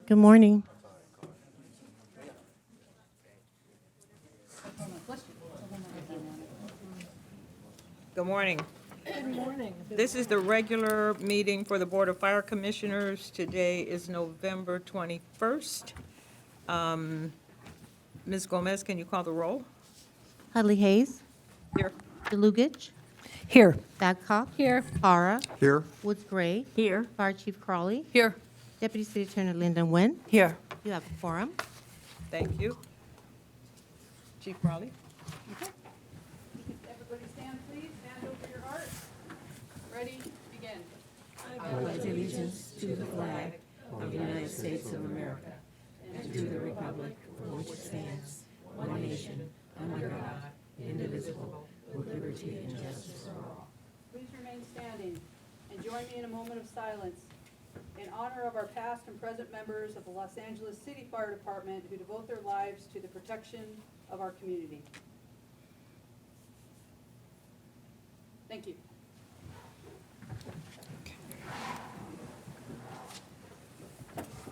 Good morning. Good morning. Good morning. This is the regular meeting for the Board of Fire Commissioners. Today is November 21st. Ms. Gomez, can you call the roll? Hudley Hayes, Here. DeLugich, Here. Babcock. Here. Hara. Here. Woods Gray. Here. Fire Chief Crawley. Here. Deputy City Attorney Lyndon Nguyen. Here. You have a quorum. Thank you. Chief Raleigh? Everybody stand, please. Stand over your heart. Ready? Begin. pledge allegiance to the flag of the United States of America and to the republic for which it stands, one nation, under God, indivisible, with liberty and justice for all. Please remain standing and join me in a moment of silence in honor of our past and present members of the Los Angeles City Fire Department who devote their lives to the protection of our community. Thank you.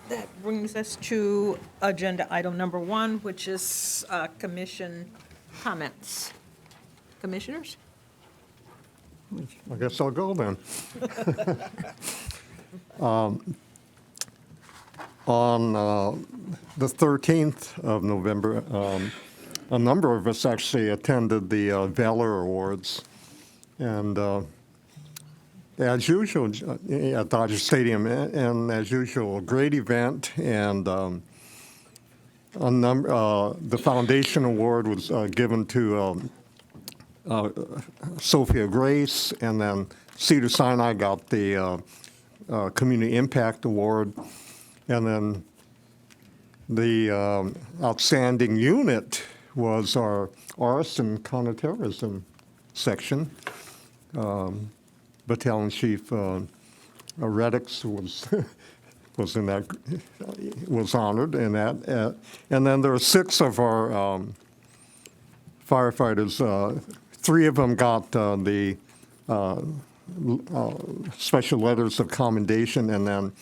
That brings us to agenda item number 1, which is commission comments. Commissioners? I guess I'll go then. On the 13th of November, a number of us actually attended the Valor Awards. And as usual, at Dodger Stadium, and as usual, a great event. And the Foundation Award was given to Sophia Grace, and then Cedar Sinai got the Community Impact Award, and then the outstanding unit was our arson counterterrorism section. Battalion Chief Reddix was in that, was honored in that, and then there are 6 of our firefighters. 3 of them got the special letters of commendation, and then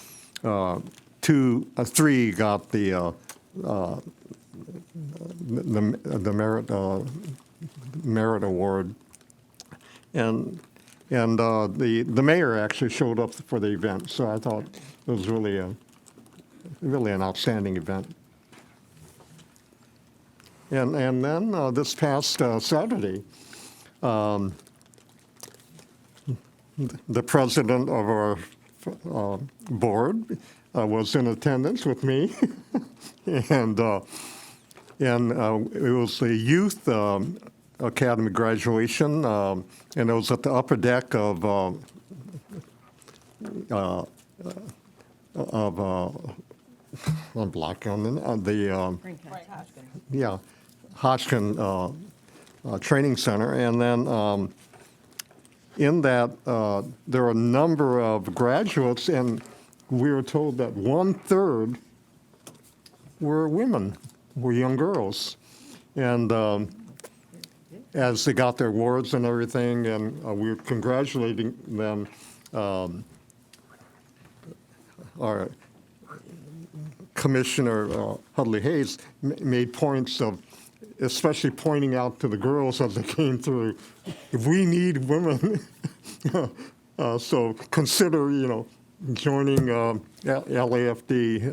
3 got the merit award, and the mayor actually showed up for the event. So I thought it was really an outstanding event. And then this past Saturday, the president of our board was in attendance with me, and it was the youth academy graduation, and it was at the upper deck of I'm blocking on the yeah, Hodgkin Training Center. And then in that, there are a number of graduates, and we were told that 1/3 were women, were young girls. And as they got their awards and everything, and we were congratulating them, our Commissioner Hudley Hayes made points of, especially pointing out to the girls as they came through, we need women. So consider, joining LAFD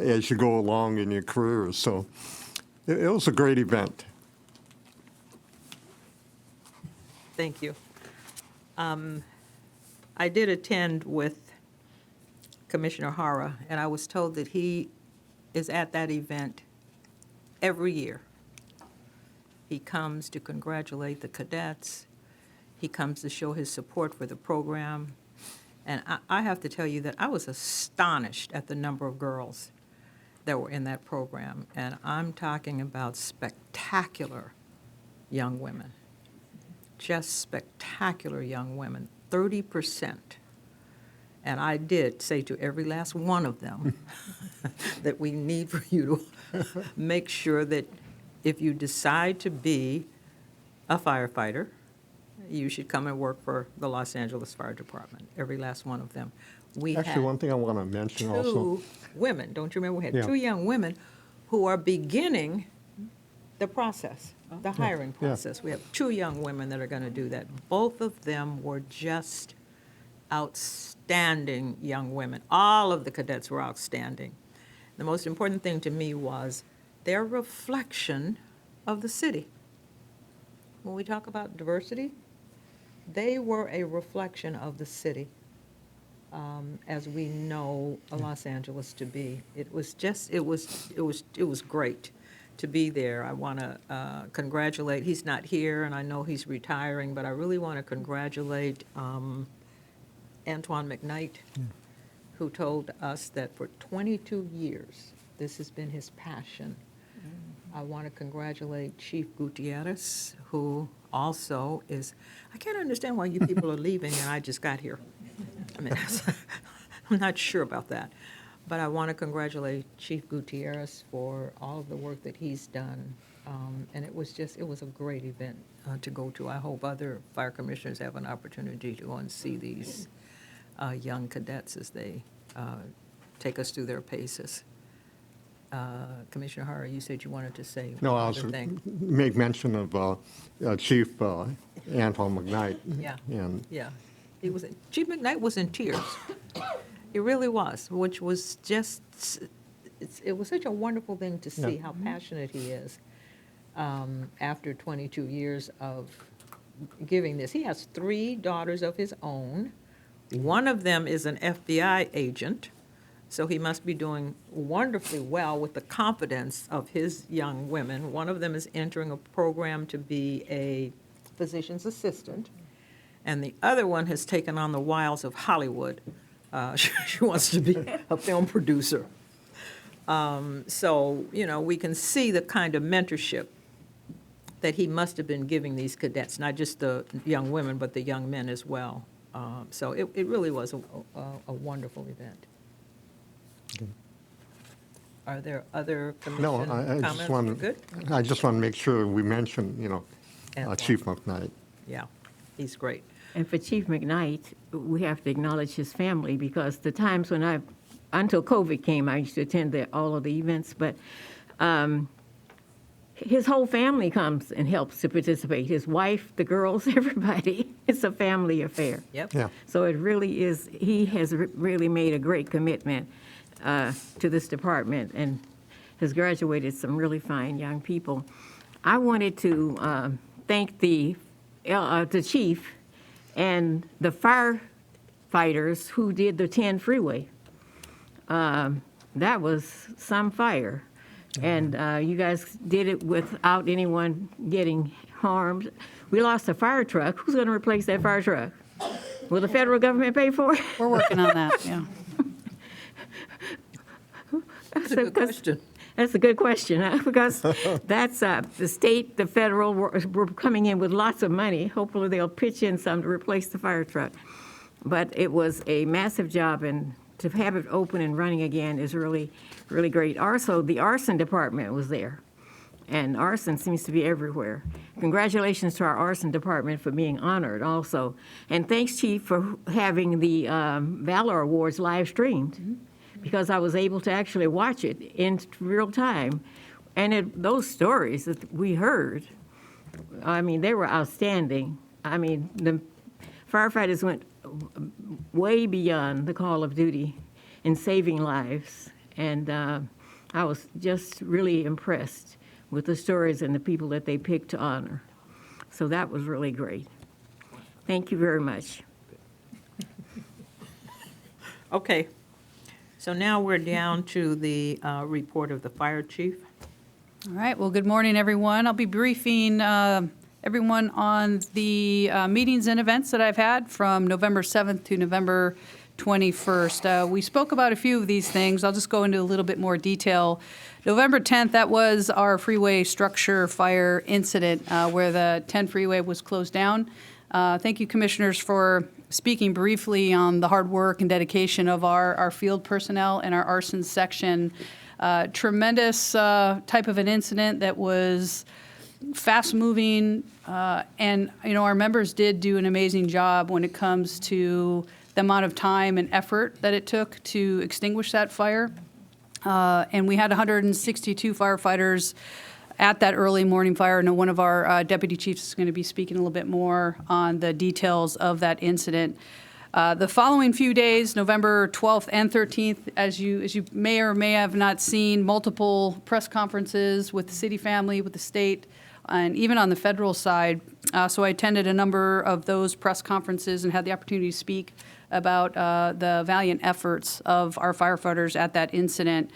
as you go along in your career. So it was a great event. Thank you. I did attend with Commissioner Hara, and I was told that he is at that event every year. He comes to congratulate the cadets. He comes to show his support for the program. And I have to tell you that I was astonished at the number of girls that were in that program. And I'm talking about spectacular young women, just spectacular young women, 30%. And I did say to every last one of them that we need for you to make sure that if you decide to be a firefighter, you should come and work for the Los Angeles Fire Department, every last one of them. we Actually, had one thing I want to mention also. two women, don't you remember? We had Yeah. two young women who are beginning the process, the hiring Yeah. process. We have two young women that are going to do that. Both of them were just outstanding young women. All of the cadets were outstanding. The most important thing to me was their reflection of the city. When we talk about diversity, they were a reflection of the city, as we know Los Angeles to be. It was great to be there. I want to congratulate, he's not here, and I know he's retiring, but I really want to congratulate Antoine McKnight, who told us that for 22 years, this has been his passion. I want to congratulate Chief Gutierrez, who also is, I can't understand why you people are leaving and I just got here. I mean, I'm not sure about that. But I want to congratulate Chief Gutierrez for all of the work that he's done. And it was a great event to go to. I hope other fire commissioners have an opportunity to go and see these young cadets as they take us through their paces. Commissioner Hara, you said you wanted to say No, one I was other thing. make mention of Chief Antoine McKnight. Yeah. And Yeah, Chief McKnight was in tears. He really was, which was just, it was such a wonderful thing to see Yeah. how passionate he is after 22 years of giving this. He has 3 daughters of his own. One of them is an FBI agent, so he must be doing wonderfully well with the confidence of his young women. One of them is entering a program to be a physician's assistant, and the other one has taken on the wiles of Hollywood. She wants to be a film producer. So, we can see the kind of mentorship that he must have been giving these cadets, not just the young women, but the young men as well. So it really was a wonderful event. Are there other no, commission I comments? just You're want good? I just want to make sure we mention, Antoine. Chief McKnight. Yeah, he's great. And for Chief McKnight, we have to acknowledge his family, because the times when until COVID came, I used to attend all of the events, but his whole family comes and helps to participate. His wife, the girls, everybody. It's a family affair. Yep. Yeah. So it really is, he has really made a great commitment to this department and has graduated some really fine young people. I wanted to thank the chief and the firefighters who did the 10 freeway. That was some fire. And you guys did it without anyone getting harmed. We lost a fire truck. Who's going to replace that fire truck? Will the federal government pay for it? We're working on that, yeah. That's a good question. That's a good question, huh? Because that's the state, the federal, we're coming in with lots of money. Hopefully they'll pitch in some to replace the fire truck. But it was a massive job, and to have it open and running again is really, really great. Also, the arson department was there, and arson seems to be everywhere. Congratulations to our arson department for being honored also. And thanks, Chief, for having the Valor Awards live streamed, because I was able to actually watch it in real time. And those stories that we heard, I mean, they were outstanding. I mean, the firefighters went way beyond the call of duty in saving lives. And I was just really impressed with the stories and the people that they picked to honor. So that was really great. Thank you very much. Okay, so now we're down to the report of the fire chief. All right, well, good morning, everyone. I'll be briefing everyone on the meetings and events that I've had from November 7th to November 21st. We spoke about a few of these things. I'll just go into a little bit more detail. November 10th, that was our freeway structure fire incident where the 10 freeway was closed down. Thank you, commissioners, for speaking briefly on the hard work and dedication of our field personnel and our arson section. Tremendous type of an incident that was fast-moving, and our members did do an amazing job when it comes to the amount of time and effort that it took to extinguish that fire. And we had 162 firefighters at that early morning fire. I know one of our deputy chiefs is going to be speaking a little bit more on the details of that incident. The following few days, November 12th and 13th, as you may or may have not seen, multiple press conferences with the city family, with the state, and even on the federal side. So I attended a number of those press conferences and had the opportunity to speak about the valiant efforts of our firefighters at that incident.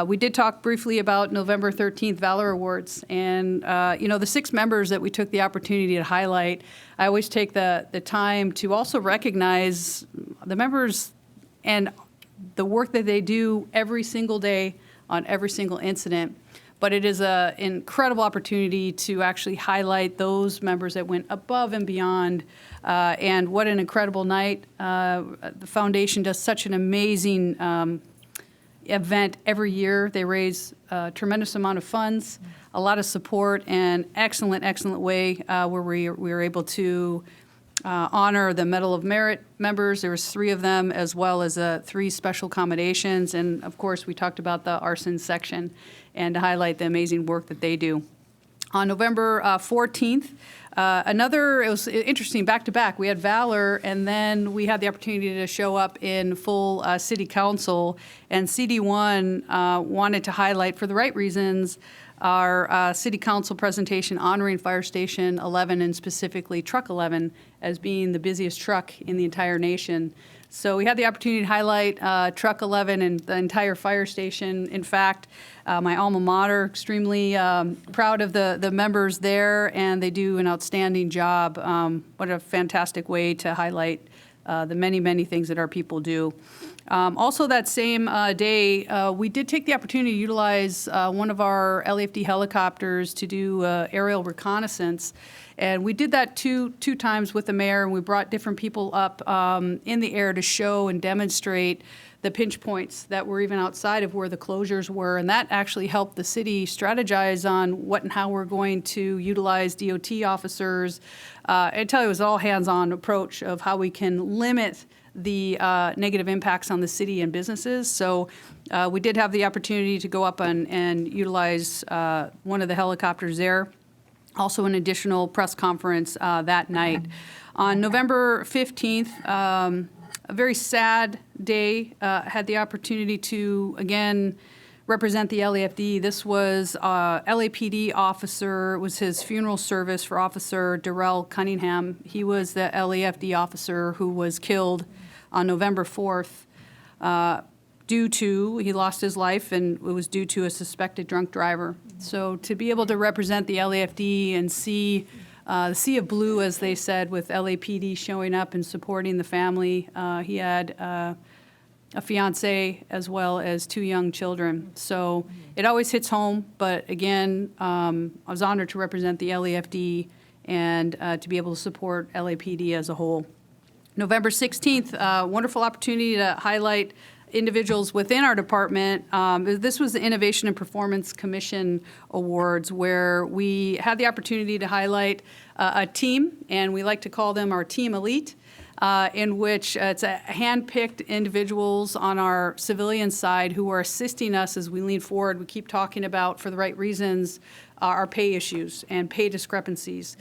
We did talk briefly about November 13th Valor Awards, and the 6 members that we took the opportunity to highlight. I always take the time to also recognize the members and the work that they do every single day on every single incident. But it is an incredible opportunity to actually highlight those members that went above and beyond. And what an incredible night. The foundation does such an amazing event every year. They raise a tremendous amount of funds, a lot of support, and excellent way where we were able to honor the Medal of Merit members. There was 3 of them, as well as 3 special accommodations. And of course, we talked about the arson section and to highlight the amazing work that they do. On November 14th, it was interesting, back-to-back. We had Valor, and then we had the opportunity to show up in full city council. And CD1 wanted to highlight, for the right reasons, our city council presentation honoring Fire Station 11, and specifically Truck 11, as being the busiest truck in the entire nation. So we had the opportunity to highlight Truck 11 and the entire fire station. In fact, my alma mater, extremely proud of the members there, and they do an outstanding job. What a fantastic way to highlight the many things that our people do. Also that same day, we did take the opportunity to utilize one of our LAFD helicopters to do aerial reconnaissance. And we did that two times with the mayor, and we brought different people up in the air to show and demonstrate the pinch points that were even outside of where the closures were. And that actually helped the city strategize on what and how we're going to utilize DOT officers. I tell you, it was all hands-on approach of how we can limit the negative impacts on the city and businesses. So we did have the opportunity to go up and utilize one of the helicopters there. Also an additional press conference that night. On November 15th, a very sad day, had the opportunity to, again, represent the LAFD. This was LAPD officer, it was his funeral service for Officer Darrell Cunningham. He was the LAFD officer who was killed on November 4th he lost his life, and it was due to a suspected drunk driver. So to be able to represent the LAFD and see the sea of blue, as they said, with LAPD showing up and supporting the family. He had a fiance as well as 2 young children. So it always hits home, but again, I was honored to represent the LAFD and to be able to support LAPD as a whole. November 16th, wonderful opportunity to highlight individuals within our department. This was the Innovation and Performance Commission Awards, where we had the opportunity to highlight a team, and we like to call them our Team Elite, in which it's hand-picked individuals on our civilian side who are assisting us as we lean forward. We keep talking about, for the right reasons, our pay issues and pay discrepancies.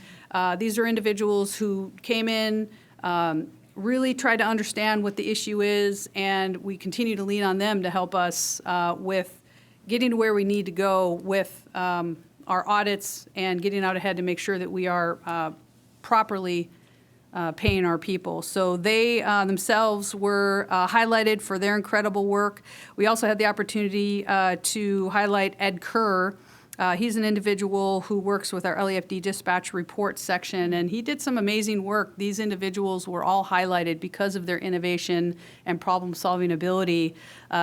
These are individuals who came in, really try to understand what the issue is, and we continue to lean on them to help us with getting to where we need to go with our audits and getting out ahead to make sure that we are properly paying our people. So they themselves were highlighted for their incredible work. We also had the opportunity to highlight Ed Kerr. He's an individual who works with our LAFD dispatch report section, and he did some amazing work. These individuals were all highlighted because of their innovation and problem-solving ability.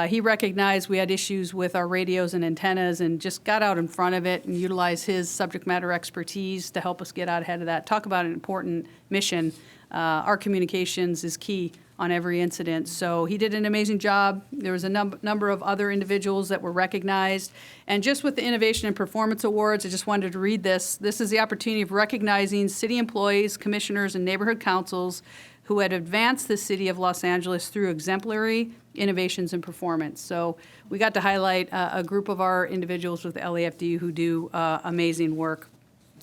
He recognized we had issues with our radios and antennas and just got out in front of it and utilized his subject matter expertise to help us get out ahead of that. Talk about an important mission. Our communications is key on every incident. So he did an amazing job. There was a number of other individuals that were recognized. And just with the Innovation and Performance Awards, I just wanted to read this. This is the opportunity of recognizing city employees, commissioners, and neighborhood councils who had advanced the city of Los Angeles through exemplary innovations and performance. So we got to highlight a group of our individuals with LAFD who do amazing work.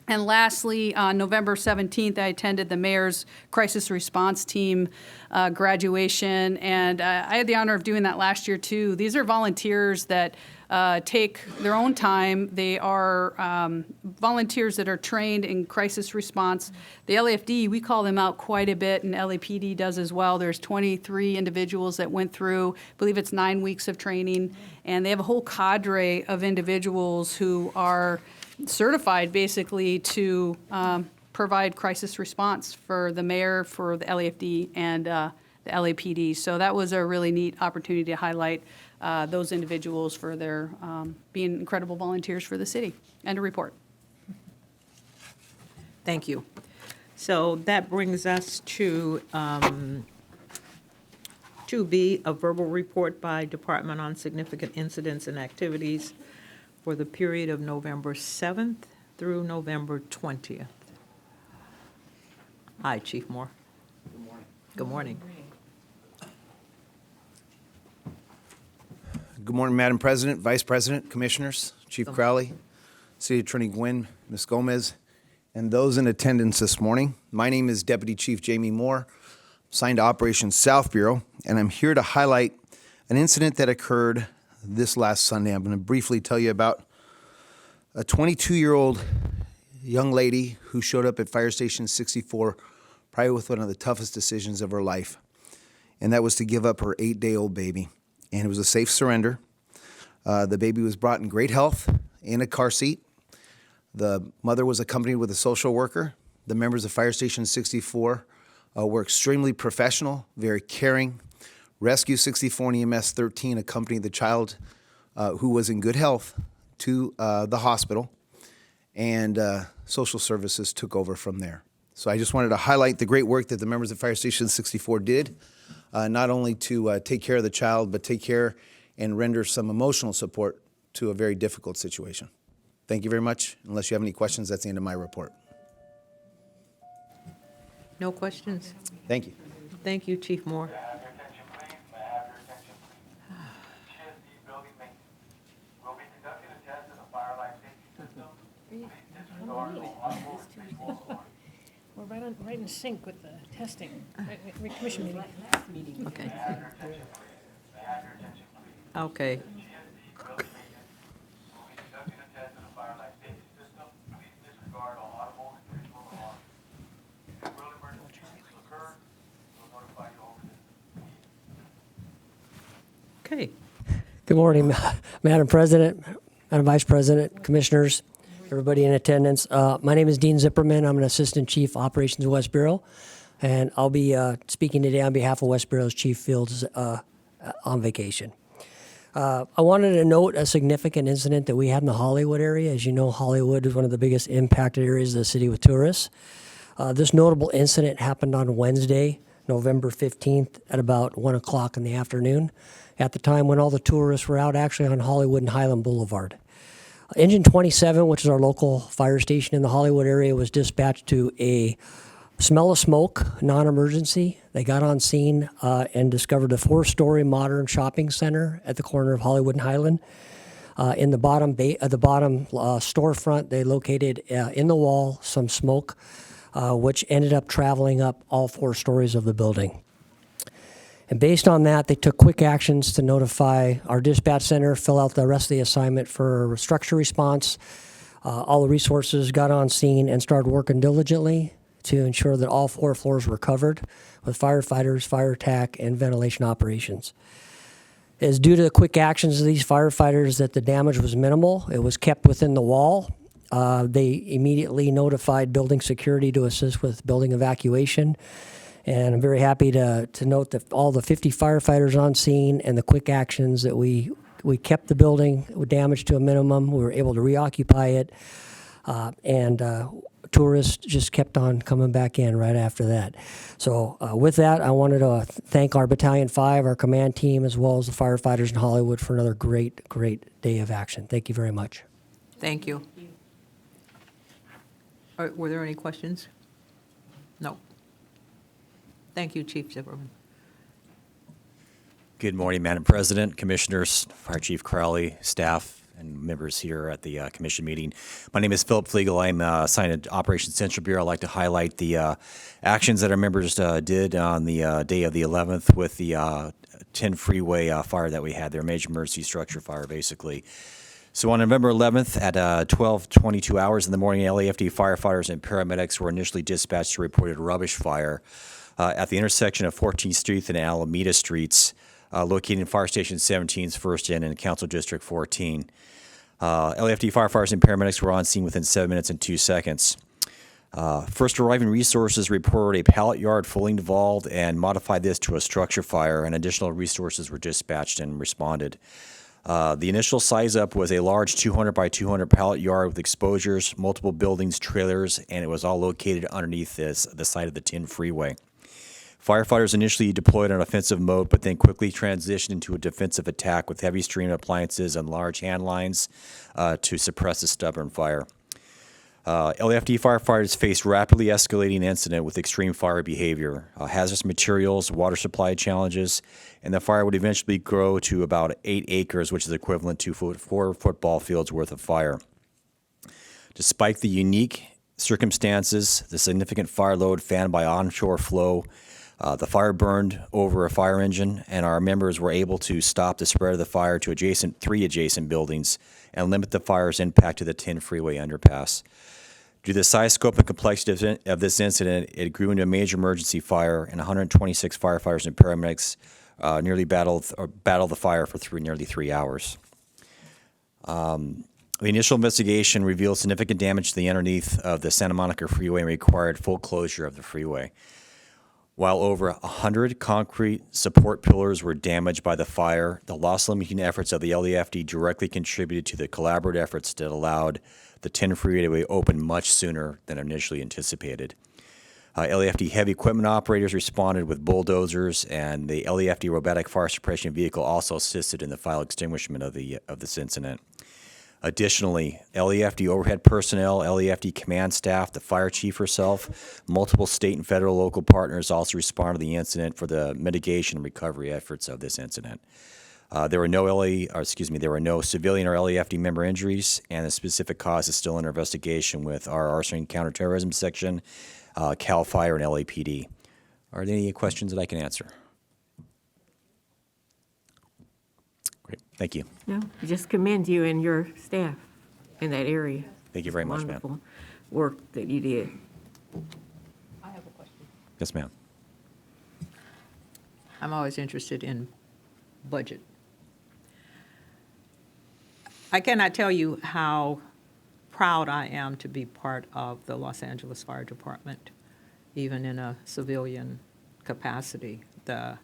And lastly, on November 17th, I attended the mayor's crisis response team graduation, and I had the honor of doing that last year too. These are volunteers that take their own time. They are volunteers that are trained in crisis response. The LAFD, we call them out quite a bit, and LAPD does as well. There's 23 individuals that went through, I believe it's 9 weeks of training, and they have a whole cadre of individuals who are certified basically to provide crisis response for the mayor, for the LAFD, and the LAPD. So that was a really neat opportunity to highlight those individuals for their being incredible volunteers for the city, and to report. Thank you. So that brings us to 2B, a verbal report by department on significant incidents and activities for the period of November 7th through November 20th. Hi, Chief Moore. Good morning. Good morning. Good morning, Madam President, Vice President, Commissioners, Chief Crowley, City Attorney Gwynn, Ms. Gomez, and those in attendance this morning. My name is Deputy Chief Jamie Moore, assigned to Operations South Bureau, and I'm here to highlight an incident that occurred this last Sunday. I'm going to briefly tell you about a 22-year-old young lady who showed up at Fire Station 64 probably with one of the toughest decisions of her life, and that was to give up her 8-day-old baby. And it was a safe surrender. The baby was brought in great health in a car seat. The mother was accompanied with a social worker. The members of Fire Station 64 were extremely professional, very caring. Rescue 64 and EMS 13 accompanied the child who was in good health to the hospital, and social services took over from there. So I just wanted to highlight the great work that the members of Fire Station 64 did, not only to take care of the child, but take care and render some emotional support to a very difficult situation. Thank you very much. Unless you have any questions, that's the end of my report. No questions? Thank you. Thank you, Chief Moore. May I have your attention, please? May I have your attention, please? CSD building maintenance. We'll be conducting a test of the fire life safety system. Please disregard all audible and visual alarms. We're right in sync with the testing, commission meeting. Okay. May I have your attention, please? May I have your attention, please? Okay. CSD building maintenance. We'll be conducting a test of the fire life safety system. Please disregard all audible and visual alarms. If real emergencies occur, we'll notify you over this. Okay. Good morning, Madam President, Madam Vice President, Commissioners, everybody in attendance. My name is Dean Zipperman. I'm an Assistant Chief Operations West Bureau, and I'll be speaking today on behalf of West Bureau's Chief Fields on vacation. I wanted to note a significant incident that we had in the Hollywood area. As you know, Hollywood is one of the biggest impacted areas of the city with tourists. This notable incident happened on Wednesday, November 15th at about 1 o'clock in the afternoon, at the time when all the tourists were out actually on Hollywood and Highland Boulevard. Engine 27, which is our local fire station in the Hollywood area, was dispatched to a smell of smoke, non-emergency. They got on scene and discovered a 4-story modern shopping center at the corner of Hollywood and Highland. In the bottom storefront, they located in the wall some smoke, which ended up traveling up all 4 stories of the building. And based on that, they took quick actions to notify our dispatch center, fill out the rest of the assignment for structure response. All the resources got on scene and started working diligently to ensure that all 4 floors were covered with firefighters, fire attack, and ventilation operations. It is due to the quick actions of these firefighters that the damage was minimal. It was kept within the wall. They immediately notified building security to assist with building evacuation. And I'm very happy to note that all the 50 firefighters on scene and the quick actions that we kept the building damage to a minimum. We were able to reoccupy it, and tourists just kept on coming back in right after that. So with that, I wanted to thank our Battalion 5, our command team, as well as the firefighters in Hollywood for another great day of action. Thank you very much. Thank you. Were there any questions? No. Thank you, Chief Zimmerman. Good morning, Madam President, Commissioners, Fire Chief Crowley, staff, and members here at the commission meeting. My name is Philip Flegel. I'm assigned to Operations Central Bureau. I'd like to highlight the actions that our members did on the day of the 11th with the 10 freeway fire that we had there, major emergency structure fire, basically. So on November 11th at 12:22 hours in the morning, LAFD firefighters and paramedics were initially dispatched to report a rubbish fire at the intersection of 14th Street and Alameda Streets, located in Fire Station 17's first in Council District 14. LAFD firefighters and paramedics were on scene within 7 minutes and 2 seconds. First arriving resources reported a pallet yard fully involved and modified this to a structure fire, and additional resources were dispatched and responded. The initial size up was a large 200 by 200 pallet yard with exposures, multiple buildings, trailers, and it was all located underneath the site of the 10 freeway. Firefighters initially deployed on offensive mode, but then quickly transitioned into a defensive attack with heavy stream appliances and large hand lines to suppress the stubborn fire. LAFD firefighters faced rapidly escalating incident with extreme fire behavior, hazardous materials, water supply challenges, and the fire would eventually grow to about 8 acres, which is equivalent to 4 football fields worth of fire. Despite the unique circumstances, the significant fire load fanned by onshore flow, the fire burned over a fire engine, and our members were able to stop the spread of the fire to 3 adjacent buildings and limit the fire's impact to the 10 freeway underpass. Due to the size, scope, and complexity of this incident, it grew into a major emergency fire, and 126 firefighters and paramedics nearly battled the fire for nearly 3 hours. The initial investigation revealed significant damage to the underneath of the Santa Monica Freeway and required full closure of the freeway. While over 100 concrete support pillars were damaged by the fire, the loss-limiting efforts of the LAFD directly contributed to the collaborative efforts that allowed the 10 freeway to be open much sooner than initially anticipated. LAFD heavy equipment operators responded with bulldozers, and the LAFD robotic fire suppression vehicle also assisted in the fire extinguishment of this incident. Additionally, LAFD overhead personnel, LAFD command staff, the fire chief herself, multiple state and federal local partners also responded to the incident for the mitigation and recovery efforts of this incident. There were no civilian or LAFD member injuries, and the specific cause is still under investigation with our Arson Counterterrorism Section, CAL FIRE, and LAPD. Are there any questions that I can answer? Great, thank you. No, I just commend you and your staff in that area. Thank you very much, ma'am. Wonderful work that you did. I have a question. Yes, ma'am. I'm always interested in budget. I cannot tell you how proud I am to be part of the Los Angeles Fire Department, even in a civilian capacity. The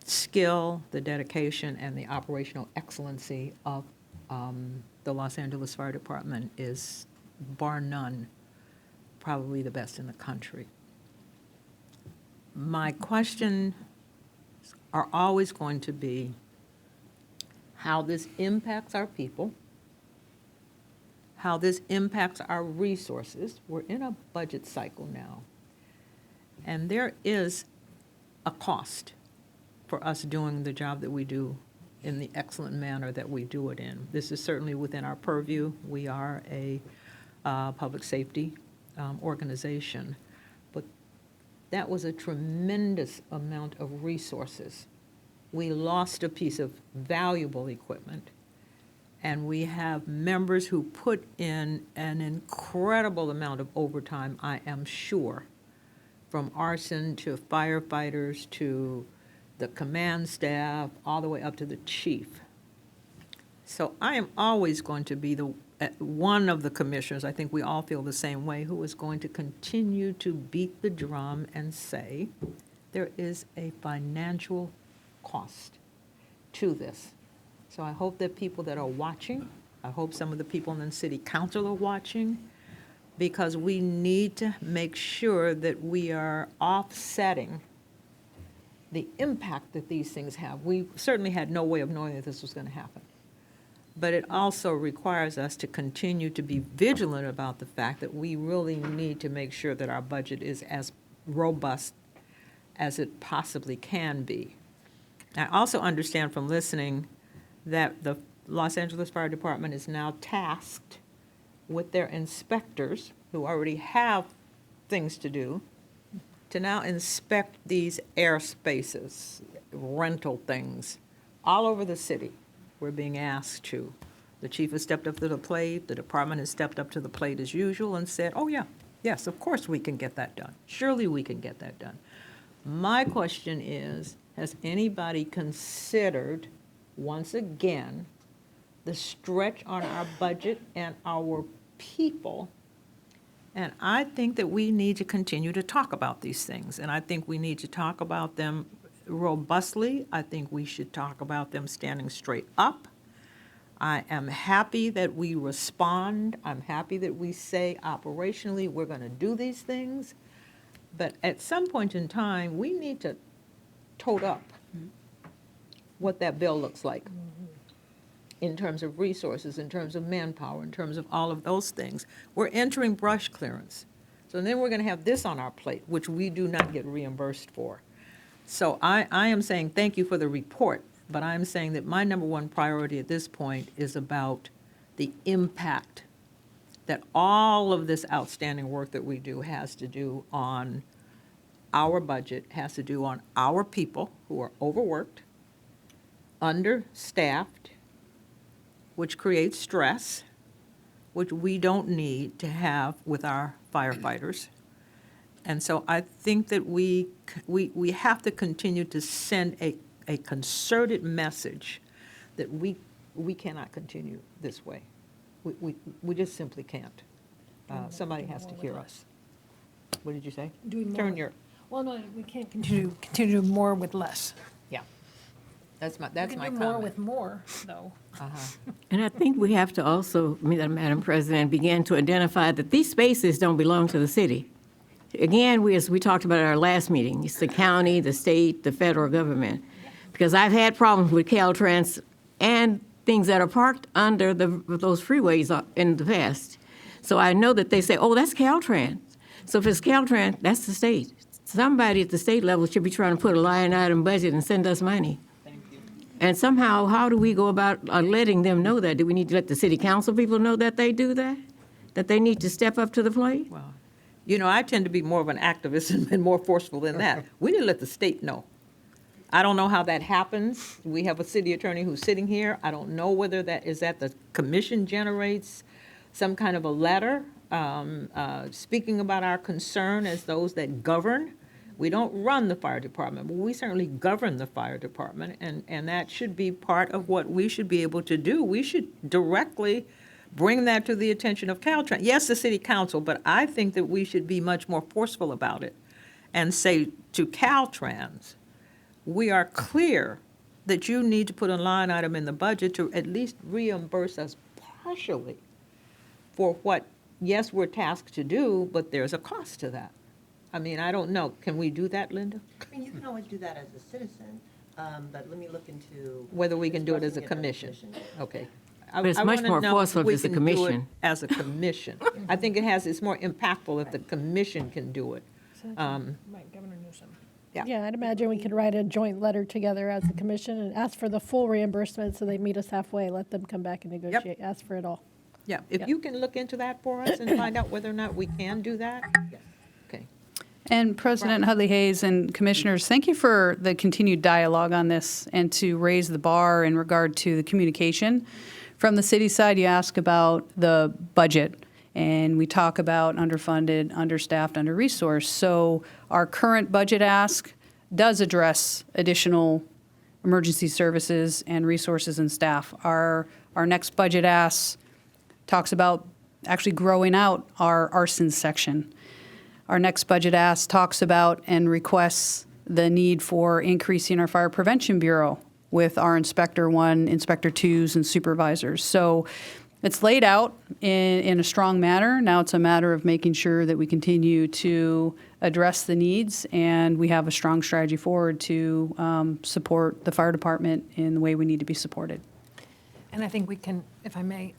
skill, the dedication, and the operational excellency of the Los Angeles Fire Department is, bar none, probably the best in the country. My questions are always going to be how this impacts our people, how this impacts our resources. We're in a budget cycle now, and there is a cost for us doing the job that we do in the excellent manner that we do it in. This is certainly within our purview. We are a public safety organization, but that was a tremendous amount of resources. We lost a piece of valuable equipment, and we have members who put in an incredible amount of overtime, I am sure, from arson to firefighters to the command staff, all the way up to the chief. So I am always going to be one of the commissioners, I think we all feel the same way, who is going to continue to beat the drum and say there is a financial cost to this. So I hope that people that are watching, I hope some of the people in the city council are watching, because we need to make sure that we are offsetting the impact that these things have. We certainly had no way of knowing that this was going to happen. But it also requires us to continue to be vigilant about the fact that we really need to make sure that our budget is as robust as it possibly can be. I also understand from listening that the Los Angeles Fire Department is now tasked with their inspectors, who already have things to do, to now inspect these airspaces, rental things, all over the city. We're being asked to. The chief has stepped up to the plate, the department has stepped up to the plate as usual and said, oh yeah, yes, of course we can get that done. Surely we can get that done. My question is, has anybody considered, once again, the stretch on our budget and our people? And I think that we need to continue to talk about these things, and I think we need to talk about them robustly. I think we should talk about them standing straight up. I am happy that we respond. I'm happy that we say operationally we're going to do these things. But at some point in time, we need to tote up what that bill looks like in terms of resources, in terms of manpower, in terms of all of those things. We're entering brush clearance. So then we're going to have this on our plate, which we do not get reimbursed for. So I am saying thank you for the report, but I'm saying that my number one priority at this point is about the impact that all of this outstanding work that we do has to do on our budget, has to do on our people who are overworked, understaffed, which creates stress, which we don't need to have with our firefighters. And so I think that we have to continue to send a concerted message that we cannot continue this way. We just simply can't. Somebody has to hear us. What did you say? Doing more Turn with- your, Well, no, we can't continue to do more with less. yeah. That's my We can do more comment. with more, though. And I think we have to also, Madam President, begin to identify that these spaces don't belong to the city. Again, as we talked about at our last meeting, it's the county, the state, the federal government. Because I've had problems with Caltrans and things that are parked under those freeways in the past. So I know that they say, oh, that's Caltrans. So if it's Caltrans, that's the state. Somebody at the state level should be trying to put a line item budget and send us money. And somehow, how do we go about letting them know that? Do we need to let the city council people know that they do that? That they need to step up to the plate? Well, you know, I tend to be more of an activist and more forceful than that. We need to let the state know. I don't know how that happens. We have a city attorney who's sitting here. I don't know whether that is that the commission generates some kind of a letter speaking about our concern as those that govern. We don't run the fire department, but we certainly govern the fire department, and that should be part of what we should be able to do. We should directly bring that to the attention of Caltrans. Yes, the city council, but I think that we should be much more forceful about it and say to Caltrans, we are clear that you need to put a line item in the budget to at least reimburse us partially for what, yes, we're tasked to do, but there's a cost to that. I mean, I don't know. Can we do that, Linda? I mean, you can always do that as a citizen, but let me look into. Whether we can do it as a discussing commission? Okay. But it's much more forceful if it's a commission. As a commission. I think it's more impactful if the commission can do it. Right, Governor Newsom. Yeah, I'd imagine we could write a joint letter together as a commission and ask for the full reimbursement, so they meet us halfway, let them come back and negotiate, ask for it all. Yeah, if you can look into that for us and find out whether or not we can do that. Okay. And President Hudley Hayes and Commissioners, thank you for the continued dialogue on this and to raise the bar in regard to the communication. From the city side, you ask about the budget, and we talk about underfunded, understaffed, under-resourced. So our current budget ask does address additional emergency services and resources and staff. Our next budget ask talks about actually growing out our arson section. Our next budget ask talks about and requests the need for increasing our Fire Prevention Bureau with our Inspector 1, Inspector 2s, and supervisors. So it's laid out in a strong manner. Now it's a matter of making sure that we continue to address the needs, and we have a strong strategy forward to support the fire department in the way we need to be supported. And I think we can, if I may,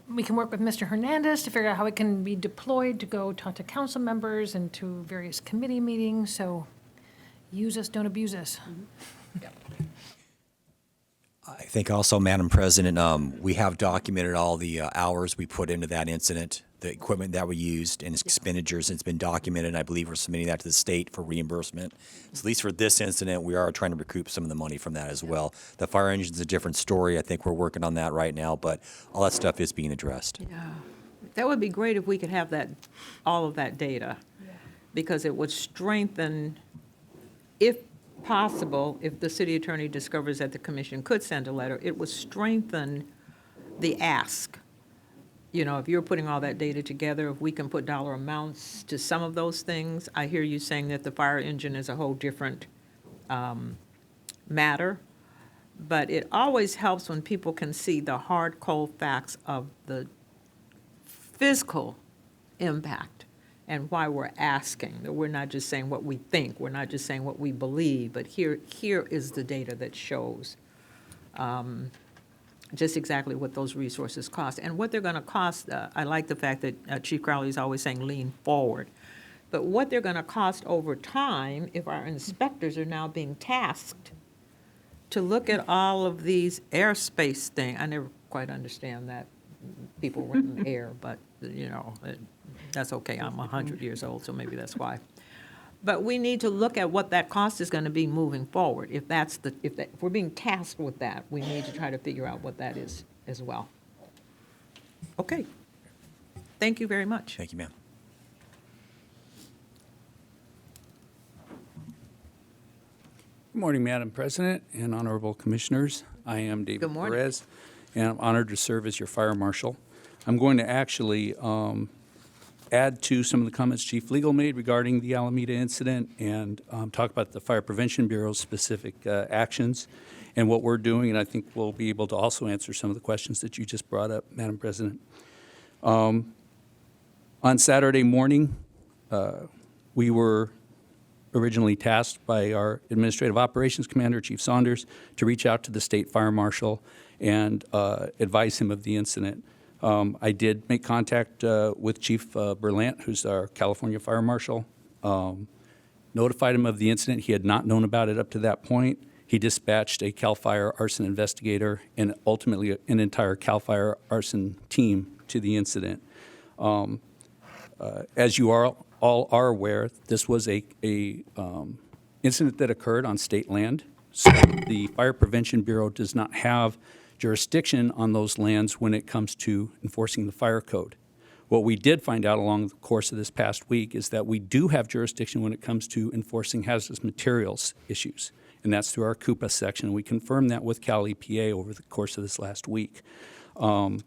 We can work with Mr. Hernandez to figure out how it can be deployed to go talk to council members and to various committee meetings. So use us, don't abuse us. I think also, Madam President, we have documented all the hours we put into that incident, the equipment that we used, and expenditures. It's been documented. I believe we're submitting that to the state for reimbursement. So at least for this incident, we are trying to recoup some of the money from that as well. The fire engine's a different story. I think we're working on that right now, but all that stuff is being addressed. Yeah, that would be great if we could have that, all of that data, because it would strengthen, if possible, if the city attorney discovers that the commission could send a letter, it would strengthen the ask. You know, if you're putting all that data together, if we can put dollar amounts to some of those things. I hear you saying that the fire engine is a whole different matter, but it always helps when people can see the hard, cold facts of the physical impact and why we're asking. That we're not just saying what we think, we're not just saying what we believe, but here is the data that shows just exactly what those resources cost and what they're going to cost. I like the fact that Chief Crowley is always saying lean forward, but what they're going to cost over time if our inspectors are now being tasked to look at all of these airspace things. I never quite understand that. People run in the air, but, you know, that's okay. I'm 100 years old, so maybe that's why. But we need to look at what that cost is going to be moving forward. If we're being tasked with that, we need to try to figure out what that is as well. Okay. Thank you very much. Thank you, ma'am. Good morning, Madam President and honorable commissioners. I am David Good morning. Perez, and I'm honored to serve as your fire marshal. I'm going to actually add to some of the comments Chief Legal made regarding the Alameda incident and talk about the Fire Prevention Bureau's specific actions and what we're doing, and I think we'll be able to also answer some of the questions that you just brought up, Madam President. On Saturday morning, we were originally tasked by our Administrative Operations Commander, Chief Saunders, to reach out to the State Fire Marshal and advise him of the incident. I did make contact with Chief Berlant, who's our California Fire Marshal, notified him of the incident. He had not known about it up to that point. He dispatched a CAL FIRE arson investigator and ultimately an entire CAL FIRE arson team to the incident. As you all are aware, this was a incident that occurred on state land. So the Fire Prevention Bureau does not have jurisdiction on those lands when it comes to enforcing the fire code. What we did find out along the course of this past week is that we do have jurisdiction when it comes to enforcing hazardous materials issues, and that's through our CUPA section. We confirmed that with Cal EPA over the course of this last week. The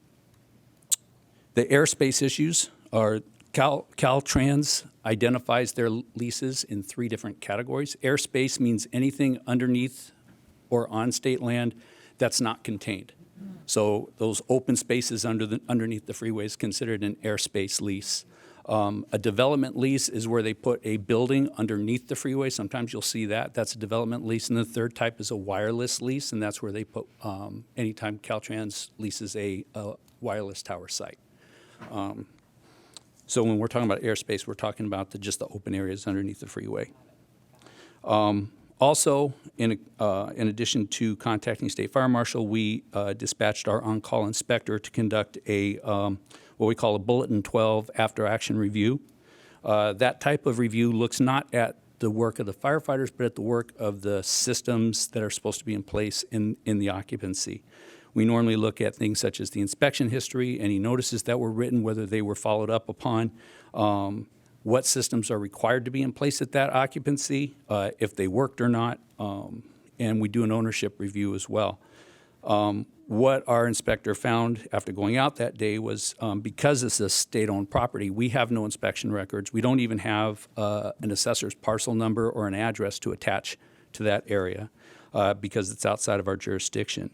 airspace issues are Caltrans identifies their leases in 3 different categories. Airspace means anything underneath or on state land that's not contained. So those open spaces underneath the freeway is considered an airspace lease. A development lease is where they put a building underneath the freeway. Sometimes you'll see that. That's a development lease. And the third type is a wireless lease, and that's where they put anytime Caltrans leases a wireless tower site. So when we're talking about airspace, we're talking about just the open areas underneath the freeway. Also, in addition to contacting State Fire Marshal, we dispatched our on-call inspector to conduct a what we call a Bulletin 12 after-action review. That type of review looks not at the work of the firefighters, but at the work of the systems that are supposed to be in place in the occupancy. We normally look at things such as the inspection history, any notices that were written, whether they were followed up upon, what systems are required to be in place at that occupancy, if they worked or not, and we do an ownership review as well. What our inspector found after going out that day was because it's a state-owned property, we have no inspection records. We don't even have an assessor's parcel number or an address to attach to that area because it's outside of our jurisdiction.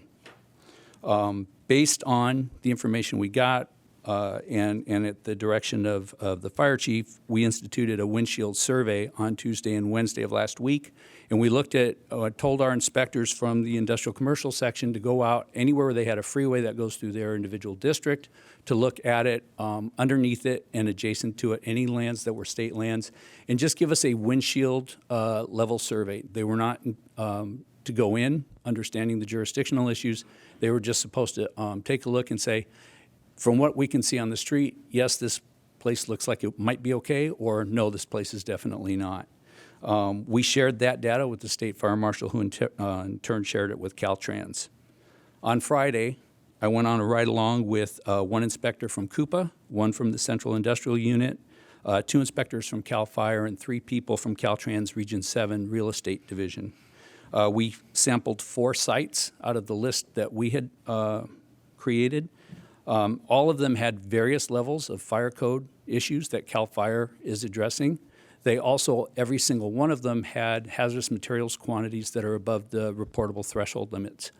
Based on the information we got, and at the direction of the fire chief, we instituted a windshield survey on Tuesday and Wednesday of last week. And we looked at, told our inspectors from the industrial commercial section to go out anywhere where they had a freeway that goes through their individual district, to look at it, underneath it and adjacent to it, any lands that were state lands, and just give us a windshield level survey. They were not to go in, understanding the jurisdictional issues. They were just supposed to take a look and say, from what we can see on the street, yes, this place looks like it might be okay, or no, this place is definitely not. We shared that data with the state fire marshal, who in turn shared it with Caltrans. On Friday, I went on a ride-along with one inspector from Coupa, one from the Central Industrial Unit, 2 inspectors from CAL FIRE, and 3 people from Caltrans Region 7 Real Estate Division. We sampled 4 sites out of the list that we had created. All of them had various levels of fire code issues that CAL FIRE is addressing. They also, every single one of them, had hazardous materials quantities that are above the reportable threshold limits.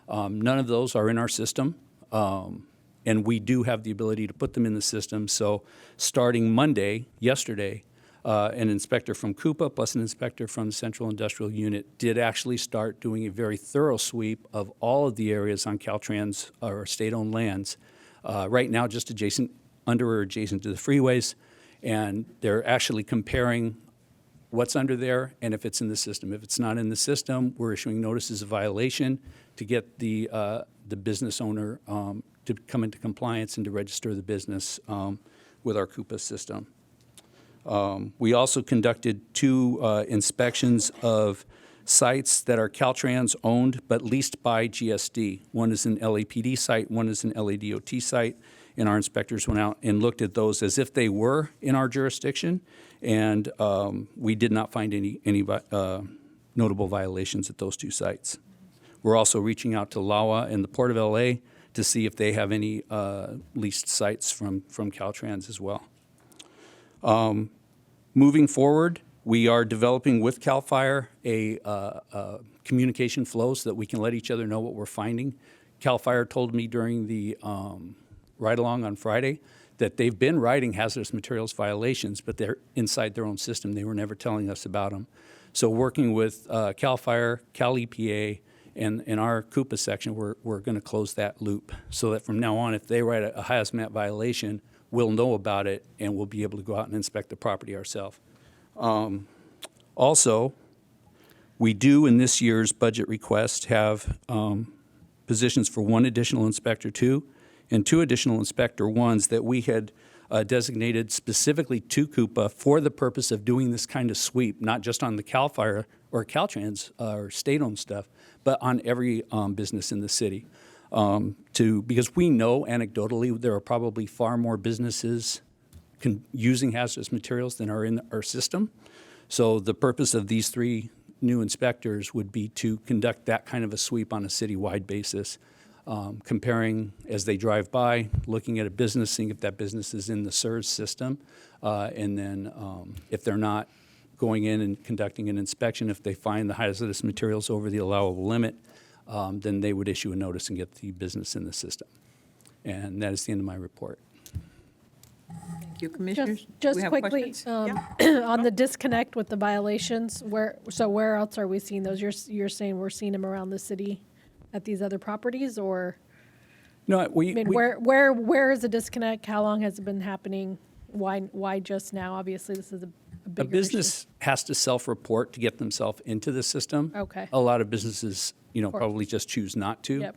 None of those are in our system, and we do have the ability to put them in the system. So starting Monday, yesterday, an inspector from Coupa plus an inspector from the Central Industrial Unit did actually start doing a very thorough sweep of all of the areas on Caltrans or state-owned lands, right now just under or adjacent to the freeways, and they're actually comparing what's under there and if it's in the system. If it's not in the system, we're issuing notices of violation to get the business owner to come into compliance and to register the business with our Coupa system. We also conducted 2 inspections of sites that are Caltrans owned but leased by GSD. One is an LAPD site, one is an LADOT site, and our inspectors went out and looked at those as if they were in our jurisdiction, and we did not find any notable violations at those 2 sites. We're also reaching out to LAWA and the Port of LA to see if they have any leased sites from Caltrans as well. Moving forward, we are developing with CAL FIRE a communication flow so that we can let each other know what we're finding. CAL FIRE told me during the ride-along on Friday that they've been writing hazardous materials violations, but they're inside their own system. They were never telling us about them. So working with CAL FIRE, Cal EPA, and in our Coupa section, we're going to close that loop so that from now on, if they write a hazmat violation, we'll know about it and we'll be able to go out and inspect the property ourselves. Also, we do in this year's budget request have positions for 1 additional Inspector 2 and 2 additional Inspector 1s that we had designated specifically to Coupa for the purpose of doing this kind of sweep, not just on the CAL FIRE or Caltrans or state-owned stuff, but on every business in the city. Because we know anecdotally there are probably far more businesses using hazardous materials than are in our system. So the purpose of these 3 new inspectors would be to conduct that kind of a sweep on a citywide basis, comparing as they drive by, looking at a business, seeing if that business is in the SERS system, and then if they're not, going in and conducting an inspection. If they find the hazardous materials over the allowable limit, then they would issue a notice and get the business in the system. And that is the end of my report. Thank you, Commissioners. Just We have quickly, questions? Yeah. on the disconnect with the violations, where else are we seeing those? You're saying we're seeing them around the city at these other properties, or? No, I mean, where is the disconnect? How long has it been happening? Why just now? Obviously, this is a bigger A business has to self-report to get themselves into the system. Okay. A lot of businesses, course. probably just choose not to. Yep.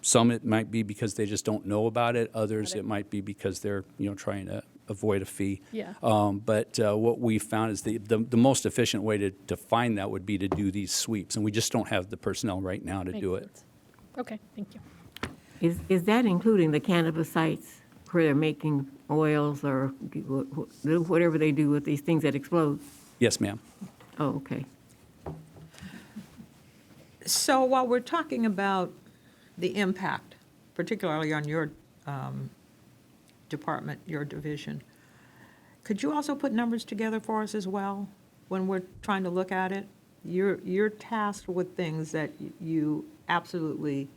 Some it might be because they just don't know about it. Others it might be because they're trying to avoid a fee. Yeah. But what we found is the most efficient way to find that would be to do these sweeps, and we just don't have the personnel right now to Makes do it. sense. Okay, thank you. Is that including the cannabis sites where they're making oils or whatever they do with these things that explode? Yes, ma'am. Oh, okay. So while we're talking about the impact, particularly on your department, your division, could you also put numbers together for us as well when we're trying to look at it? You're tasked with things that you absolutely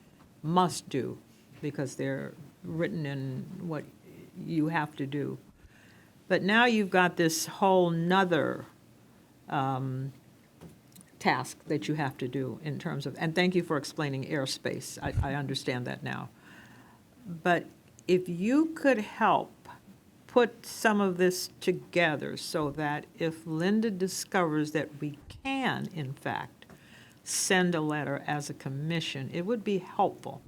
must do because they're written in what you have to do. But now you've got this whole nother task that you have to do in terms of, and thank you for explaining airspace. I understand that now. But if you could help put some of this together so that if Linda discovers that we can, in fact, send a letter as a commission, it would be helpful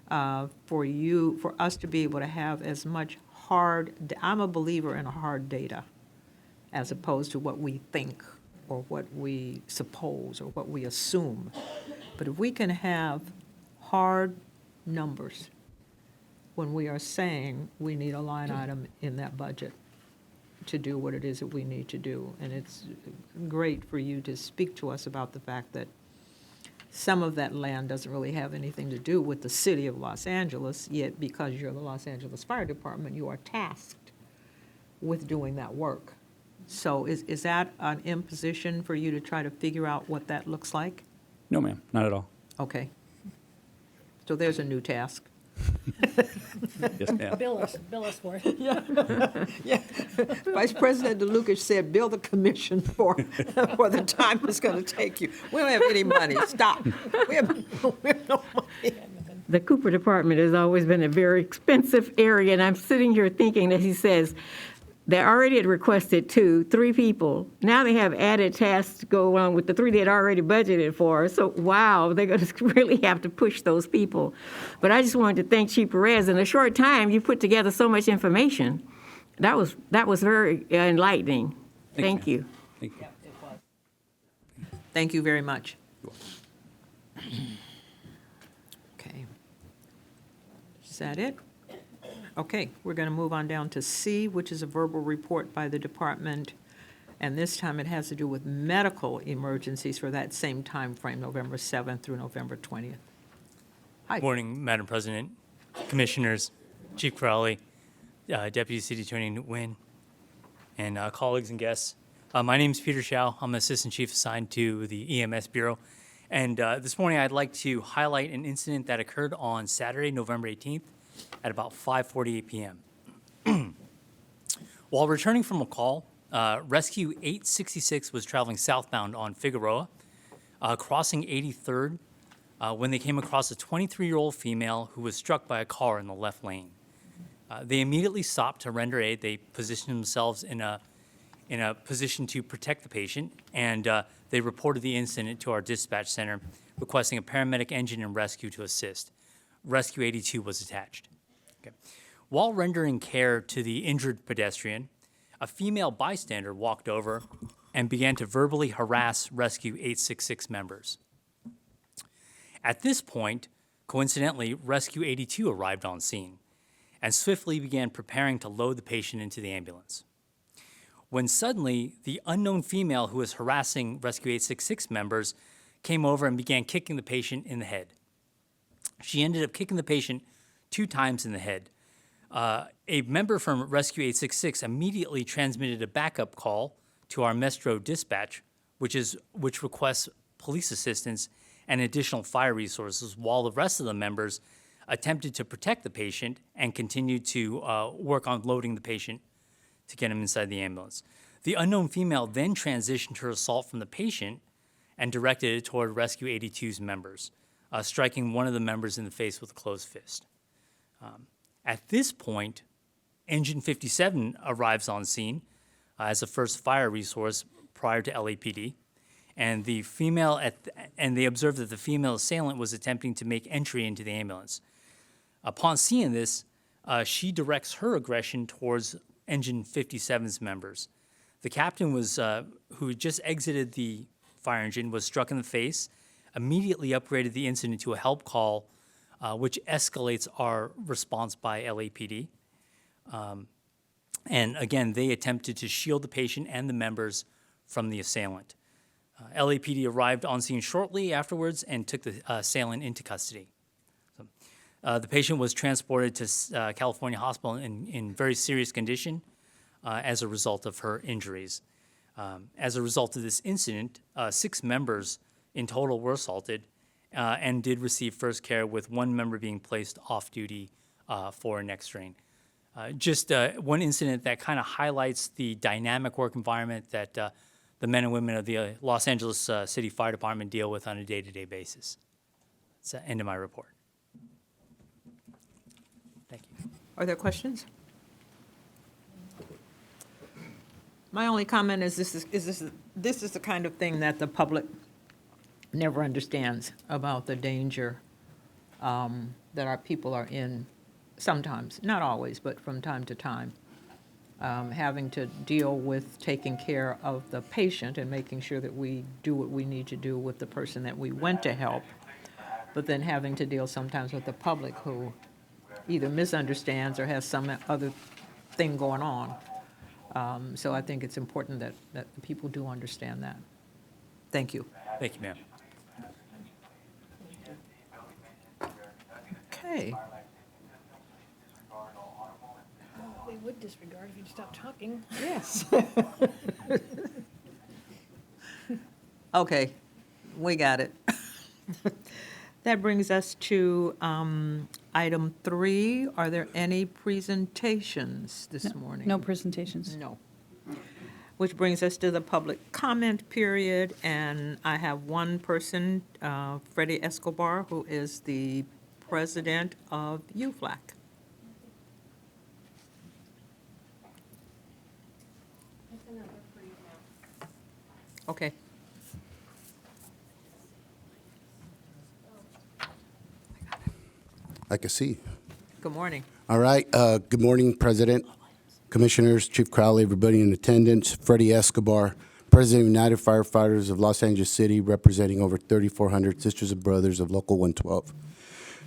for us to be able to have as much I'm a believer in hard data as opposed to what we think or what we suppose or what we assume. But if we can have hard numbers when we are saying we need a line item in that budget to do what it is that we need to do. And it's great for you to speak to us about the fact that some of that land doesn't really have anything to do with the city of Los Angeles, yet because you're the Los Angeles Fire Department, you are tasked with doing that work. So is that an imposition for you to try to figure out what that looks like? No, ma'am, not at all. Okay. So there's a new task. Yes, ma'am. Bill us for it. Yeah. Vice President DeLucas said, build a commission for the time it's going to take you. We don't have any money. Stop. We have no money. The Cooper Department has always been a very expensive area, and I'm sitting here thinking that he says they already had requested 3 people. Now they have added tasks to go along with the 3 they had already budgeted for. So, wow, they're going to really have to push those people. But I just wanted to thank Chief Perez. In a short time, you put together so much information. That was very enlightening. Thank you. Thank you. Thank you very much. Okay. Is that it? Okay, we're going to move on down to C, which is a verbal report by the department. And this time it has to do with medical emergencies for that same time frame, November 7th through November 20th. Hi. Morning, Madam President, Commissioners, Chief Crowley, Deputy City Attorney Nguyen, and colleagues and guests. My name is Peter Shao. I'm Assistant Chief assigned to the EMS Bureau. And this morning I'd like to highlight an incident that occurred on Saturday, November 18th at about 5:48 p.m. While returning from a call, Rescue 866 was traveling southbound on Figueroa, crossing 83rd, when they came across a 23-year-old female who was struck by a car in the left lane. They immediately stopped to render aid. They positioned themselves in a position to protect the patient, and they reported the incident to our dispatch center, requesting a paramedic engine and rescue to assist. Rescue 82 was attached. Okay. While rendering care to the injured pedestrian, a female bystander walked over and began to verbally harass Rescue 866 members. At this point, coincidentally, Rescue 82 arrived on scene and swiftly began preparing to load the patient into the ambulance. When suddenly, the unknown female who was harassing Rescue 866 members came over and began kicking the patient in the head. She ended up kicking the patient 2 times in the head. A member from Rescue 866 immediately transmitted a backup call to our Metro dispatch, which requests police assistance and additional fire resources, while the rest of the members attempted to protect the patient and continued to work on loading the patient to get him inside the ambulance. The unknown female then transitioned her assault from the patient and directed it toward Rescue 82's members, striking one of the members in the face with a closed fist. At this point, Engine 57 arrives on scene as a first fire resource prior to LAPD, and they observed that the female assailant was attempting to make entry into the ambulance. Upon seeing this, she directs her aggression towards Engine 57's members. The captain who had just exited the fire engine was struck in the face, immediately upgraded the incident to a help call, which escalates our response by LAPD. And again, they attempted to shield the patient and the members from the assailant. LAPD arrived on scene shortly afterwards and took the assailant into custody. The patient was transported to California Hospital in very serious condition as a result of her injuries. As a result of this incident, 6 members in total were assaulted and did receive first care, with 1 member being placed off duty for next rain. Just one incident that kind of highlights the dynamic work environment that the men and women of the Los Angeles City Fire Department deal with on a day-to-day basis. That's the end of my report. Thank you. Are there questions? My only comment is this is the kind of thing that the public never understands about the danger that our people are in sometimes, not always, but from time to time, having to deal with taking care of the patient and making sure that we do what we need to do with the person that we went to help, but then having to deal sometimes with the public who either misunderstands or has some other thing going on. So I think it's important that the people do understand that. Thank you. Thank you, ma'am. Okay. They would disregard if you'd stop talking. Yes. Okay, we got it. That brings us to item 3. Are there any presentations this morning? No presentations. No. Which brings us to the public comment period, and I have one person, Freddie Escobar, who is the president of UFLAC. Okay. I can see. Good morning. All right. Good morning, President, Commissioners, Chief Crowley, everybody in attendance. Freddie Escobar, President of United Firefighters of Los Angeles City, representing over 3,400 sisters and brothers of Local 112.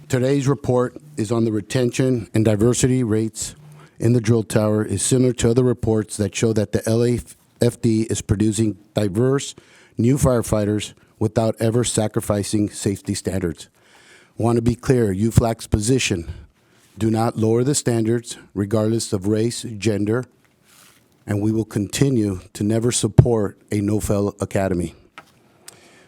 Today's report is on the retention and diversity rates in the drill tower is similar to other reports that show that the LAFD is producing diverse new firefighters without ever sacrificing safety standards. I want to be clear, UFLAC's position, do not lower the standards regardless of race, gender, and we will continue to never support a no-fail academy.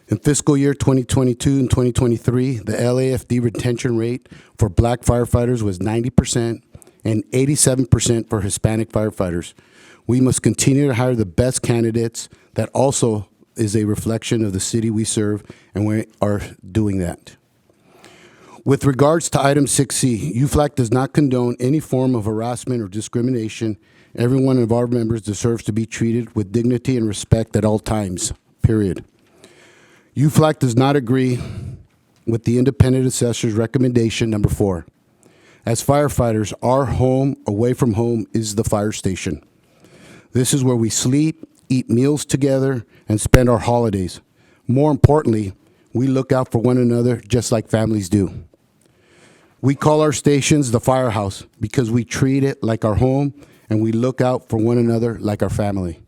In fiscal year 2022 and 2023, the LAFD retention rate for black firefighters was 90% and 87% for Hispanic firefighters. We must continue to hire the best candidates. That also is a reflection of the city we serve, and we are doing that. With regards to item 6C, UFLAC does not condone any form of harassment or discrimination. Every one of our members deserves to be treated with dignity and respect at all times, period. UFLAC does not agree with the independent assessor's recommendation number 4. As firefighters, our home away from home is the fire station. This is where we sleep, eat meals together, and spend our holidays. More importantly, we look out for one another just like families do. We call our stations the firehouse because we treat it like our home and we look out for one another like our family.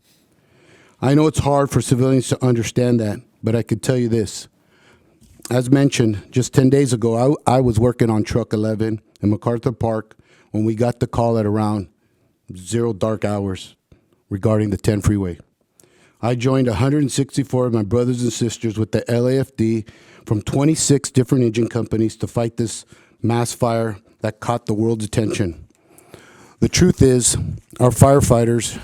I know it's hard for civilians to understand that, but I could tell you this. As mentioned, just 10 days ago, I was working on Truck 11 in MacArthur Park when we got the call at around 0 dark hours regarding the 10 freeway. I joined 164 of my brothers and sisters with the LAFD from 26 different engine companies to fight this mass fire that caught the world's attention. The truth is, our firefighters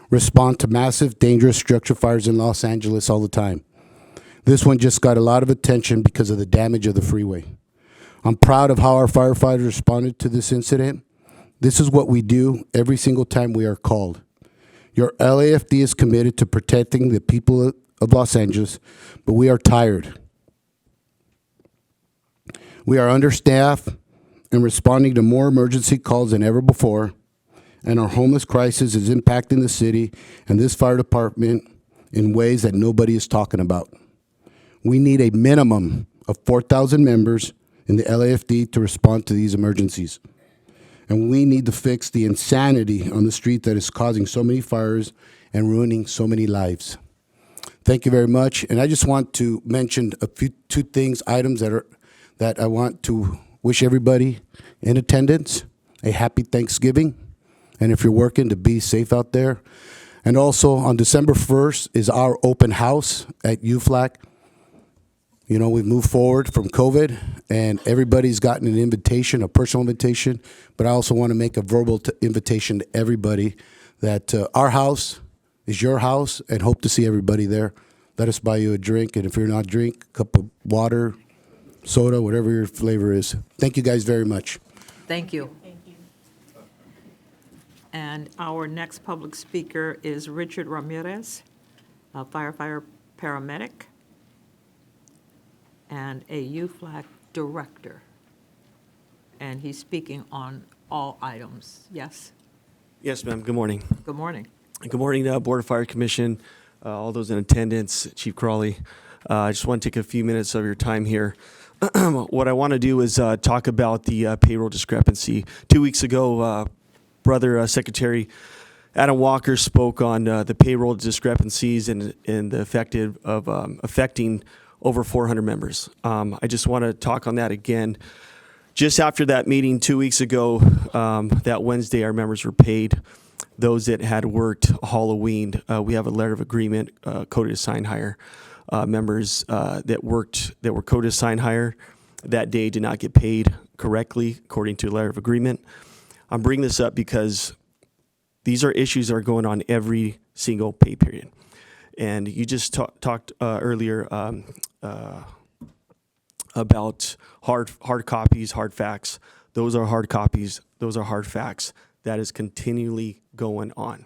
respond to massive, dangerous structure fires in Los Angeles all the time. This one just got a lot of attention because of the damage of the freeway. I'm proud of how our firefighters responded to this incident. This is what we do every single time we are called. Your LAFD is committed to protecting the people of Los Angeles, but we are tired. We are understaffed and responding to more emergency calls than ever before, and our homeless crisis is impacting the city and this fire department in ways that nobody is talking about. We need a minimum of 4,000 members in the LAFD to respond to these emergencies. And we need to fix the insanity on the street that is causing so many fires and ruining so many lives. Thank you very much. And I just want to mention two things, items that I want to wish everybody in attendance a happy Thanksgiving. And if you're working, to be safe out there. And also on December 1st is our open house at UFLAC. You know, we've moved forward from COVID, and everybody's gotten an invitation, a personal invitation, but I also want to make a verbal invitation to everybody that our house is your house, and hope to see everybody there. Let us buy you a drink, and if you're not drink, a cup of water, soda, whatever your flavor is. Thank you guys very much. Thank you. And our next public speaker is Richard Ramirez, a firefighter paramedic and a UFLAG director. And he's speaking on all items. Yes? Yes, ma'am. Good morning. Good morning. Good morning, Board of Fire Commission, all those in attendance, Chief Crawley. I just want to take a few minutes of your time here. What I want to do is talk about the payroll discrepancy. 2 weeks ago, Brother Secretary Adam Walker spoke on the payroll discrepancies and the affecting over 400 members. I just want to talk on that again. Just after that meeting 2 weeks ago, that Wednesday, our members were paid. Those that had worked Halloween, we have a letter of agreement, coded as sign hire. Members that were coded as sign hire that day did not get paid correctly according to a letter of agreement. I'm bringing this up because these are issues that are going on every single pay period. And you just talked earlier about hard copies, hard facts. Those are hard copies. Those are hard facts. That is continually going on.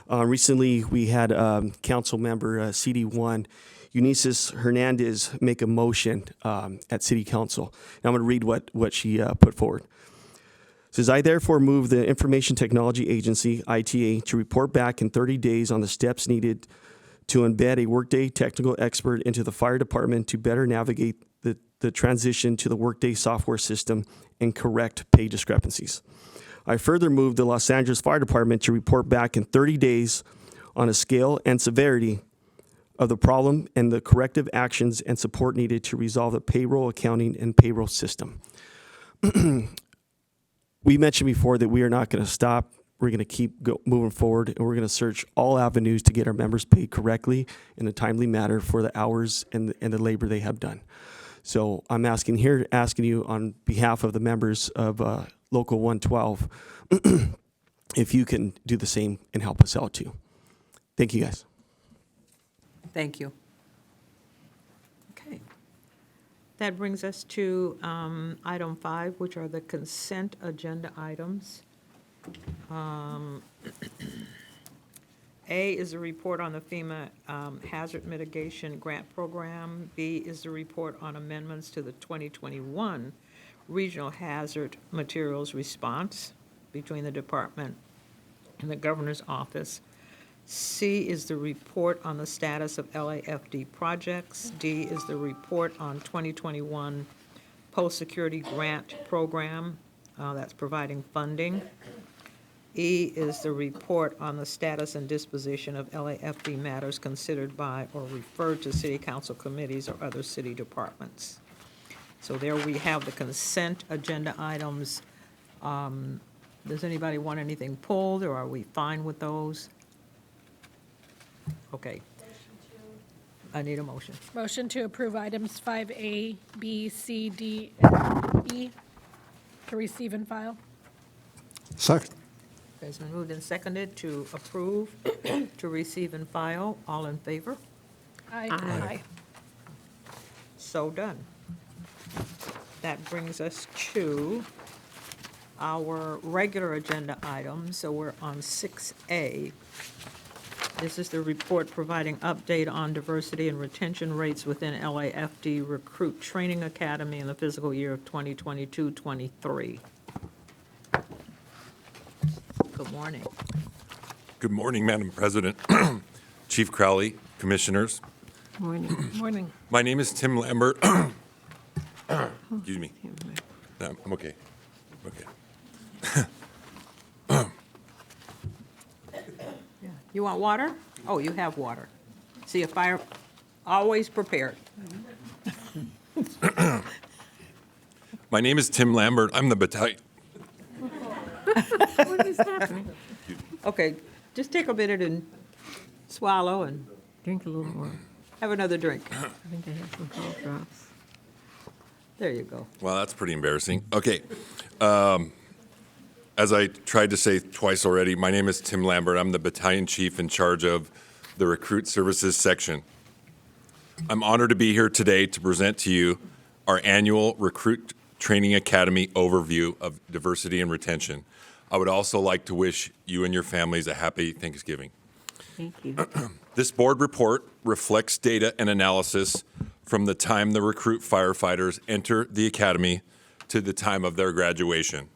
Recently, we had council member CD1, Eunices Hernandez, make a motion at City Council. And I'm going to read what she put forward. It says, I therefore move the Information Technology Agency, ITA, to report back in 30 days on the steps needed to embed a Workday technical expert into the fire department to better navigate the transition to the Workday software system and correct pay discrepancies. I further move the Los Angeles Fire Department to report back in 30 days on a scale and severity of the problem and the corrective actions and support needed to resolve the payroll, accounting, and payroll system. We mentioned before that we are not going to stop. We're going to keep moving forward, and we're going to search all avenues to get our members paid correctly in a timely manner for the hours and the labor they have done. So I'm asking you on behalf of the members of Local 112, if you can do the same and help us out too. Thank you, guys. Thank you. Okay. That brings us to item 5, which are the consent agenda items. A is a report on the FEMA Hazard Mitigation Grant Program. B is the report on amendments to the 2021 Regional Hazard Materials Response between the department and the Governor's Office. C is the report on the status of LAFD projects. D is the report on 2021 Post-Security Grant Program that's providing funding. E is the report on the status and disposition of LAFD matters considered by or referred to city council committees or other city departments. So there we have the consent agenda items. Does anybody want anything pulled, or are we fine with those? Okay. I need a motion. Motion to approve items 5A, B, C, D, and E to receive and file. Second. Okay, it's been moved and seconded to approve, to receive and file. All in favor? Aye. So done. That brings us to our regular agenda items. So we're on 6A. This is the report providing update on diversity and retention rates within LAFD Recruit Training Academy in the fiscal year of 2022-23. Good morning. Good morning, Madam President, Chief Crowley, Commissioners. Morning. My name is Tim Lambert. Excuse me. No, I'm okay. Okay. You want water? Oh, you have water. See, a fire, always prepared. My name is Tim Lambert. I'm the battalion. What is happening? Okay, just take a minute and swallow and Drink a little more. Have another drink. I think I have some cough drops. There you go. Well, that's pretty embarrassing. Okay. As I tried to say twice already, my name is Tim Lambert. I'm the battalion chief in charge of the Recruit Services section. I'm honored to be here today to present to you our annual Recruit Training Academy overview of diversity and retention. I would also like to wish you and your families a happy Thanksgiving. Thank you. This board report reflects data and analysis from the time the recruit firefighters enter the academy to the time of their graduation.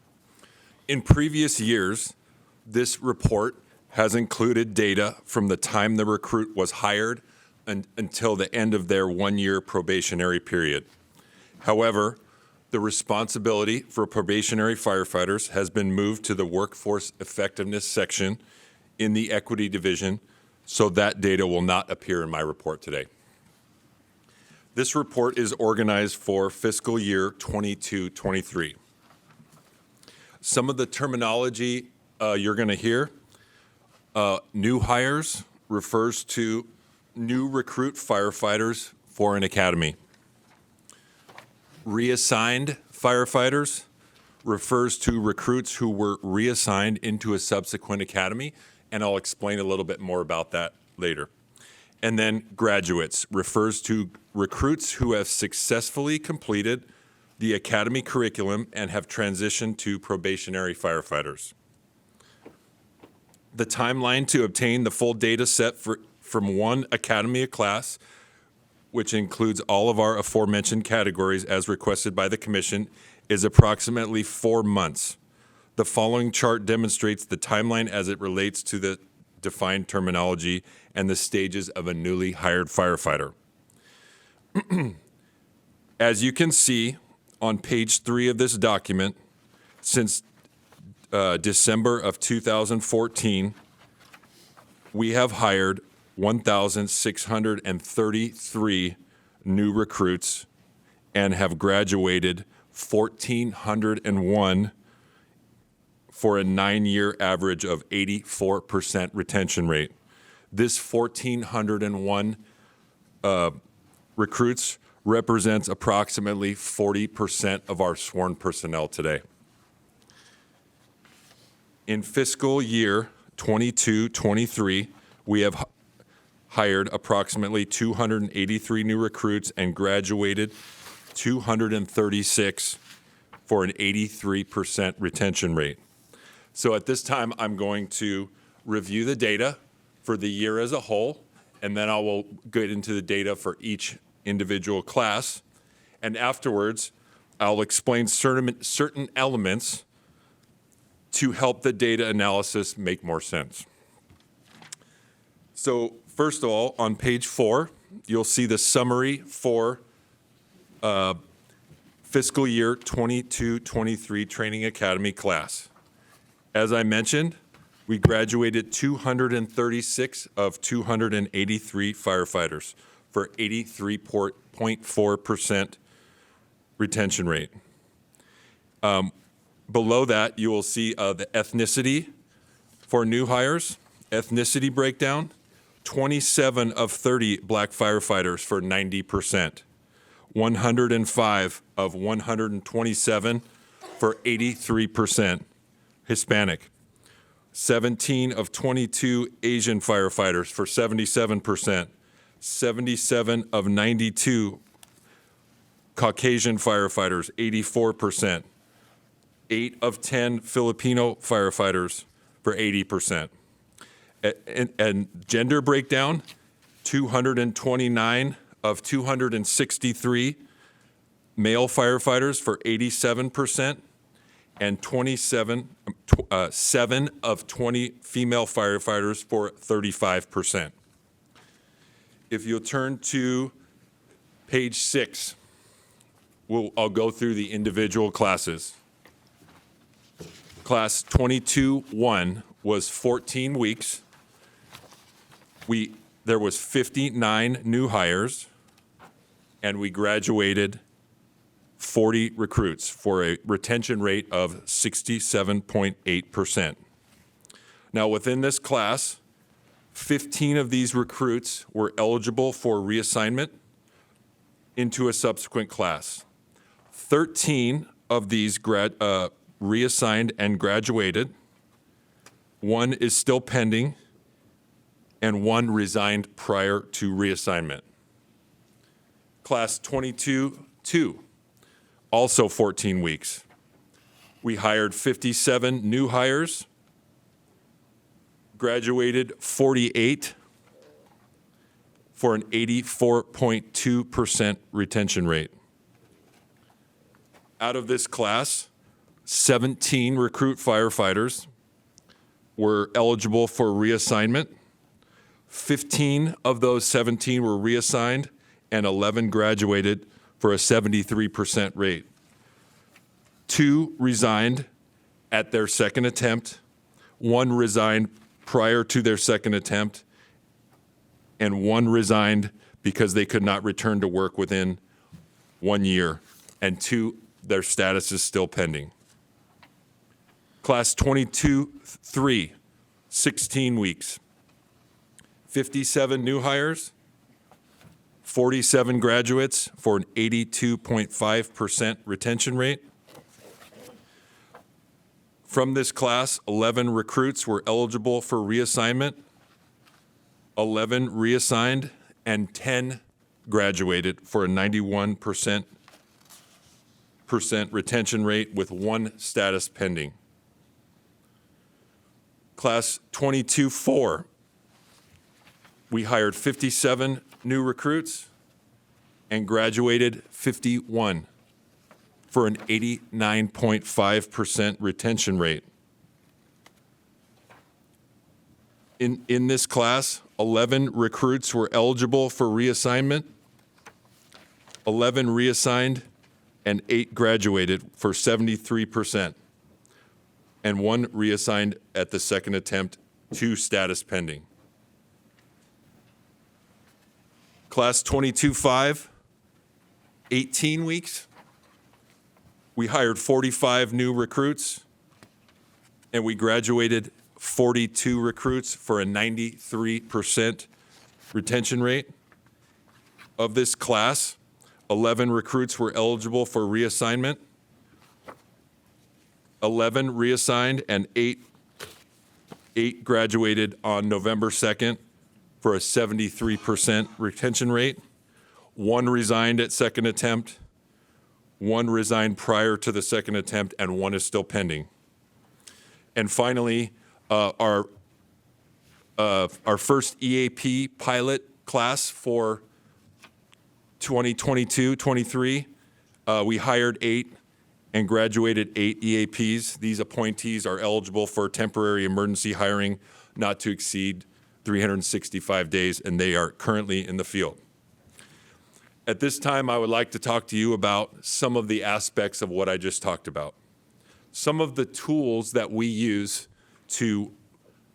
In previous years, this report has included data from the time the recruit was hired until the end of their one-year probationary period. However, the responsibility for probationary firefighters has been moved to the Workforce Effectiveness section in the Equity Division, so that data will not appear in my report today. This report is organized for fiscal year 22-23. Some of the terminology you're going to hear, new hires refers to new recruit firefighters for an academy. Reassigned firefighters refers to recruits who were reassigned into a subsequent academy, and I'll explain a little bit more about that later. And then graduates refers to recruits who have successfully completed the academy curriculum and have transitioned to probationary firefighters. The timeline to obtain the full data set from one academy class, which includes all of our aforementioned categories as requested by the Commission, is approximately 4 months. The following chart demonstrates the timeline as it relates to the defined terminology and the stages of a newly hired firefighter. As you can see on page 3 of this document, since December of 2014, we have hired 1,633 new recruits and have graduated 1,401 for a 9-year average of 84% retention rate. This 1,401 recruits represents approximately 40% of our sworn personnel today. In fiscal year 22-23, we have hired approximately 283 new recruits and graduated 236 for an 83% retention rate. So at this time, I'm going to review the data for the year as a whole, and then I will get into the data for each individual class. And afterwards, I'll explain certain elements to help the data analysis make more sense. So first of all, on page 4, you'll see the summary for fiscal year 22-23 Training Academy class. As I mentioned, we graduated 236 of 283 firefighters for 83.4% retention rate. Below that, you will see the ethnicity for new hires, ethnicity breakdown, 27 of 30 black firefighters for 90%, 105 of 127 for 83% Hispanic, 17 of 22 Asian firefighters for 77%, 77 of 92 Caucasian firefighters, 84%, 8 of 10 Filipino firefighters for 80%. And gender breakdown, 229 of 263 male firefighters for 87%, and 7 of 20 female firefighters for 35%. If you'll turn to page 6, I'll go through the individual classes. Class 22-1 was 14 weeks. There was 59 new hires, and we graduated 40 recruits for a retention rate of 67.8%. Now, within this class, 15 of these recruits were eligible for reassignment into a subsequent class. 13 of these reassigned and graduated. 1 is still pending, and 1 resigned prior to reassignment. Class 22-2, also 14 weeks. We hired 57 new hires, graduated 48 for an 84.2% retention rate. Out of this class, 17 recruit firefighters were eligible for reassignment. 15 of those 17 were reassigned, and 11 graduated for a 73% rate. 2 resigned at their second attempt. 1 resigned prior to their second attempt, and 1 resigned because they could not return to work within 1 year, and 2, their status is still pending. Class 22-3, 16 weeks. 57 new hires, 47 graduates for an 82.5% retention rate. From this class, 11 recruits were eligible for reassignment, 11 reassigned, and 10 graduated for a 91% retention rate with 1 status pending. Class 22-4, we hired 57 new recruits and graduated 51 for an 89.5% retention rate. In this class, 11 recruits were eligible for reassignment, 11 reassigned, and 8 graduated for 73%, and 1 reassigned at the second attempt, 2 status pending. Class 22-5, 18 weeks. We hired 45 new recruits, and we graduated 42 recruits for a 93% retention rate. Of this class, 11 recruits were eligible for reassignment, 11 reassigned, and 8 graduated on November 2nd for a 73% retention rate. 1 resigned at second attempt, 1 resigned prior to the second attempt, and 1 is still pending. And finally, our first EAP pilot class for 2022-23, we hired 8 and graduated 8 EAPs. These appointees are eligible for temporary emergency hiring not to exceed 365 days, and they are currently in the field. At this time, I would like to talk to you about some of the aspects of what I just talked about. Some of the tools that we use to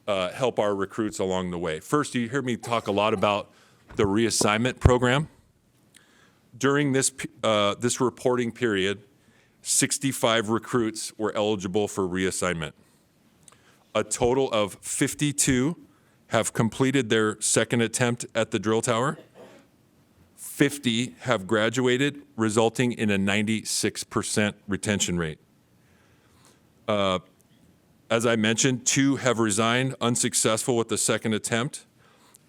help our recruits along the way. First, you hear me talk a lot about the reassignment program. During this reporting period, 65 recruits were eligible for reassignment. A total of 52 have completed their second attempt at the drill tower. 50 have graduated, resulting in a 96% retention rate. As I mentioned, 2 have resigned, unsuccessful with the second attempt.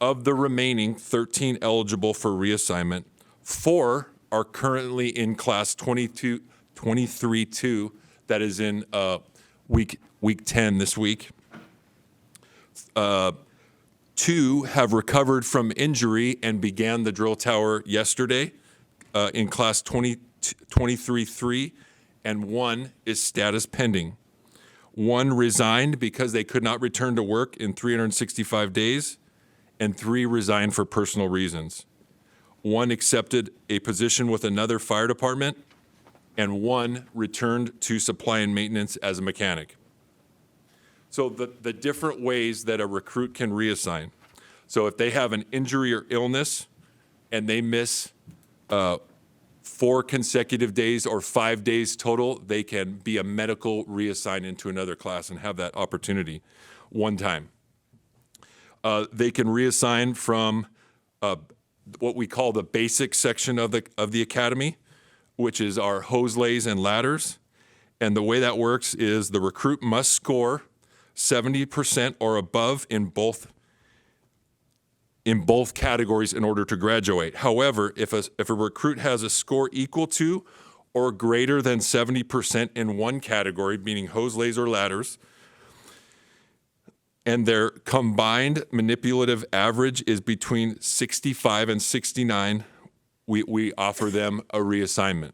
Of the remaining 13 eligible for reassignment, 4 are currently in class 23-2, that is in week 10 this week. 2 have recovered from injury and began the drill tower yesterday in class 23-3, and 1 is status pending. 1 resigned because they could not return to work in 365 days, and 3 resigned for personal reasons. 1 accepted a position with another fire department, and 1 returned to supply and maintenance as a mechanic. So the different ways that a recruit can reassign. So if they have an injury or illness and they miss 4 consecutive days or 5 days total, they can be a medical reassigned into another class and have that opportunity one time. They can reassign from what we call the basic section of the academy, which is our hose lays and ladders. And the way that works is the recruit must score 70% or above in both categories in order to graduate. However, if a recruit has a score equal to or greater than 70% in one category, meaning hose lays or ladders, and their combined manipulative average is between 65 and 69, we offer them a reassignment.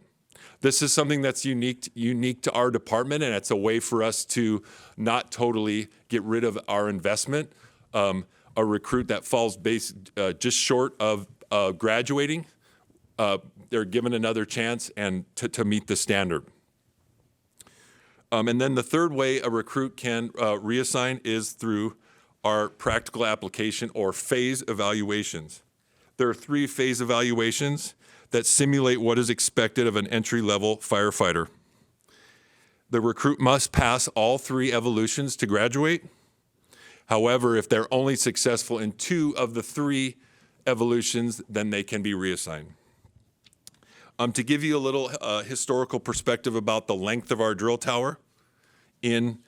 This is something that's unique to our department, and it's a way for us to not totally get rid of our investment. A recruit that falls just short of graduating, they're given another chance and to meet the standard. And then the third way a recruit can reassign is through our practical application or phase evaluations. There are 3 phase evaluations that simulate what is expected of an entry-level firefighter. The recruit must pass all 3 evolutions to graduate. However, if they're only successful in 2 of the 3 evolutions, then they can be reassigned. To give you a little historical perspective about the length of our drill tower, in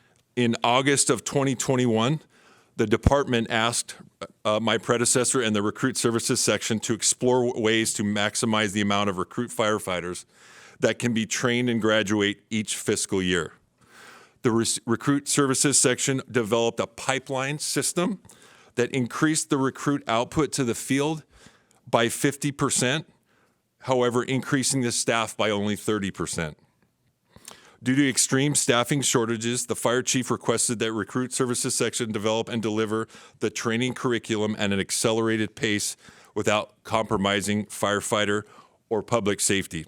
August of 2021, the department asked my predecessor and the recruit services section to explore ways to maximize the amount of recruit firefighters that can be trained and graduate each fiscal year. The recruit services section developed a pipeline system that increased the recruit output to the field by 50%, however, increasing the staff by only 30%. Due to extreme staffing shortages, the fire chief requested that recruit services section develop and deliver the training curriculum at an accelerated pace without compromising firefighter or public safety.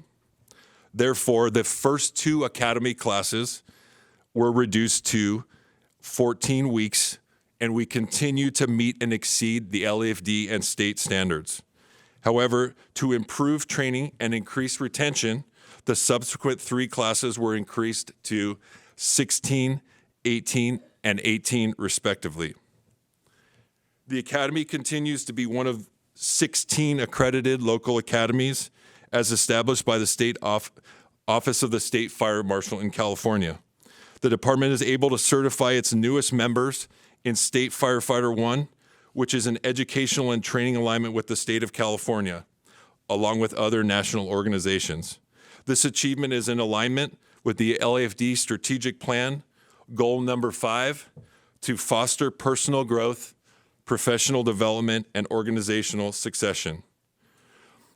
Therefore, the first 2 academy classes were reduced to 14 weeks, and we continue to meet and exceed the LAFD and state standards. However, to improve training and increase retention, the subsequent 3 classes were increased to 16, 18, and 18 respectively. The academy continues to be one of 16 accredited local academies as established by the state Office of the State Fire Marshal in California. The department is able to certify its newest members in State Firefighter 1, which is an educational and training alignment with the state of California, along with other national organizations. This achievement is in alignment with the LAFD strategic plan, goal number 5, to foster personal growth, professional development, and organizational succession.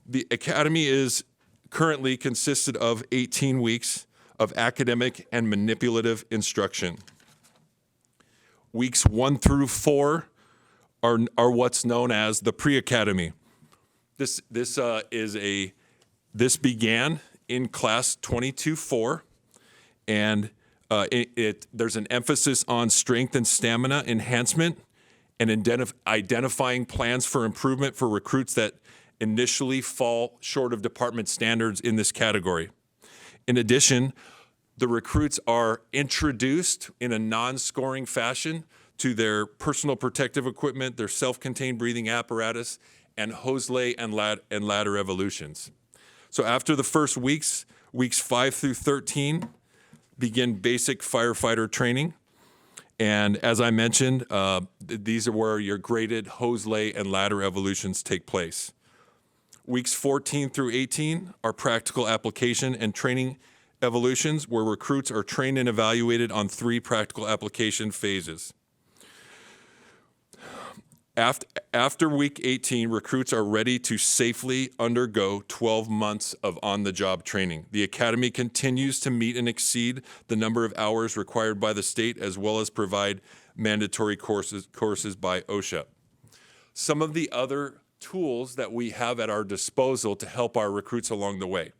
The academy is currently consisted of 18 weeks of academic and manipulative instruction. Weeks 1 through 4 are what's known as the pre-academy. This began in class 22-4, and there's an emphasis on strength and stamina enhancement and identifying plans for improvement for recruits that initially fall short of department standards in this category. In addition, the recruits are introduced in a non-scoring fashion to their personal protective equipment, their self-contained breathing apparatus, and hose lay and ladder evolutions. So after the first weeks 5 through 13, begin basic firefighter training. And as I mentioned, these are where your graded hose lay and ladder evolutions take place. Weeks 14 through 18 are practical application and training evolutions, where recruits are trained and evaluated on 3 practical application phases. After week 18, recruits are ready to safely undergo 12 months of on-the-job training. The academy continues to meet and exceed the number of hours required by the state, as well as provide mandatory courses by OSHA. Some of the other tools that we have at our disposal to help our recruits along the way.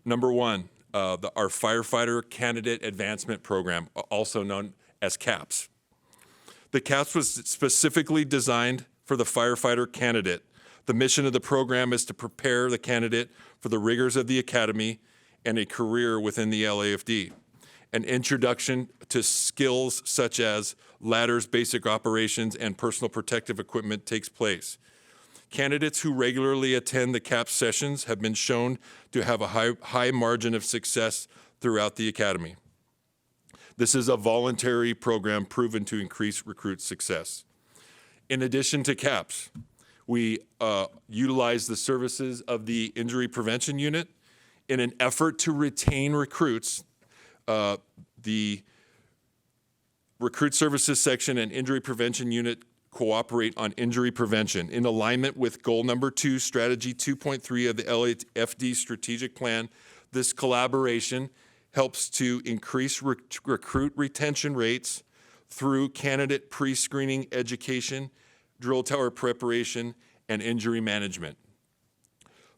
Number 1, our Firefighter Candidate Advancement Program, also known as CAPS. The CAPS was specifically designed for the firefighter candidate. The mission of the program is to prepare the candidate for the rigors of the academy and a career within the LAFD. An introduction to skills such as ladders, basic operations, and personal protective equipment takes place. Candidates who regularly attend the CAP sessions have been shown to have a high margin of success throughout the academy. This is a voluntary program proven to increase recruit success. In addition to CAPS, we utilize the services of the Injury Prevention Unit in an effort to retain recruits. The Recruit Services Section and Injury Prevention Unit cooperate on injury prevention in alignment with goal number 2, strategy 2.3 of the LAFD strategic plan. This collaboration helps to increase recruit retention rates through candidate pre-screening education, drill tower preparation, and injury management.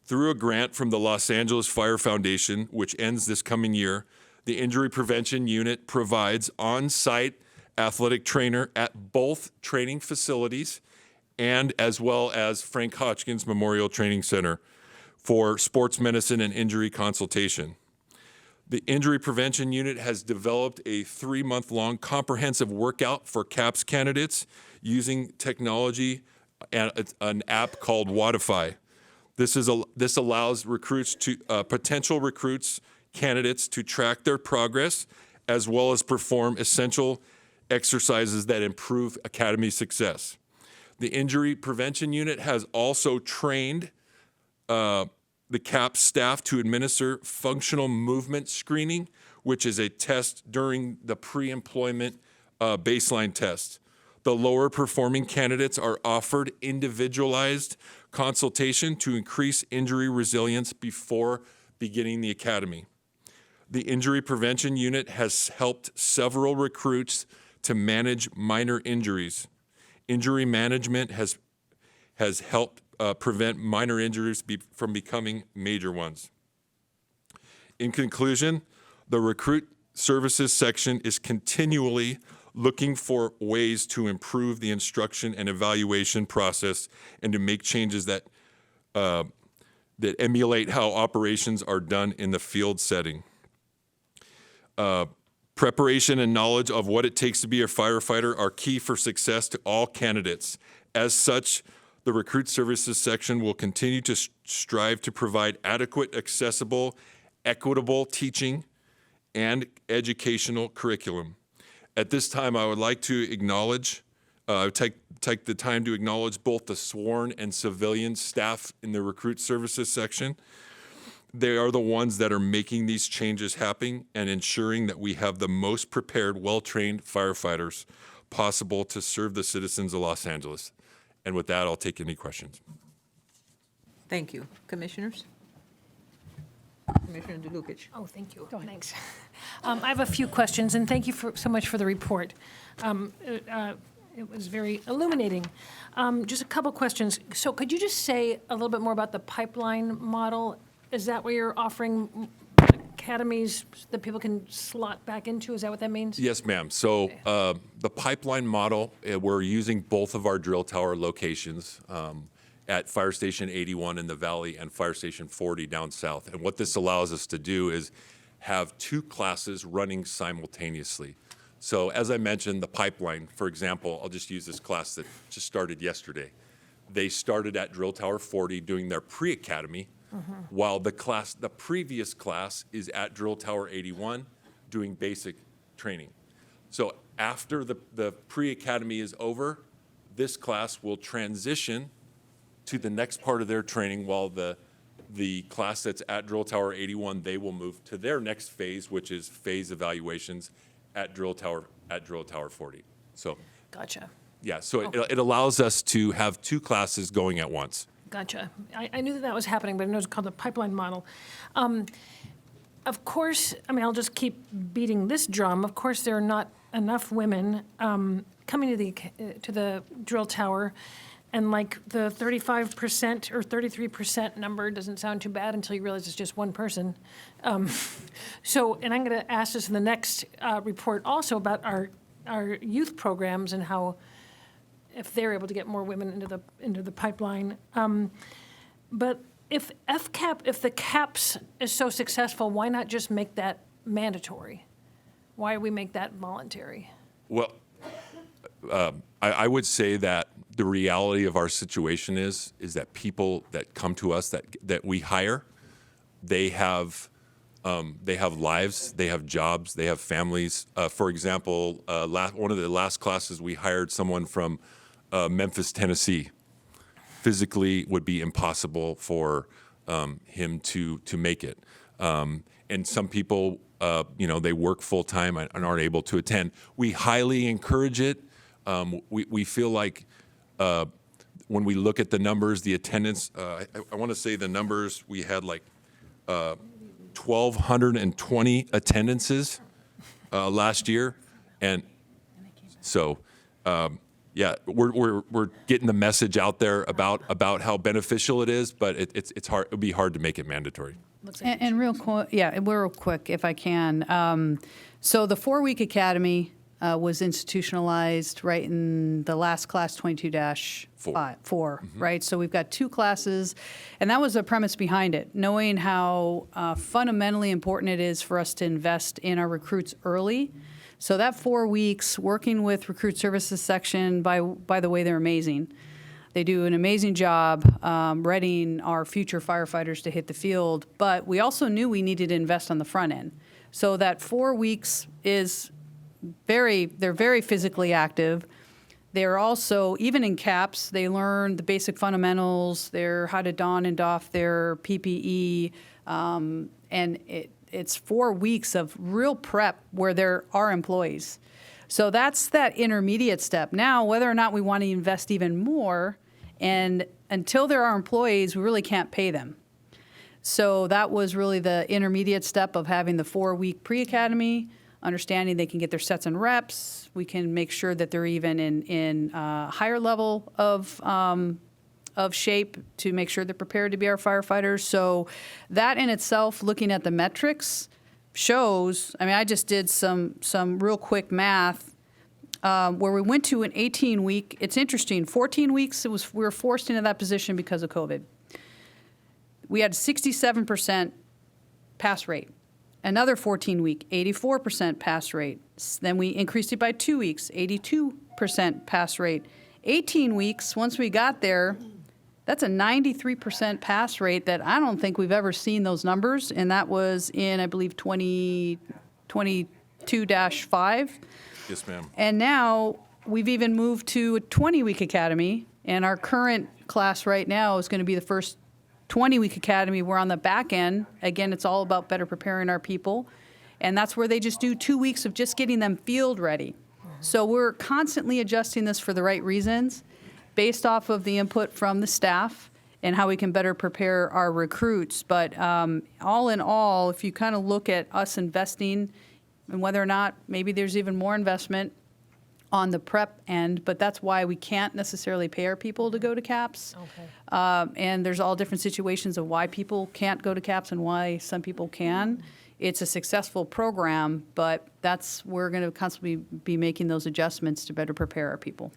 Through a grant from the Los Angeles Fire Foundation, which ends this coming year, the Injury Prevention Unit provides on-site athletic trainer at both training facilities and as well as Frank Hotchkiss Memorial Training Center for sports medicine and injury consultation. The Injury Prevention Unit has developed a 3-month-long comprehensive workout for CAPS candidates using technology and an app called Wodify. This allows recruits to potential recruits candidates to track their progress as well as perform essential exercises that improve academy success. The Injury Prevention Unit has also trained the CAPS staff to administer functional movement screening, which is a test during the pre-employment baseline test. The lower performing candidates are offered individualized consultation to increase injury resilience before beginning the academy. The Injury Prevention Unit has helped several recruits to manage minor injuries. Injury management has helped prevent minor injuries from becoming major ones. In conclusion, the Recruit Services section is continually looking for ways to improve the instruction and evaluation process and to make changes that emulate how operations are done in the field setting. Preparation and knowledge of what it takes to be a firefighter are key for success to all candidates. As such, the Recruit Services section will continue to strive to provide adequate, accessible, equitable teaching and educational curriculum. At this time, I would like to acknowledge, take the time to acknowledge both the sworn and civilian staff in the Recruit Services section. They are the ones that are making these changes happen and ensuring that we have the most prepared, well-trained firefighters possible to serve the citizens of Los Angeles. And with that, I'll take any questions. Thank you. Commissioners? Commissioner DeLucich. Oh, thank you. Thanks. I have a few questions, and thank you so much for the report. It was very illuminating. Just a couple questions. So could you just say a little bit more about the pipeline model? Is that where you're offering academies that people can slot back into? Is that what that means? Yes, ma'am. So the pipeline model, we're using both of our drill tower locations at Fire Station 81 in the Valley and Fire Station 40 down south. And what this allows us to do is have 2 classes running simultaneously. So as I mentioned, the pipeline, for example, I'll just use this class that just started yesterday. They started at Drill Tower 40 doing their pre-academy, while the previous class is at Drill Tower 81 doing basic training. So after the pre-academy is over, this class will transition to the next part of their training, while the class that's at Drill Tower 81, they will move to their next phase, which is phase evaluations at Drill Tower 40. So Gotcha. yeah, so it allows us to have 2 classes going at once. Gotcha. I knew that was happening, but I know it's called the pipeline model. Of course, I mean, I'll just keep beating this drum. Of course, there are not enough women coming to the drill tower, and like the 35% or 33% number doesn't sound too bad until you realize it's just one person. So, and I'm going to ask this in the next report also about our youth programs and how, if they're able to get more women into the pipeline. But if the CAPS is so successful, why not just make that mandatory? Why we make that voluntary? Well, I would say that the reality of our situation is that people that come to us that we hire, they have lives, they have jobs, they have families. For example, one of the last classes we hired someone from Memphis, Tennessee. Physically would be impossible for him to make it. And some people, they work full time and aren't able to attend. We highly encourage it. We feel like when we look at the numbers, the attendance, I want to say the numbers, we had like 1,220 attendances last year. And so, yeah, we're getting the message out there about how beneficial it is, but it's hard. It would be hard to make it mandatory. And real quick, if I can. So the 4-week academy was institutionalized right in the last class, 22-4, right? So we've got 2 classes, and that was the premise behind it, knowing how fundamentally important it is for us to invest in our recruits early. So that 4 weeks working with Recruit Services Section, by the way, they're amazing. They do an amazing job readying our future firefighters to hit the field, but we also knew we needed to invest on the front end. So that 4 weeks is they're very physically active. They're also, even in CAPS, they learn the basic fundamentals, how to don and doff their PPE, and it's 4 weeks of real prep where there are employees. So that's that intermediate step. Now, whether or not we want to invest even more, and until there are employees, we really can't pay them. So that was really the intermediate step of having the 4-week pre-academy, understanding they can get their sets and reps. We can make sure that they're even in higher level of shape to make sure they're prepared to be our firefighters. So that in itself, looking at the metrics, shows, I mean, I just did some real quick math where we went to an 18-week, it's interesting, 14 weeks, we were forced into that position because of COVID. We had 67% pass rate. Another 14-week, 84% pass rate. Then we increased it by 2 weeks, 82% pass rate. 18 weeks, once we got there, that's a 93% pass rate that I don't think we've ever seen those numbers, and that was in, I believe, 2022-5. Yes, ma'am. And now we've even moved to a 20-week academy, and our current class right now is going to be the first 20-week academy. We're on the back end. Again, it's all about better preparing our people, and that's where they just do 2 weeks of just getting them field ready. So we're constantly adjusting this for the right reasons, based off of the input from the staff and how we can better prepare our recruits. But all in all, if you kind of look at us investing and whether or not maybe there's even more investment on the prep end, but that's why we can't necessarily pay our people to go to CAPS. Okay. And there's all different situations of why people can't go to CAPS and why some people can. It's a successful program, but we're going to constantly be making those adjustments to better prepare our people.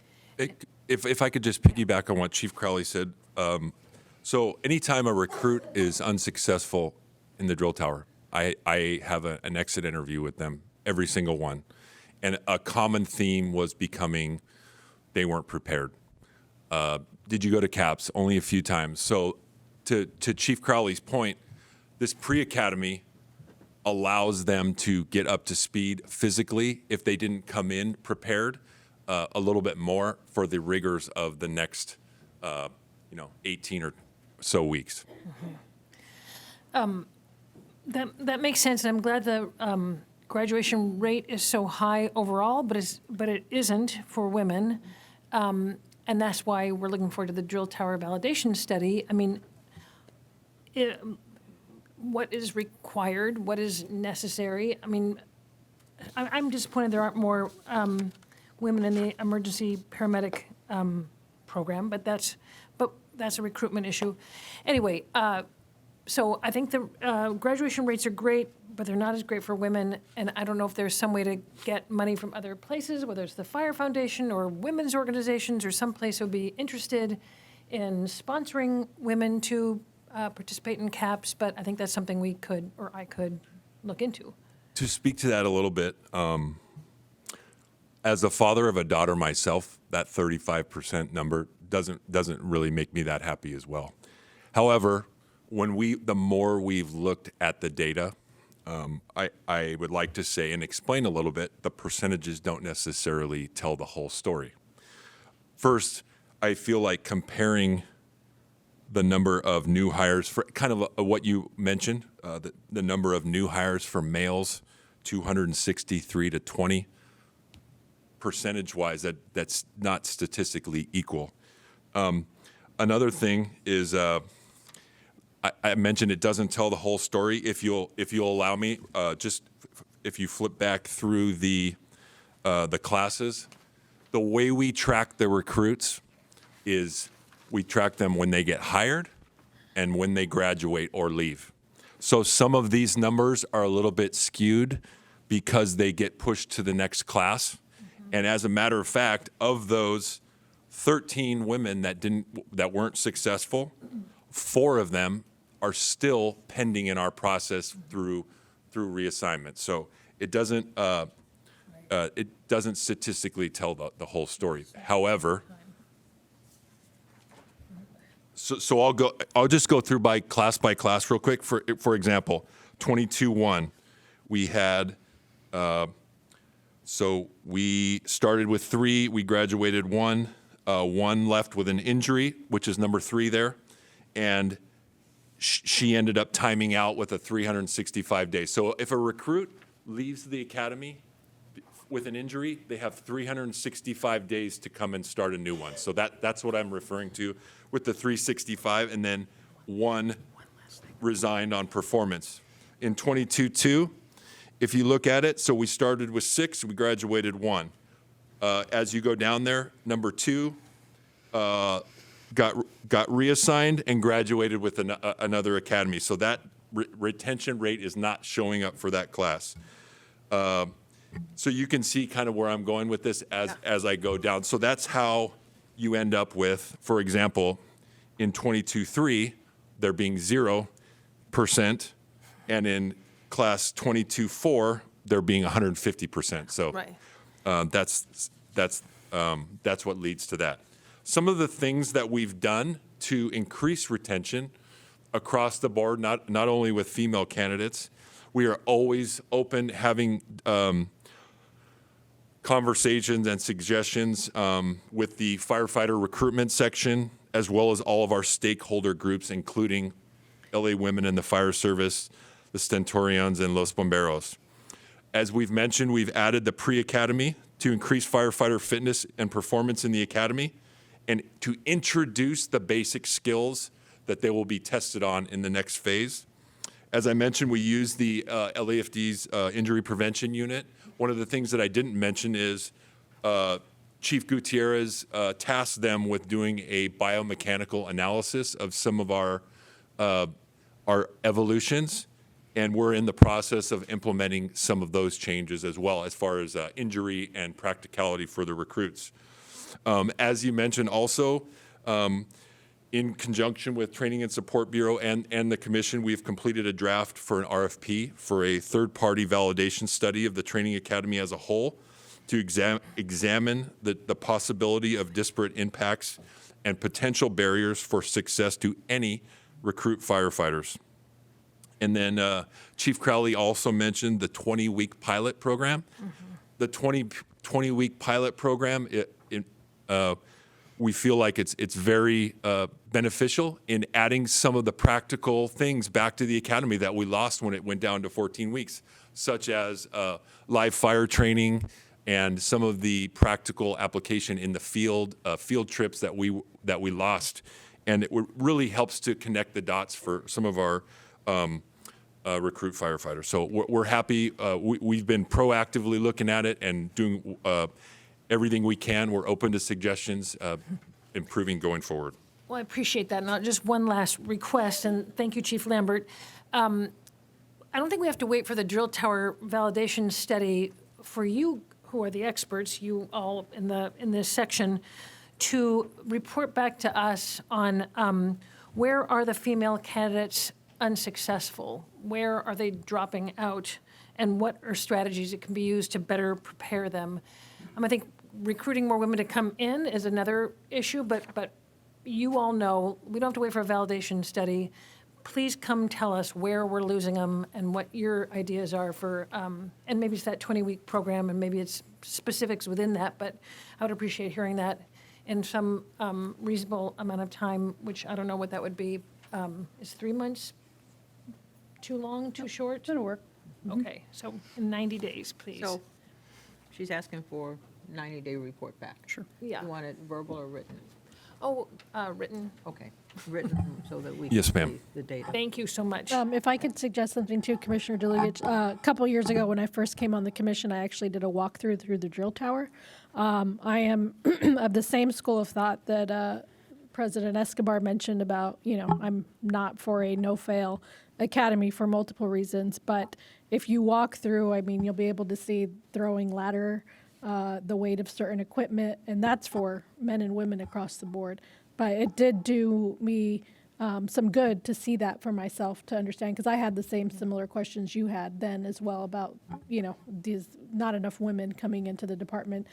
If I could just piggyback on what Chief Crowley said. So anytime a recruit is unsuccessful in the drill tower, I have an exit interview with them, every single one. And a common theme was becoming they weren't prepared. Did you go to CAPS? Only a few times. So to Chief Crowley's point, this pre-academy allows them to get up to speed physically if they didn't come in prepared a little bit more for the rigors of the next 18 or so weeks. That makes sense, and I'm glad the graduation rate is so high overall, but it isn't for women, and that's why we're looking forward to the drill tower validation study. I mean, what is required? What is necessary? I mean, I'm disappointed there aren't more women in the emergency paramedic program, but that's a recruitment issue. Anyway, so I think the graduation rates are great, but they're not as great for women, and I don't know if there's some way to get money from other places, whether it's the Fire Foundation or women's organizations or someplace who would be interested in sponsoring women to participate in CAPS, but I think that's something we could, or I could, look into. To speak to that a little bit, as a father of a daughter myself, that 35% number doesn't really make me that happy as well. However, the more we've looked at the data, I would like to say and explain a little bit, the percentages don't necessarily tell the whole story. First, I feel like comparing the number of new hires for kind of what you mentioned, the number of new hires for males, 263 to 20, percentage-wise, that's not statistically equal. Another thing is, I mentioned it doesn't tell the whole story. If you'll allow me, just if you flip back through the classes, the way we track the recruits is we track them when they get hired and when they graduate or leave. So some of these numbers are a little bit skewed because they get pushed to the next class. And as a matter of fact, of those 13 women that weren't successful, 4 of them are still pending in our process through reassignment. So it doesn't statistically tell the whole story. However, so I'll just go through by class real quick. For example, 22-1, we had. So we started with 3, we graduated 1, 1 left with an injury, which is number 3 there, and she ended up timing out with a 365 days. So if a recruit leaves the academy with an injury, they have 365 days to come and start a new one. So that's what I'm referring to with the 365, and then 1 resigned on performance. In 22-2, if you look at it, so we started with 6, we graduated 1. As you go down there, number 2 got reassigned and graduated with another academy. So that retention rate is not showing up for that class. So you can see kind of where I'm going with this as I go down. So that's how you end up with, for example, in 22-3, there being 0%, and in class 22-4, there being 150%. So Right. That's what leads to that. Some of the things that we've done to increase retention across the board, not only with female candidates, we are always open having conversations and suggestions with the firefighter recruitment section, as well as all of our stakeholder groups, including LA Women in the Fire Service, the Stentorians, and Los Bomberos. As we've mentioned, we've added the pre-academy to increase firefighter fitness and performance in the academy, and to introduce the basic skills that they will be tested on in the next phase. As I mentioned, we use the LAFD's injury prevention unit. One of the things that I didn't mention is Chief Gutierrez tasked them with doing a biomechanical analysis of some of our evolutions, and we're in the process of implementing some of those changes as well, as far as injury and practicality for the recruits. As you mentioned also, in conjunction with Training and Support Bureau and the Commission, we've completed a draft for an RFP for a third-party validation study of the Training Academy as a whole to examine the possibility of disparate impacts and potential barriers for success to any recruit firefighters. And then Chief Crowley also mentioned the 20-week pilot program. Mm-hmm. The 20-week pilot program, we feel like it's very beneficial in adding some of the practical things back to the academy that we lost when it went down to 14 weeks, such as live fire training and some of the practical application in the field trips that we lost. And it really helps to connect the dots for some of our recruit firefighters. So we're happy. We've been proactively looking at it and doing everything we can. We're open to suggestions, improving going forward. Well, I appreciate that. Now, just one last request, and thank you, Chief Lambert. I don't think we have to wait for the drill tower validation study for you, who are the experts, you all in this section, to report back to us on where are the female candidates unsuccessful? Where are they dropping out? and what are strategies that can be used to better prepare them. I think recruiting more women to come in is another issue, but you all know, we don't have to wait for a validation study. Please come tell us where we're losing them and what your ideas are for, and maybe it's that 20-week program, and maybe it's specifics within that, but I would appreciate hearing that in some reasonable amount of time, which I don't know what that would be. Is 3 months too long, too short? It'll work. Okay, so in 90 days, please. So she's asking for 90-day report back. Sure. Yeah. You want it verbal or written? Oh, written. Okay, written so that we Yes, can ma'am. see the data. Thank you so much. If I could suggest something too, Commissioner Deluge, a couple years ago when I first came on the commission, I actually did a walkthrough through the drill tower. I am of the same school of thought that President Escobar mentioned about, I'm not for a no-fail academy for multiple reasons, but if you walk through, you'll be able to see throwing ladder, the weight of certain equipment, and that's for men and women across the board. But it did do me some good to see that for myself, to understand, because I had the same similar questions you had then as well about, these not enough women coming into the department,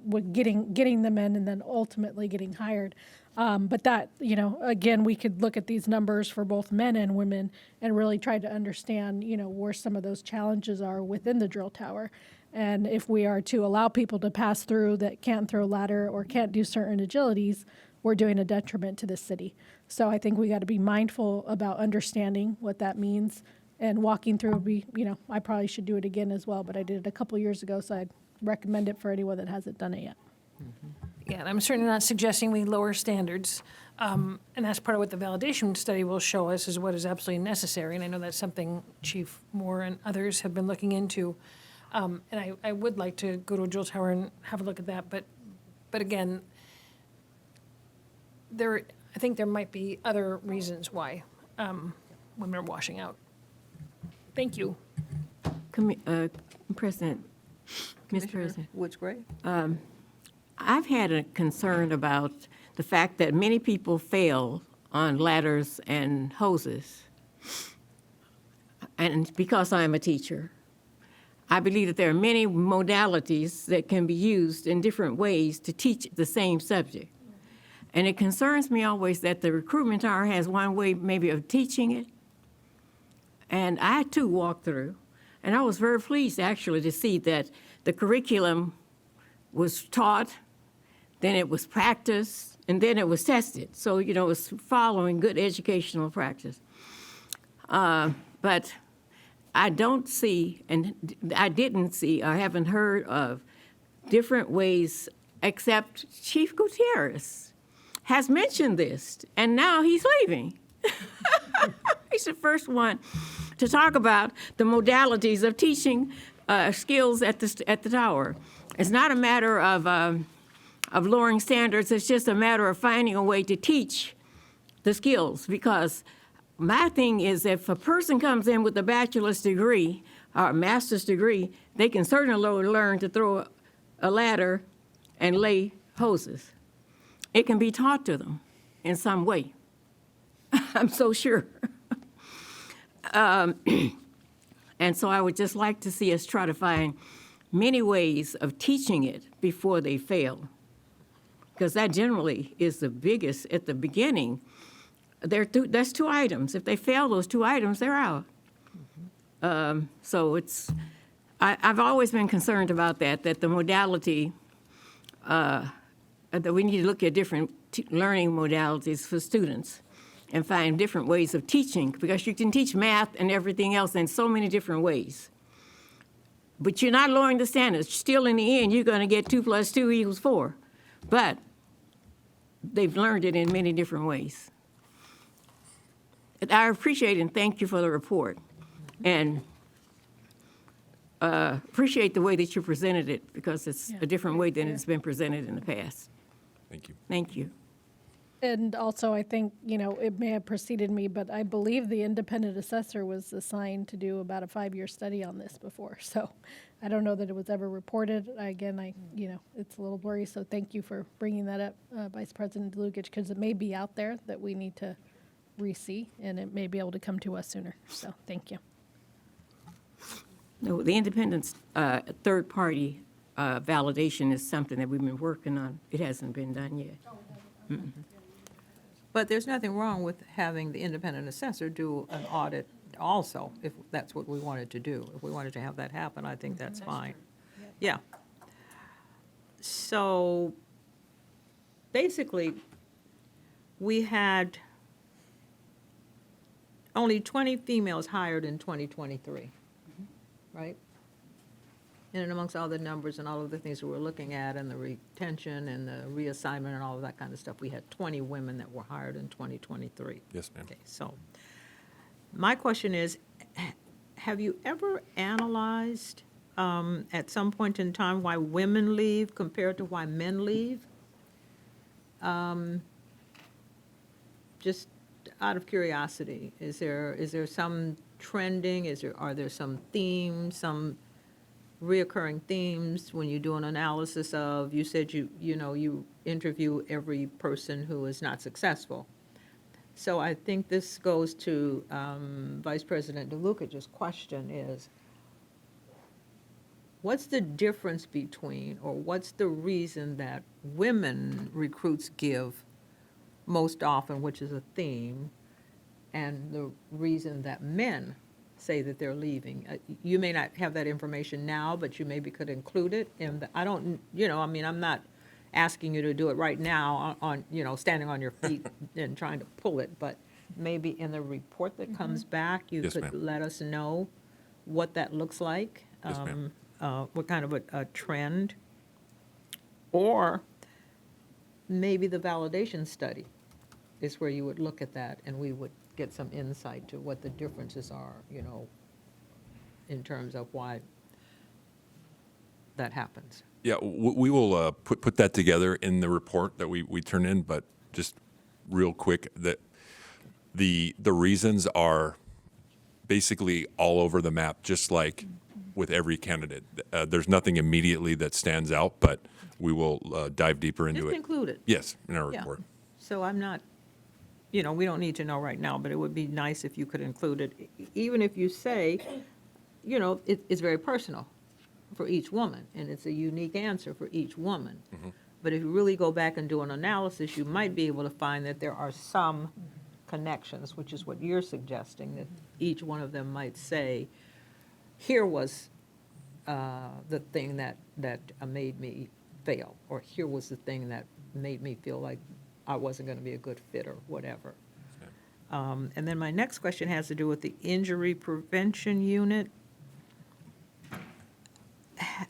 with getting them in and then ultimately getting hired. But that, again, we could look at these numbers for both men and women and really try to understand, where some of those challenges are within the drill tower. And if we are to allow people to pass through that can't throw ladder or can't do certain agilities, we're doing a detriment to the city. So I think we got to be mindful about understanding what that means, and walking through would be, I probably should do it again as well, but I did it a couple years ago, so I'd recommend it for anyone that hasn't done it yet. Yeah, and I'm certainly not suggesting we lower standards. And that's part of what the validation study will show us, is what is absolutely necessary. And I know that's something Chief Moore and others have been looking into. And I would like to go to a drill tower and have a look at that. But again, I think there might be other reasons why women are washing out. Thank you. President, Mr. President. Woods Gray? I've had a concern about the fact that many people fail on ladders and hoses. And because I'm a teacher, I believe that there are many modalities that can be used in different ways to teach the same subject. And it concerns me always that the recruitment tower has one way maybe of teaching it. And I too walked through, and I was very pleased actually to see that the curriculum was taught, then it was practiced, and then it was tested. So, it was following good educational practice. But I don't see, and I didn't see, I haven't heard of different ways, except Chief Gutierrez has mentioned this, and now he's leaving. He's the first one to talk about the modalities of teaching skills at the tower. It's not a matter of lowering standards. It's just a matter of finding a way to teach the skills. Because my thing is, if a person comes in with a bachelor's degree or a master's degree, they can certainly learn to throw a ladder and lay hoses. It can be taught to them in some way. I'm so sure. And so I would just like to see us try to find many ways of teaching it before they fail, because that generally is the biggest at the beginning. That's two items. If they fail those two items, they're out. So I've always been concerned about that the modality, that we need to look at different learning modalities for students and find different ways of teaching, because you can teach math and everything else in so many different ways. But you're not lowering the standards. Still, in the end, you're going to get 2 + 2 = 4. But they've learned it in many different ways. I appreciate and thank you for the report, and appreciate the way that you presented it, because it's a different way than it's been presented in the past. Thank you. Thank you. And also, I think, it may have preceded me, but I believe the independent assessor was assigned to do about a 5-year study on this before. So I don't know that it was ever reported. Again, it's a little blurry, so thank you for bringing that up, Vice President Deluge, because it may be out there that we need to re-see, and it may be able to come to us sooner. So thank you. No, the independent third-party validation is something that we've been working on. It hasn't been done yet. But there's nothing wrong with having the independent assessor do an audit also, if that's what we wanted to do. If we wanted to have that happen, I think that's fine. Yeah. So basically, we had only 20 females hired in 2023, right? And amongst all the numbers and all of the things that we're looking at, and the retention and the reassignment and all of that kind of stuff, we had 20 women that were hired in 2023. Yes, ma'am. Okay, so my question is, have you ever analyzed at some point in time why women leave compared to why men leave? Just out of curiosity, is there some trending? Are there some themes, some reoccurring themes when you do an analysis of, you said you interview every person who is not successful. So I think this goes to Vice President DeLuca's question is, what's the difference between, or what's the reason that women recruits give most often, which is a theme, and the reason that men say that they're leaving? You may not have that information now, but you maybe could include it in the, I don't, I'm not asking you to do it right now on standing on your feet and trying to pull it, but maybe in the report that comes back, you Yes, could ma'am. let us know what that looks like. Yes, ma'am. What kind of a trend, or maybe the validation study is where you would look at that, and we would get some insight to what the differences are, in terms of why that happens. Yeah, we will put that together in the report that we turn in, but just real quick, that the reasons are basically all over the map, just like with every candidate. There's nothing immediately that stands out, but we will dive deeper into Just it. include it. Yes, in our Yeah. report. So I'm not, we don't need to know right now, but it would be nice if you could include it, even if you say, it's very personal for each woman, and it's a unique answer for each woman. But if you really go back and do an analysis, you might be able to find that there are some connections, which is what you're suggesting, that each one of them might say, here was the thing that made me fail, or here was the thing that made me feel like I wasn't going to be a good fit, or whatever. And then my next question has to do with the injury prevention unit.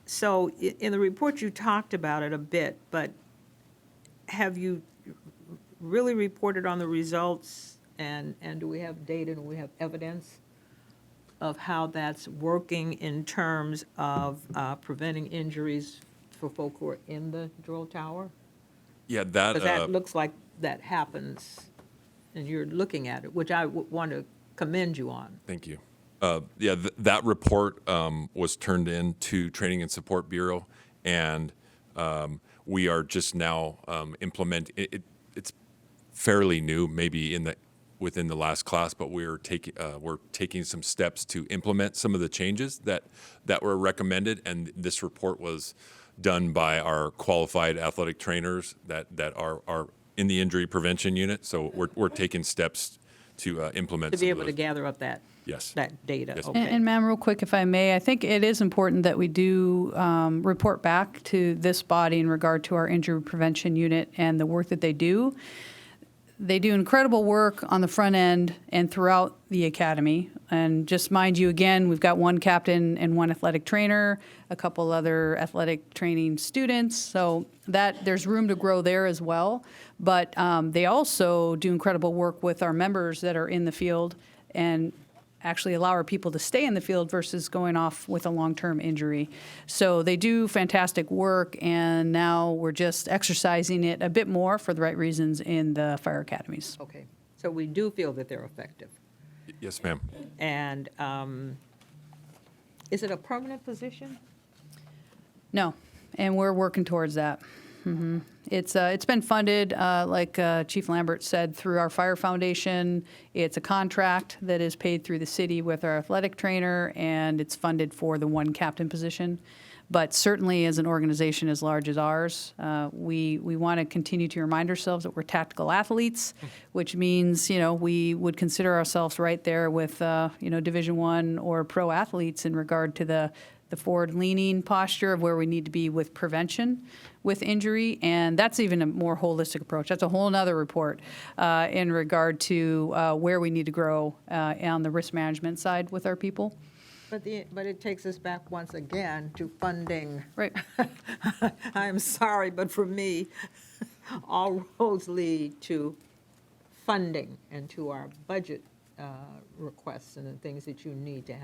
So in the report, you talked about it a bit, but have you really reported on the results, and do we have data, do we have evidence of how that's working in terms of preventing injuries for folk who are in the drill tower? Yeah, Because that looks like that happens, and you're looking at it, which I want to commend you on. Thank you. That report was turned in to Training and Support Bureau, and we are just now implementing. It's fairly new, maybe within the last class, but we're taking some steps to implement some of the changes that were recommended. And this report was done by our qualified athletic trainers that are in the injury prevention unit. So we're taking steps to implement. To be some of able to those. gather up that. Yes. That data, Yes. okay. And ma'am, real quick, if I may, I think it is important that we do report back to this body in regard to our injury prevention unit and the work that they do. They do incredible work on the front end and throughout the academy. And just mind you, again, we've got one captain and one athletic trainer, a couple other athletic training students. So that there's room to grow there as well. But they also do incredible work with our members that are in the field and actually allow our people to stay in the field versus going off with a long-term injury. So they do fantastic work, and now we're just exercising it a bit more for the right reasons in the fire academies. Okay, so we do feel that they're effective. Yes, ma'am. And is it a permanent position? No, and we're working towards that. It's been funded, like Chief Lambert said, through our Fire Foundation. It's a contract that is paid through the city with our athletic trainer, and it's funded for the one captain position. But certainly, as an organization as large as ours, we want to continue to remind ourselves that we're tactical athletes, which means, we would consider ourselves right there with, Division I or pro athletes in regard to the forward-leaning posture of where we need to be with prevention with injury, and that's even a more holistic approach. That's a whole other report in regard to where we need to grow on the risk management side with our people. But it takes us back once again to funding. Right. I'm sorry, but for me, all roads lead to funding and to our budget requests and the things that you need to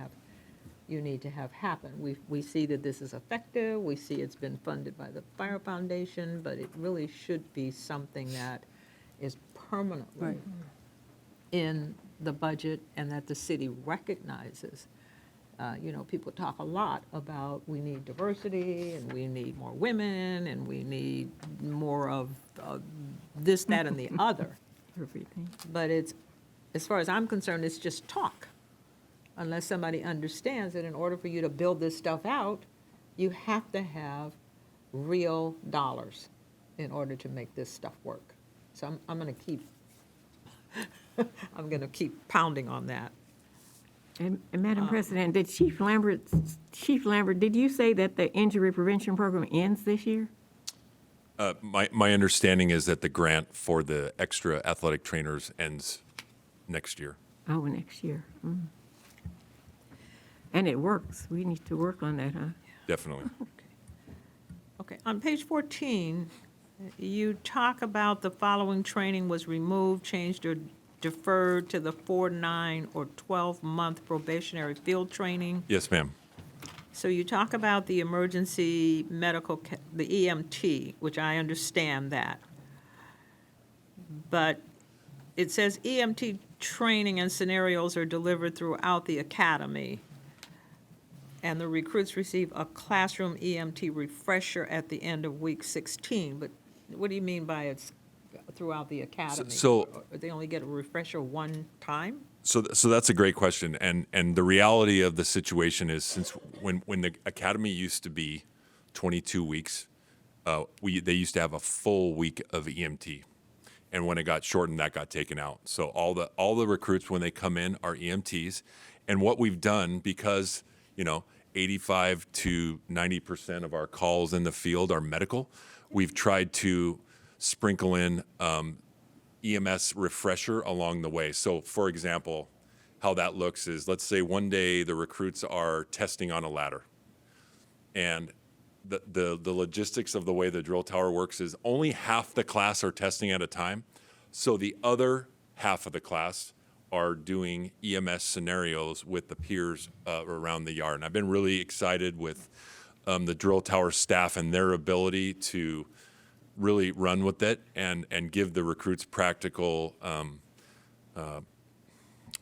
have happen. We see that this is effective. We see it's been funded by the Fire Foundation, but it really should be something that is permanently in the budget and that the city recognizes. People talk a lot about we need diversity and we need more women and we need more of this, that, and the other. Everything. But as far as I'm concerned, it's just talk. Unless somebody understands that in order for you to build this stuff out, you have to have real dollars in order to make this stuff work. So I'm going to keep pounding on that. And Madam President, did Chief Lambert, did you say that the injury prevention program ends this year? My understanding is that the grant for the extra athletic trainers ends next year. Oh, next year. Mm. And it works. We need to work on that, huh? Definitely. Okay, on page 14, you talk about the following training was removed, changed, or deferred to the 4, 9, or 12-month probationary field training. Yes, ma'am. So you talk about the emergency medical, the EMT, which I understand that. But it says EMT training and scenarios are delivered throughout the academy. And the recruits receive a classroom EMT refresher at the end of week 16. But what do you mean by it's throughout the academy? So Or they only get a refresher one time? So that's a great question, and the reality of the situation is, since when the academy used to be 22 weeks, they used to have a full week of EMT, and when it got shortened, that got taken out. So all the recruits when they come in are EMTs, and what we've done, because 85 to 90% of our calls in the field are medical, we've tried to sprinkle in EMS refresher along the way. So, for example, how that looks is, let's say one day the recruits are testing on a ladder, and the logistics of the way the drill tower works is only half the class are testing at a time, so the other half of the class are doing EMS scenarios with the peers around the yard. And I've been really excited with the drill tower staff and their ability to really run with it and give the recruits practical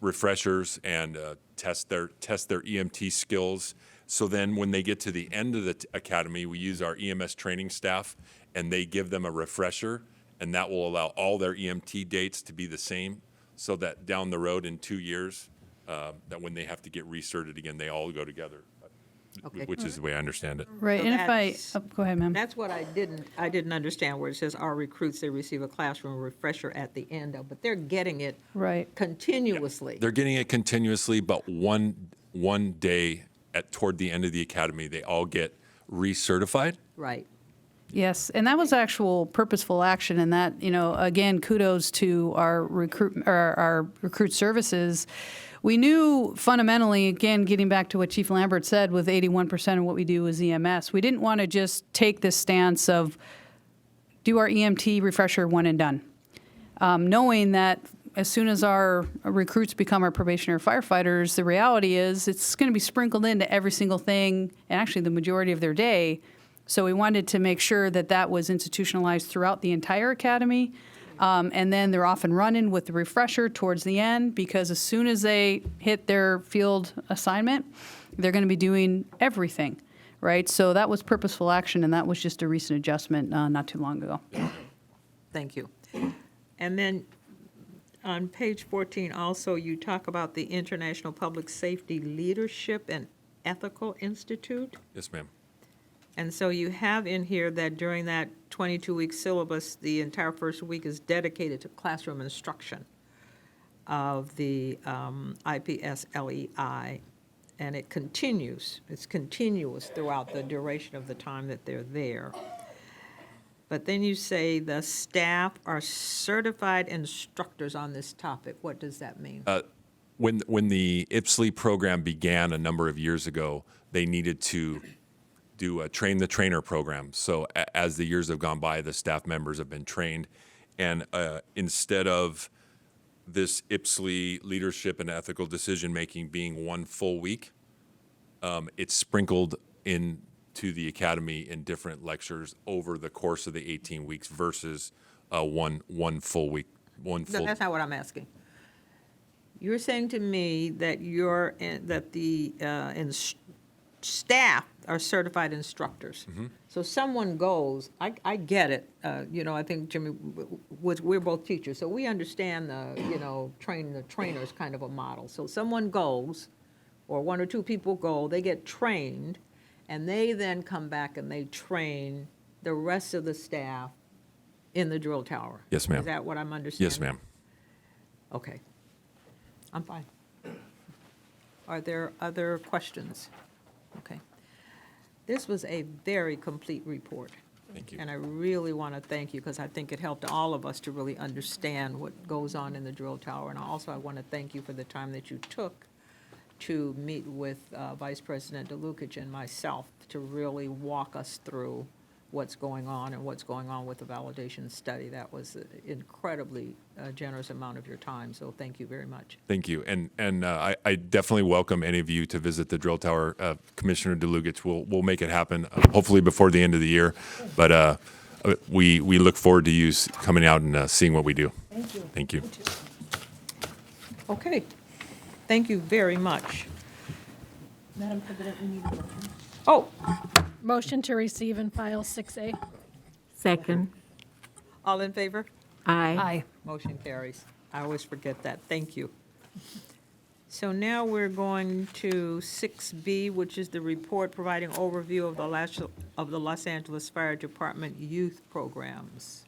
refreshers and test their EMT skills. So then when they get to the end of the academy, we use our EMS training staff and they give them a refresher, and that will allow all their EMT dates to be the same, so that down the road in 2 years, that when they have to get recerted again, they all go together. Okay. Which is the way I understand it. Right, So and if go ahead, ma'am. That's what I didn't understand, where it says our recruits, they receive a classroom refresher at the end of, but they're getting it Right. continuously. They're getting it continuously, but one day toward the end of the academy, they all get recertified. Right. Yes, and that was actual purposeful action, and that, again, kudos to our recruit services. We knew fundamentally, again, getting back to what Chief Lambert said, with 81% of what we do is EMS, we didn't want to just take this stance of do our EMT refresher one and done, knowing that as soon as our recruits become our probationary firefighters, the reality is it's going to be sprinkled into every single thing, and actually the majority of their day. So we wanted to make sure that that was institutionalized throughout the entire academy. And then they're off and running with the refresher towards the end, because as soon as they hit their field assignment, they're going to be doing everything, right? So that was purposeful action, and that was just a recent adjustment not too long ago. Thank you. And then on page 14 also, you talk about the International Public Safety Leadership and Ethical Institute. Yes, ma'am. And so you have in here that during that 22-week syllabus, the entire first week is dedicated to classroom instruction of the IPSLEI, and it continues. It's continuous throughout the duration of the time that they're there. But then you say the staff are certified instructors on this topic. What does that mean? When the IPSLE program began a number of years ago, they needed to do a train the trainer program. So as the years have gone by, the staff members have been trained, and instead of this IPSLE leadership and ethical decision making being one full week, it's sprinkled into the academy in different lectures over the course of the 18 weeks versus one full week. No, that's not what I'm asking. You're saying to me that staff are certified instructors. Mm-hmm. So someone goes, I get it, I think, Jimmy, we're both teachers, so we understand training the trainers kind of a model. So someone goes, or one or two people go, they get trained, and they then come back and they train the rest of the staff in the drill tower. Yes, ma'am. Is that what I'm understanding? Yes, ma'am. Okay. I'm fine. Are there other questions? Okay. This was a very complete report. Thank you. And I really want to thank you because I think it helped all of us to really understand what goes on in the drill tower. And also I want to thank you for the time that you took to meet with Vice President DeLucich and myself to really walk us through what's going on and what's going on with the validation study. That was an incredibly generous amount of your time, so thank you very much. Thank you, and I definitely welcome any of you to visit the drill tower. Commissioner DeLucich will make it happen, hopefully before the end of the year. But we look forward to you coming out and seeing what we do. Thank you. Thank you. Okay, thank you very much. Madam President, we need a motion. Oh, Motion to receive and file 6A. Second. all in favor? Aye. Motion carries. I always forget that. Thank you. So now we're going to 6B, which is the report providing overview of the Los Angeles Fire Department youth programs.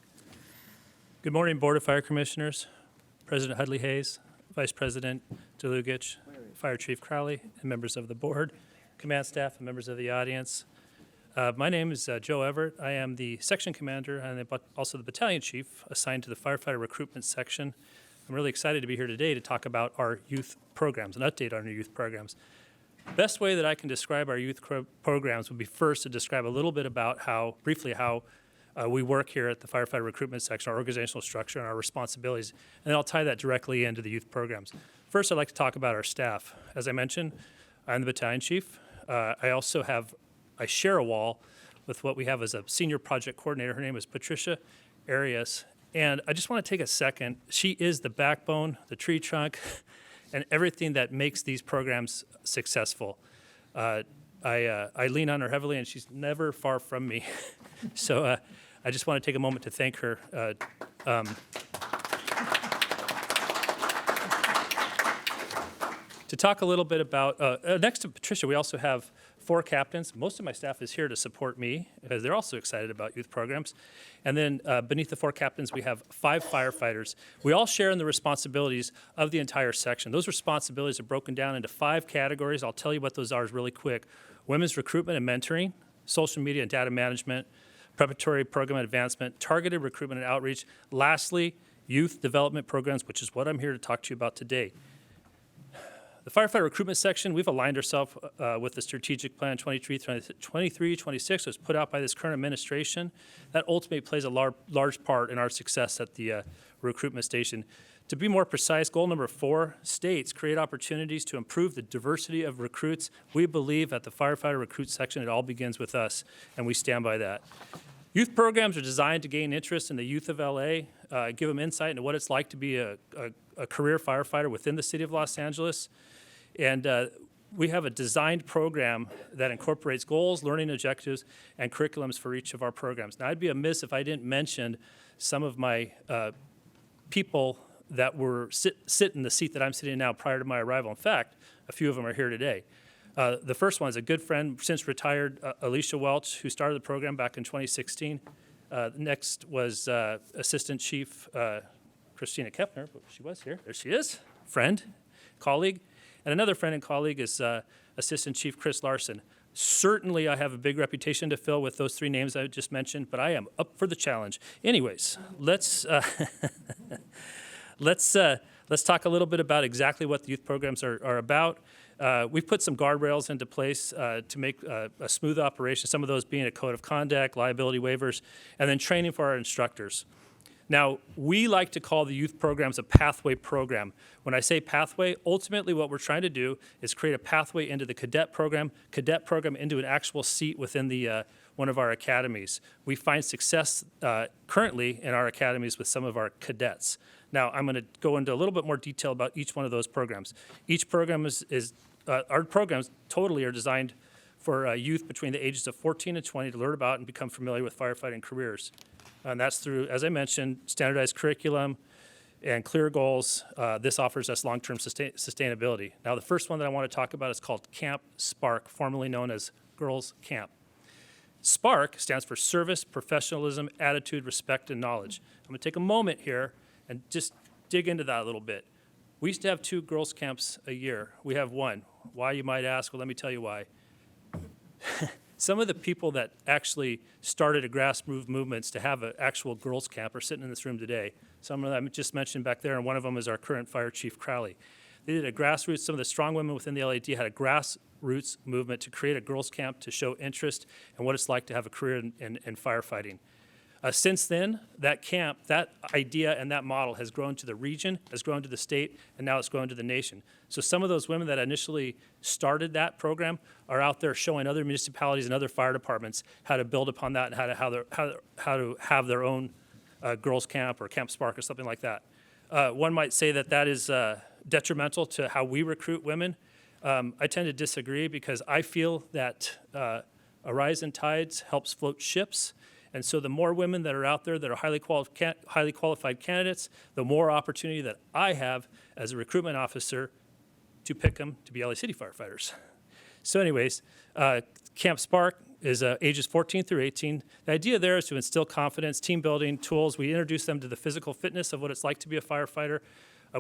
Good morning, Board of Fire Commissioners, President Hudley Hayes, Vice President DeLucich, Fire Chief Crowley, and members of the board, command staff, and members of the audience. My name is Joe Everett. I am the section commander and also the battalion chief assigned to the firefighter recruitment section. I'm really excited to be here today to talk about our youth programs, an update on our youth programs. Best way that I can describe our youth programs would be first to describe a little bit about briefly how we work here at the firefighter recruitment section, our organizational structure and our responsibilities, and then I'll tie that directly into the youth programs. First, I'd like to talk about our staff. As I mentioned, I'm the battalion chief. I share a wall with what we have as a senior project coordinator. Her name is Patricia Arias. And I just want to take a second. She is the backbone, the tree trunk, and everything that makes these programs successful. I lean on her heavily, and she's never far from me. So I just want to take a moment to thank her. To talk a little bit about, next to Patricia, we also have 4 captains. Most of my staff is here to support me because they're also excited about youth programs. And then beneath the 4 captains, we have 5 firefighters. We all share in the responsibilities of the entire section. Those responsibilities are broken down into 5 categories. I'll tell you what those are really quick. Women's recruitment and mentoring, social media and data management, preparatory program advancement, targeted recruitment and outreach. Lastly, youth development programs, which is what I'm here to talk to you about today. The firefighter recruitment section, we've aligned ourselves with the strategic plan 23-26 was put out by this current administration. That ultimately plays a large part in our success at the recruitment station. To be more precise, goal number 4 states create opportunities to improve the diversity of recruits. We believe at the firefighter recruit section, it all begins with us, and we stand by that. Youth programs are designed to gain interest in the youth of LA, give them insight into what it's like to be a career firefighter within the city of Los Angeles. And we have a designed program that incorporates goals, learning objectives, and curriculums for each of our programs. Now, I'd be amiss if I didn't mention some of my people that were sit in the seat that I'm sitting in now prior to my arrival. In fact, a few of them are here today. The first one is a good friend, since retired, Alicia Welch, who started the program back in 2016. Next was Assistant Chief Christina Kepner, but she was here. There she is, friend, colleague. And another friend and colleague is Assistant Chief Chris Larson. Certainly, I have a big reputation to fill with those three names I just mentioned, but I am up for the challenge. Anyways, let's talk a little bit about exactly what the youth programs are about. We've put some guardrails into place to make a smooth operation, some of those being a code of conduct, liability waivers, and then training for our instructors. Now, we like to call the youth programs a pathway program. When I say pathway, ultimately what we're trying to do is create a pathway into the cadet program into an actual seat within the one of our academies. We find success currently in our academies with some of our cadets. Now, I'm going to go into a little bit more detail about each one of those programs. Each program our programs totally are designed for youth between the ages of 14 and 20 to learn about and become familiar with firefighting careers. And that's through, as I mentioned, standardized curriculum and clear goals. This offers us long-term sustainability. Now, the first one that I want to talk about is called Camp Spark, formerly known as Girls Camp. SPARK stands for Service, Professionalism, Attitude, Respect, and Knowledge. I'm going to take a moment here and just dig into that a little bit. We used to have 2 girls' camps a year. We have 1. Why, you might ask? Well, let me tell you why. Some of the people that actually started a grassroots movements to have an actual girls' camp are sitting in this room today. Some of them I just mentioned back there, and one of them is our current Fire Chief Crowley. They did a grassroots, some of the strong women within the LAD had a grassroots movement to create a girls' camp to show interest in what it's like to have a career in firefighting. Since then, that camp, that idea and that model has grown to the region, has grown to the state, and now it's grown to the nation. So some of those women that initially started that program are out there showing other municipalities and other fire departments how to build upon that and how to have their own girls' camp or Camp Spark or something like that. One might say that that is detrimental to how we recruit women. I tend to disagree because I feel that a rise in tides helps float ships. And so the more women that are out there that are highly qualified candidates, the more opportunity that I have as a recruitment officer to pick them to be LA City firefighters. So anyways, Camp Spark is ages 14 through 18. The idea there is to instill confidence, team building, tools. We introduce them to the physical fitness of what it's like to be a firefighter.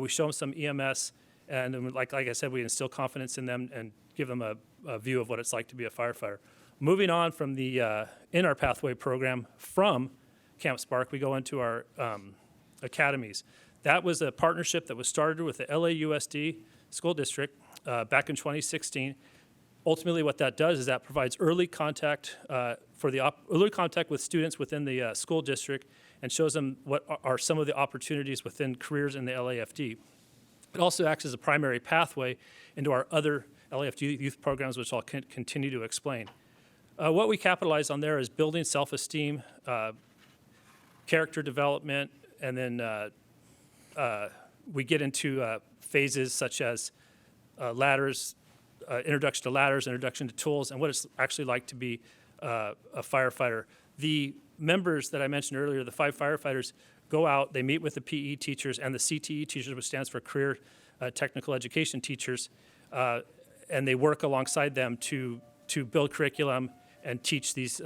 We show them some EMS, and then like I said, we instill confidence in them and give them a view of what it's like to be a firefighter. Moving on from the in our pathway program from Camp Spark, we go into our academies. That was a partnership that was started with the LAUSD school district back in 2016. Ultimately, what that does is that provides early contact early contact with students within the school district and shows them what are some of the opportunities within careers in the LAFD. It also acts as a primary pathway into our other LAFD youth programs, which I'll continue to explain. What we capitalize on there is building self-esteem, character development, and then we get into phases such as ladders, introduction to ladders, introduction to tools, and what it's actually like to be a firefighter. The members that I mentioned earlier, the 5 firefighters, go out, they meet with the PE teachers and the CTE teachers, which stands for Career Technical Education Teachers, and they work alongside them to build curriculum and teach these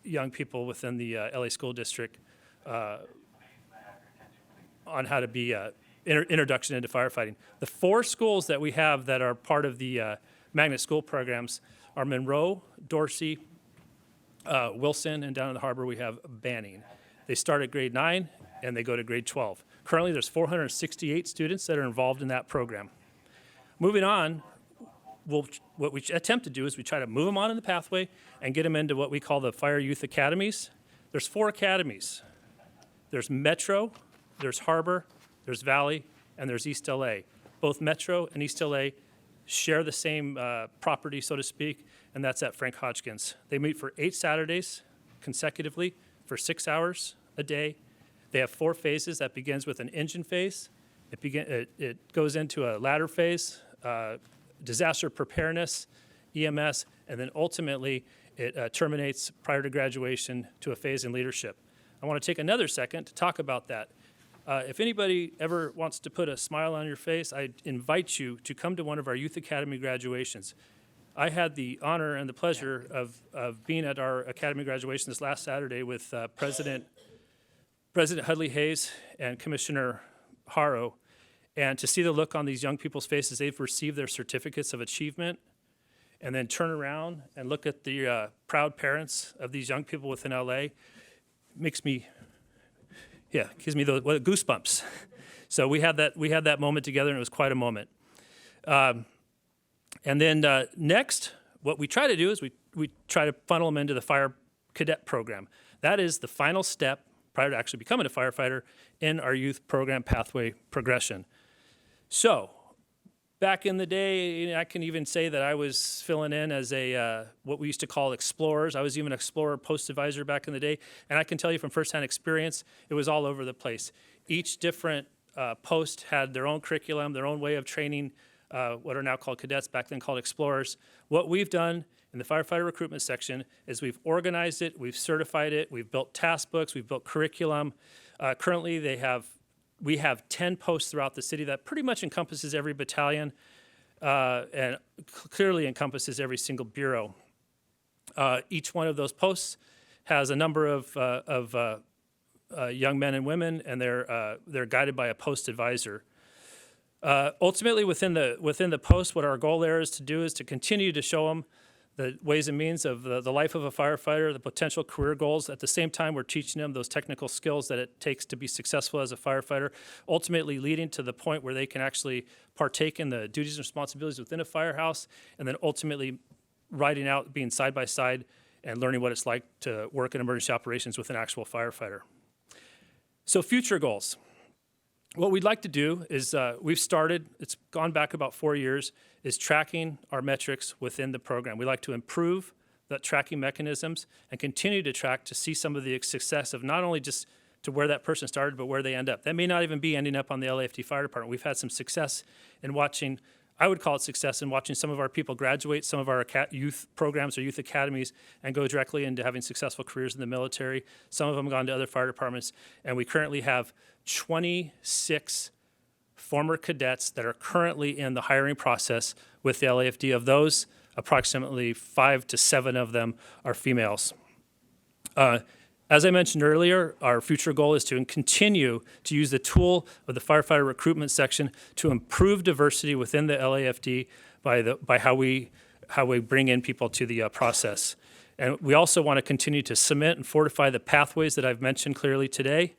young people within the LA School District on how to be introduction into firefighting. The 4 schools that we have that are part of the magnet school programs are Monroe, Dorsey, Wilson, and down in the harbor we have Banning. They start at grade 9 and they go to grade 12. Currently there's 468 students that are involved in that program. Moving on, what we attempt to do is we try to move them on in the pathway and get them into what we call the Fire Youth Academies. There's 4 academies. There's Metro, there's Harbor, there's Valley, and there's East LA. Both Metro and East LA share the same property, so to speak, and that's at Frank Hodgkins. They meet for 8 Saturdays consecutively for 6 hours a day. They have 4 phases. That begins with an engine phase. It goes into a ladder phase, disaster preparedness, EMS, and then ultimately it terminates prior to graduation to a phase in leadership. I want to take another second to talk about that. If anybody ever wants to put a smile on your face, I invite you to come to one of our Youth Academy graduations. I had the honor and the pleasure of being at our Academy graduation this last Saturday with President Hudley Hayes and Commissioner Haro, and to see the look on these young people's faces, they've received their certificates of achievement, and then turn around and look at the proud parents of these young people within LA, gives me the goosebumps. So we had that moment together, and it was quite a moment. And then next, what we try to do is we try to funnel them into the fire cadet program. That is the final step prior to actually becoming a firefighter in our youth program pathway progression. So back in the day, I can even say that I was filling in as a what we used to call explorers. I was even an explorer post advisor back in the day, and I can tell you from firsthand experience, it was all over the place. Each different post had their own curriculum, their own way of training what are now called cadets, back then called explorers. What we've done in the firefighter recruitment section is we've organized it, we've certified it, we've built task books, we've built curriculum. Currently, we have 10 posts throughout the city that pretty much encompasses every battalion and clearly encompasses every single bureau. Each one of those posts has a number of young men and women, and they're guided by a post advisor. Ultimately, within the post, what our goal there is to continue to show them the ways and means of the life of a firefighter, the potential career goals. At the same time, we're teaching them those technical skills that it takes to be successful as a firefighter, ultimately leading to the point where they can actually partake in the duties and responsibilities within a firehouse, and then ultimately riding out, being side by side, and learning what it's like to work in emergency operations with an actual firefighter. So future goals. What we'd like to do is we've started, it's gone back about 4 years, is tracking our metrics within the program. We like to improve the tracking mechanisms and continue to track to see some of the success of not only just to where that person started, but where they end up. That may not even be ending up on the LAFD Fire Department. We've had some success in watching, I would call it success in watching some of our people graduate some of our youth programs or youth academies and go directly into having successful careers in the military. Some of them have gone to other fire departments, and we currently have 26 former cadets that are currently in the hiring process with the LAFD. Of those, approximately 5 to 7 of them are females. As I mentioned earlier, our future goal is to continue to use the tool of the firefighter recruitment section to improve diversity within the LAFD by how we bring in people to the process. And we also want to continue to cement and fortify the pathways that I've mentioned clearly today.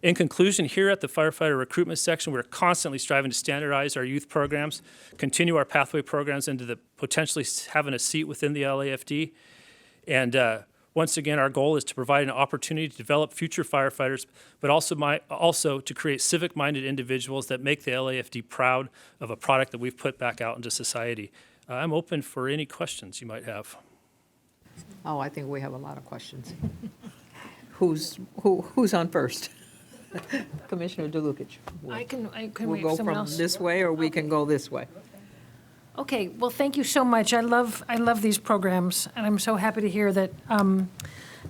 In conclusion, here at the firefighter recruitment section, we're constantly striving to standardize our youth programs, continue our pathway programs into the potentially having a seat within the LAFD. And once again, our goal is to provide an opportunity to develop future firefighters, but also to create civic-minded individuals that make the LAFD proud of a product that we've put back out into society. I'm open for any questions you might have. Oh, I think we have a lot of questions. Who's on first? Commissioner DeLucich. I can We'll wait go for someone from else. this way, or we can go this way. Okay, well, thank you so much. I love these programs, and I'm so happy to hear that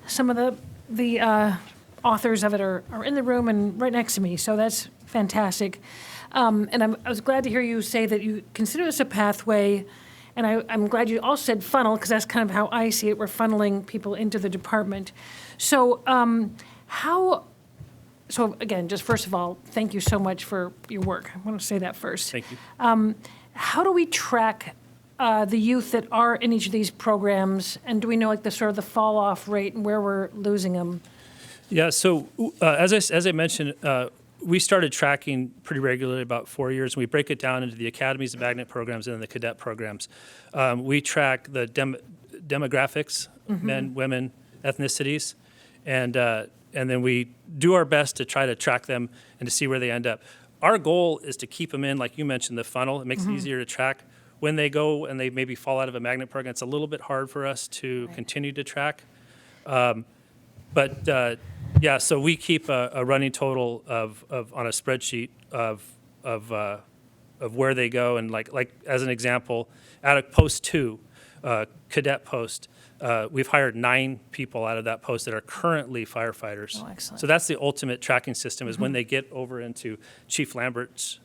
some of the authors of it are in the room and right next to me, so that's fantastic. And I was glad to hear you say that you consider this a pathway, and I'm glad you also said funnel, because that's kind of how I see it. We're funneling people into the department. So So again, just first of all, thank you so much for your work. I want to say that first. Thank you. How do we track the youth that are in each of these programs, and do we know like the sort of the fall off rate and where we're losing them? Yeah. So as I mentioned, we started tracking pretty regularly about 4 years, and we break it down into the academies, the magnet programs, and then the cadet programs. We track the demographics, men, women, ethnicities, and then we do our best to try to track them and to see where they end up. Our goal is to keep them in, like you mentioned, the funnel. It makes it easier to track. When they go and they maybe fall out of a magnet program, it's a little bit hard for us to continue to track. Yeah, so we keep a running total of on a spreadsheet of of where they go. And like as an example, at a post 2, cadet post, we've hired 9 people out of that post that are currently firefighters. Oh, excellent. So that's the ultimate tracking system, is when they get over into Chief Lambert's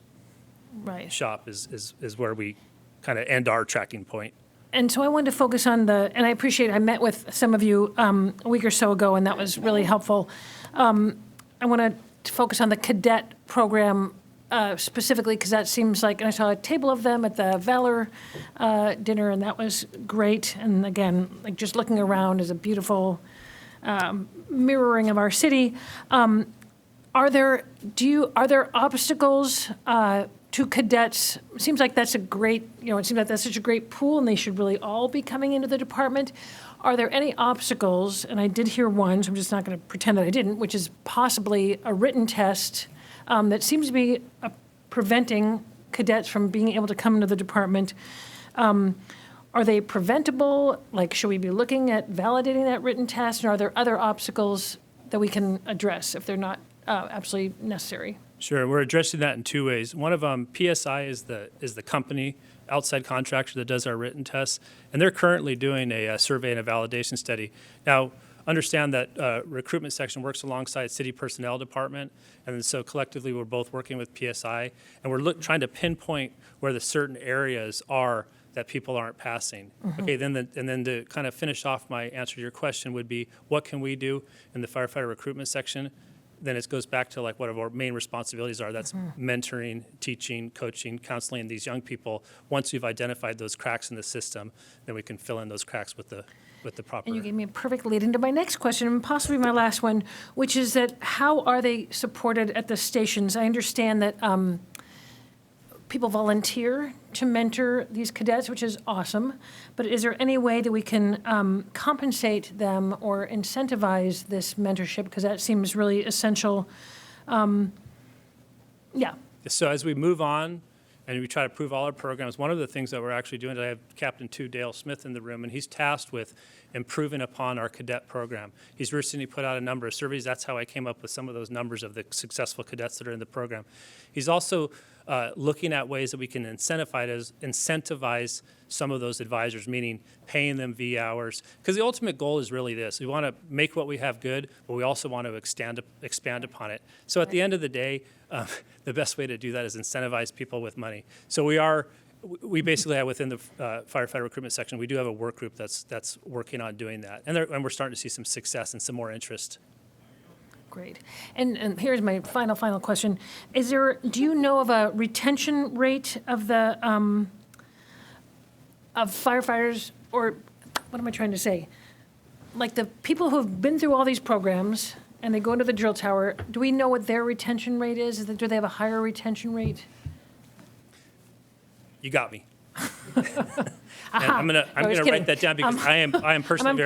Right. shop is where we kind of end our tracking point. And so I wanted to focus on and I appreciate, I met with some of you a week or so ago, and that was really helpful. I want to focus on the cadet program specifically, because that seems like, and I saw a table of them at the Valor dinner, and that was great. And again, like just looking around is a beautiful mirroring of our city. Are there obstacles to cadets? It seems like that's a great, it seems like that's such a great pool, and they should really all be coming into the department. Are there any obstacles? And I did hear one, so I'm just not going to pretend that I didn't, which is possibly a written test that seems to be preventing cadets from being able to come into the department. Are they preventable? Like, should we be looking at validating that written test? And are there other obstacles that we can address if they're not absolutely necessary? Sure, we're addressing that in 2 ways. One of them, PSI is the company, outside contractor that does our written tests, and they're currently doing a survey and a validation study. Now, understand that recruitment section works alongside city personnel department, and so collectively we're both working with PSI, and we're trying to pinpoint where the certain areas are that people aren't passing. Okay, then to kind of finish off my answer to your question would be, what can we do in the firefighter recruitment section? Then it goes back to like what our main responsibilities are. That's mentoring, teaching, coaching, counseling these young people. Once we've identified those cracks in the system, then we can fill in those cracks with the proper. And you gave me a perfect lead into my next question, and possibly my last one, which is that how are they supported at the stations? I understand that people volunteer to mentor these cadets, which is awesome. But is there any way that we can compensate them or incentivize this mentorship? Because that seems really essential. Yeah. So as we move on and we try to prove all our programs, one of the things that we're actually doing, I have Captain 2 Dale Smith in the room, and he's tasked with improving upon our cadet program. He's recently put out a number of surveys. That's how I came up with some of those numbers of the successful cadets that are in the program. He's also looking at ways that we can incentivize some of those advisors, meaning paying them V hours. Because the ultimate goal is really this. We want to make what we have good, but we also want to expand upon it. So at the end of the day, the best way to do that is incentivize people with money. So we basically have within the firefighter recruitment section, we do have a work group that's working on doing that. And we're starting to see some success and some more interest. Great. And here's my final question. Do you know of a retention rate of the of firefighters, or what am I trying to say? Like the people who've been through all these programs and they go into the drill tower, do we know what their retention rate is? Do they have a higher retention rate? You got me. I'm gonna write that down because I am personally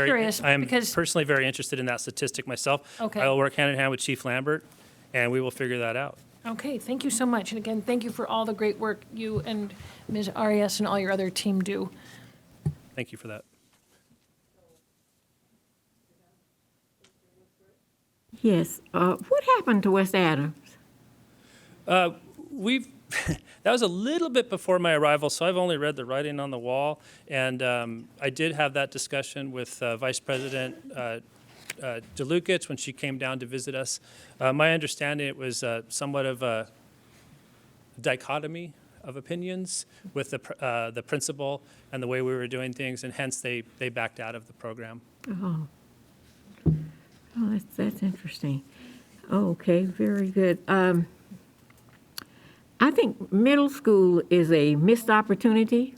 very interested in that statistic myself. Okay. I will work hand in hand with Chief Lambert, and we will figure that out. Okay, thank you so much. And again, thank you for all the great work you and Ms. Arias and all your other team do. Thank you for that. Yes. What happened to West Adams? That was a little bit before my arrival, so I've only read the writing on the wall. And I did have that discussion with Vice President DeLukich when she came down to visit us. My understanding, it was somewhat of a dichotomy of opinions with the principal and the way we were doing things, and hence they backed out of the program. Oh, that's interesting. Okay, very good. I think middle school is a missed opportunity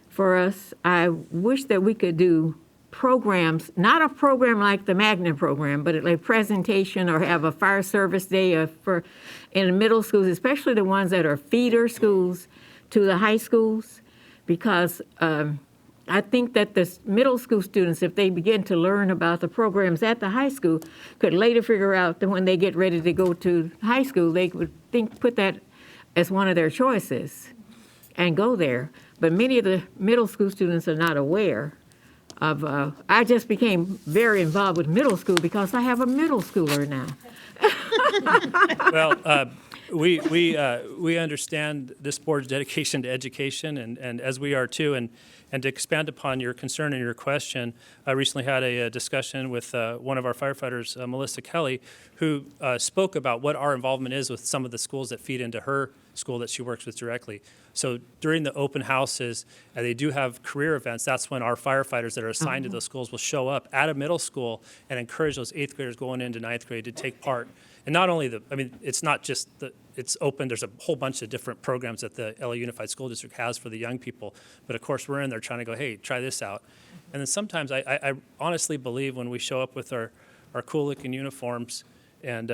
for us. I wish that we could do programs, not a program like the Magnet program, but a presentation or have a fire service day in the middle schools, especially the ones that are feeder schools to the high schools, because I think that the middle school students, if they begin to learn about the programs at the high school, could later figure out that when they get ready to go to high school, they would put that as one of their choices and go there. But many of the middle school students are not aware of, I just became very involved with middle school because I have a middle schooler now. Well, we understand this board's dedication to education, and as we are too. And to expand upon your concern and your question, I recently had a discussion with one of our firefighters, Melissa Kelly, who spoke about what our involvement is with some of the schools that feed into her school that she works with directly. So during the open houses, they do have career events. That's when our firefighters that are assigned to those schools will show up at a middle school and encourage those 8th graders going into 9th grade to take part. And not only it's not just it's open. There's a whole bunch of different programs that the LA Unified School District has for the young people. But of course, we're in there trying to go, hey, try this out. And then sometimes I honestly believe when we show up with our cool looking uniforms and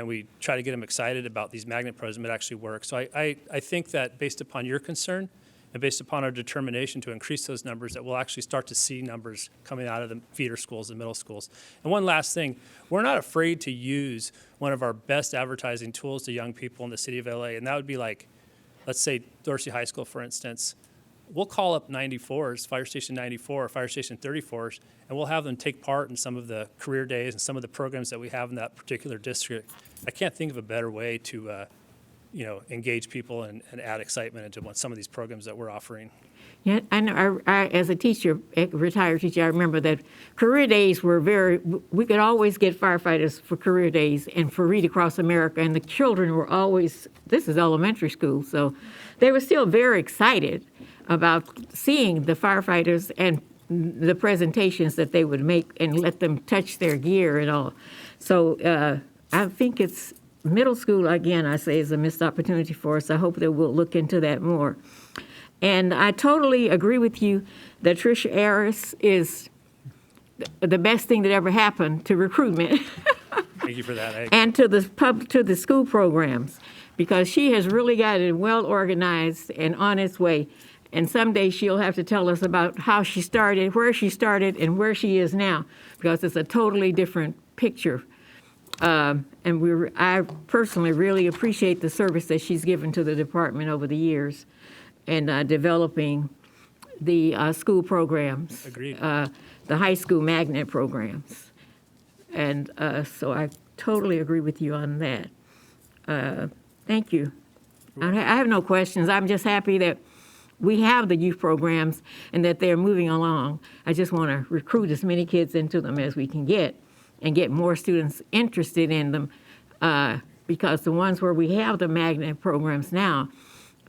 we try to get them excited about these magnet programs, it actually works. So I think that based upon your concern and based upon our determination to increase those numbers, that we'll actually start to see numbers coming out of the feeder schools and middle schools. And one last thing, we're not afraid to use one of our best advertising tools to young people in the city of LA, and that would be like, let's say Dorsey High School, for instance. We'll call up 94s, Fire Station 94 or Fire Station 34s, and we'll have them take part in some of the career days and some of the programs that we have in that particular district. I can't think of a better way to engage people and add excitement into some of these programs that we're offering. Yeah, I know. I, as a teacher, a retired teacher, I remember that career days were we could always get firefighters for career days and for Read Across America, and the children were always, this is elementary school, so they were still very excited about seeing the firefighters and the presentations that they would make and let them touch their gear and all. So I think it's middle school, again, I say, is a missed opportunity for us. I hope that we'll look into that more. And I totally agree with you that Tricia Harris is the best thing that ever happened to recruitment. Thank you for that. And to the school programs, because she has really got it well organized and on its way. And someday she'll have to tell us about how she started, where she started, and where she is now, because it's a totally different picture. And I personally really appreciate the service that she's given to the department over the years and developing the school programs. Agreed. The high school magnet programs. And so I totally agree with you on that. Thank you. I have no questions. I'm just happy that we have the youth programs and that they're moving along. I just want to recruit as many kids into them as we can get and get more students interested in them because the ones where we have the magnet programs now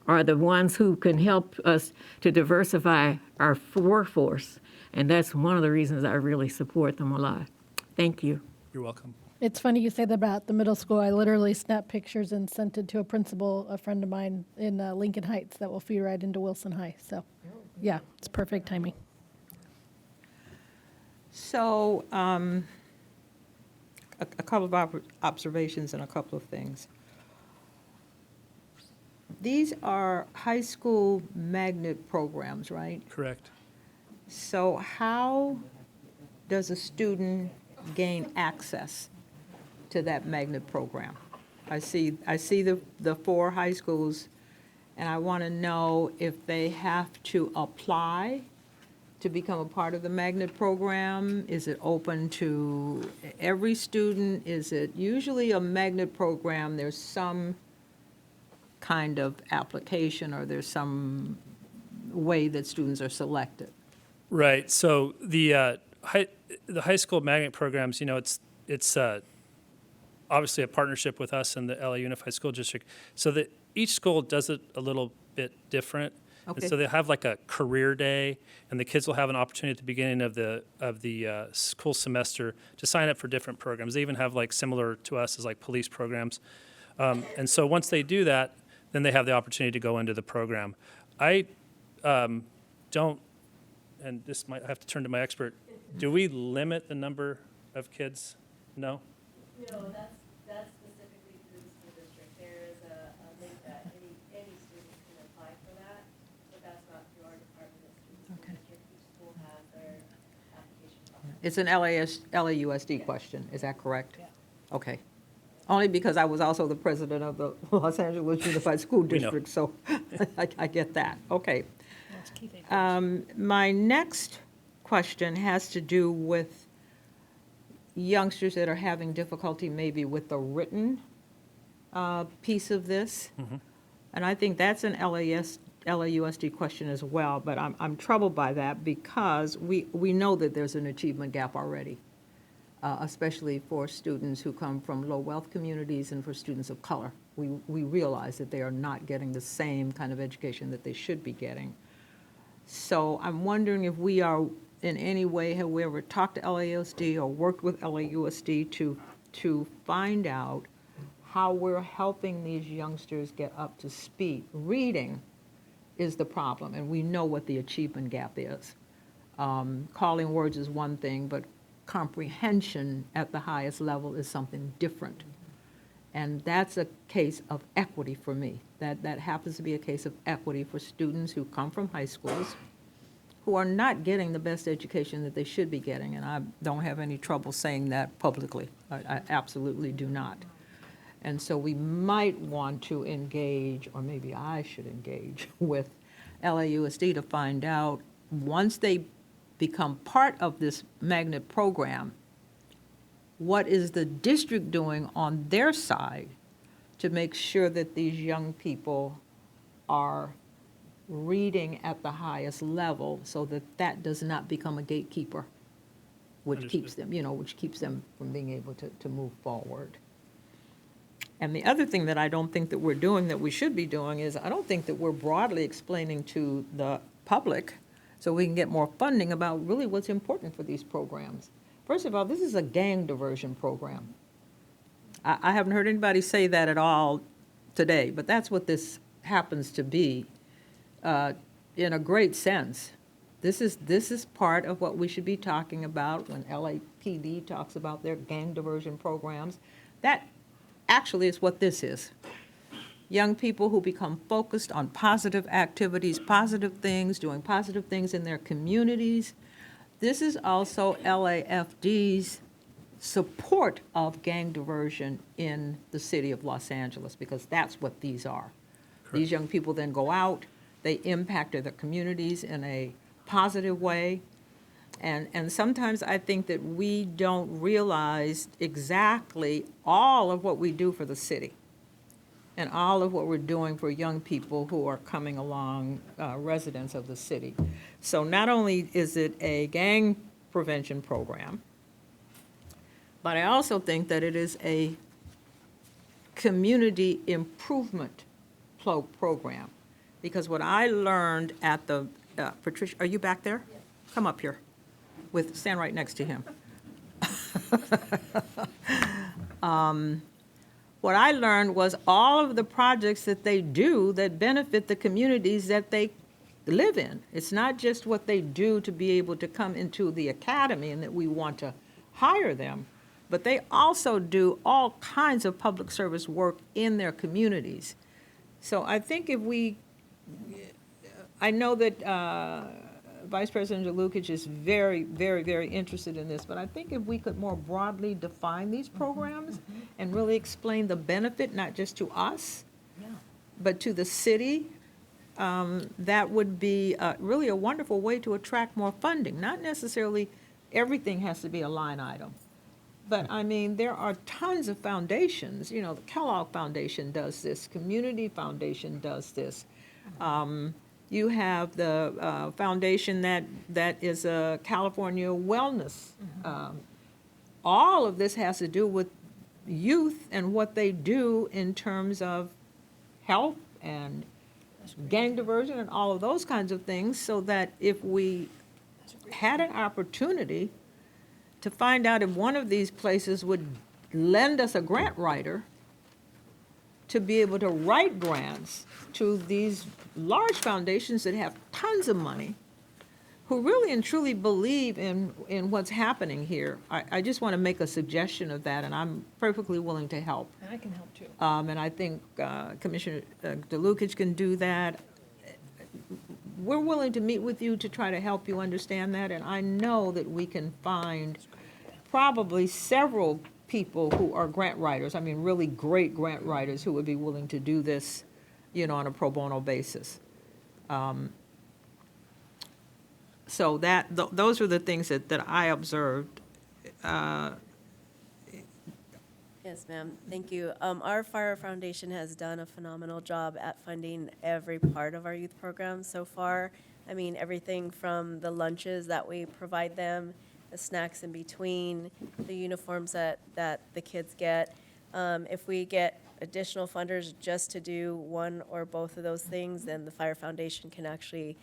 are the ones who can help us to diversify our workforce. And that's one of the reasons I really support them a lot. Thank you. You're welcome. It's funny you say that about the middle school. I literally snapped pictures and sent it to a principal, a friend of mine in Lincoln Heights that will feed right into Wilson High. So, yeah, it's perfect timing. So, a couple of observations and a couple of things. These are high school magnet programs, right? Correct. So how does a student gain access to that magnet program? I see the 4 high schools, and I want to know if they have to apply to become a part of the magnet program. Is it open to every student? Is it usually a magnet program? There's some kind of application, or there's some way that students are selected. Right. So the high school magnet programs, it's obviously a partnership with us and the LA Unified School District. So that each school does it a little bit different. Okay. And so they have like a career day, and the kids will have an opportunity at the beginning of the school semester to sign up for different programs. They even have like similar to us as like police programs. And so once they do that, then they have the opportunity to go into the program. I don't, and this might have to turn to my expert, do we limit the number of kids? No? No, that's specifically through the school district. There is a link that any student can apply for that, but that's not through our department. It's through the school district. Each school has their application process. It's an LAUSD question, is that correct? Yeah. Okay. Only because I was also the president of the Los Angeles Unified School District, so I get that. Okay. My next question has to do with youngsters that are having difficulty maybe with the written piece of this. And I think that's an LAUSD question as well, but I'm troubled by that because we know that there's an achievement gap already, especially for students who come from low-wealth communities and for students of color. We realize that they are not getting the same kind of education that they should be getting. So I'm wondering if we are, in any way, have we ever talked to LAUSD or worked with LAUSD to find out how we're helping these youngsters get up to speed. Reading is the problem, and we know what the achievement gap is. Calling words is one thing, but comprehension at the highest level is something different. And that's a case of equity for me. That happens to be a case of equity for students who come from high schools who are not getting the best education that they should be getting, and I don't have any trouble saying that publicly. I absolutely do not. And so we might want to engage, or maybe I should engage, with LAUSD to find out, once they become part of this magnet program, what is the district doing on their side to make sure that these young people are reading at the highest level so that that does not become a gatekeeper, which keeps them, which keeps them from being able to move forward. And the other thing that I don't think that we're doing that we should be doing is I don't think that we're broadly explaining to the public so we can get more funding about really what's important for these programs. First of all, this is a gang diversion program. I haven't heard anybody say that at all today, but that's what this happens to be in a great sense. This is part of what we should be talking about when LAPD talks about their gang diversion programs. That actually is what this is. Young people who become focused on positive activities, positive things, doing positive things in their communities. This is also LAFD's support of gang diversion in the city of Los Angeles, because that's what these are. Correct. These young people then go out, they impact their communities in a positive way. And sometimes I think that we don't realize exactly all of what we do for the city and all of what we're doing for young people who are coming along, residents of the city. So not only is it a gang prevention program, but I also think that it is a community improvement program. Because what I learned at the, Patricia, are you back there? Yes. Come up here. Stand right next to him. What I learned was all of the projects that they do that benefit the communities that they live in. It's not just what they do to be able to come into the academy and that we want to hire them, but they also do all kinds of public service work in their communities. So I think if we, I know that Vice President Jalukic is very, very, very interested in this, but I think if we could more broadly define these programs and really explain the benefit, not just to us, but to the city, that would be really a wonderful way to attract more funding. Not necessarily everything has to be a line item, but I mean, there are tons of foundations. The Kellogg Foundation does this, Community Foundation does this. You have the foundation that is a California Wellness. All of this has to do with youth and what they do in terms of health and gang diversion and all of those kinds of things, so that if we had an opportunity to find out if one of these places would lend us a grant writer to be able to write grants to these large foundations that have tons of money, who really and truly believe in what's happening here. I just want to make a suggestion of that, and I'm perfectly willing to help. And I can help too. And I think Commissioner DeLucich can do that. We're willing to meet with you to try to help you understand that, and I know that we can find probably several people who are grant writers, I mean really great grant writers who would be willing to do this, on a pro bono basis. So those are the things that I observed. Yes, ma'am. Thank you. Our Fire Foundation has done a phenomenal job at funding every part of our youth program so far. I mean, everything from the lunches that we provide them, the snacks in between, the uniforms that the kids get. If we get additional funders just to do one or both of those things, then the Fire Foundation can actually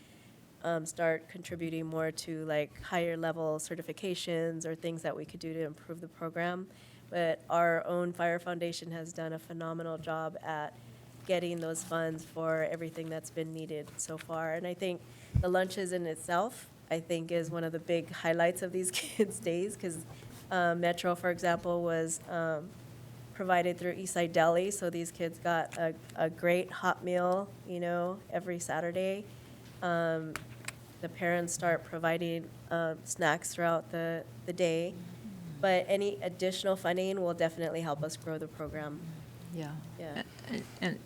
start contributing more to like higher level certifications or things that we could do to improve the program. But our own Fire Foundation has done a phenomenal job at getting those funds for everything that's been needed so far. And I think the lunches in itself, I think, is one of the big highlights of these kids' days, because Metro, for example, was provided through Eastside Deli, so these kids got a great hot meal, you know, every Saturday. The parents start providing snacks throughout the day. But any additional funding will definitely help us grow the program. Yeah. Yeah. And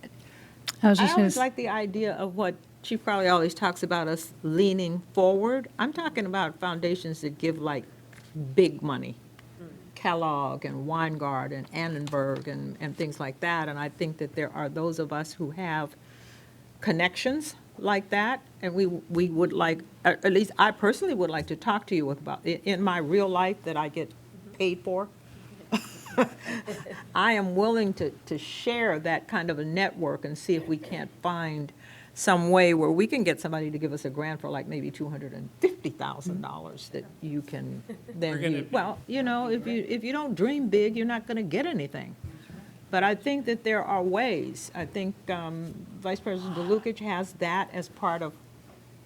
I was I just going always to like the idea of what Chief Crowley always talks about, us leaning forward. I'm talking about foundations that give like big money. Kellogg and Weingart and Annenberg and things like that. And I think that there are those of us who have connections like that, and we would like, at least I personally would like to talk to you about, in my real life that I get paid for. I am willing to share that kind of a network and see if we can't find some way where we can get somebody to give us a grant for like maybe $250,000 that you can then, well, you know, if you don't dream big, you're not going to get anything. But I think that there are ways. I think Vice President DeLucich has that as part of,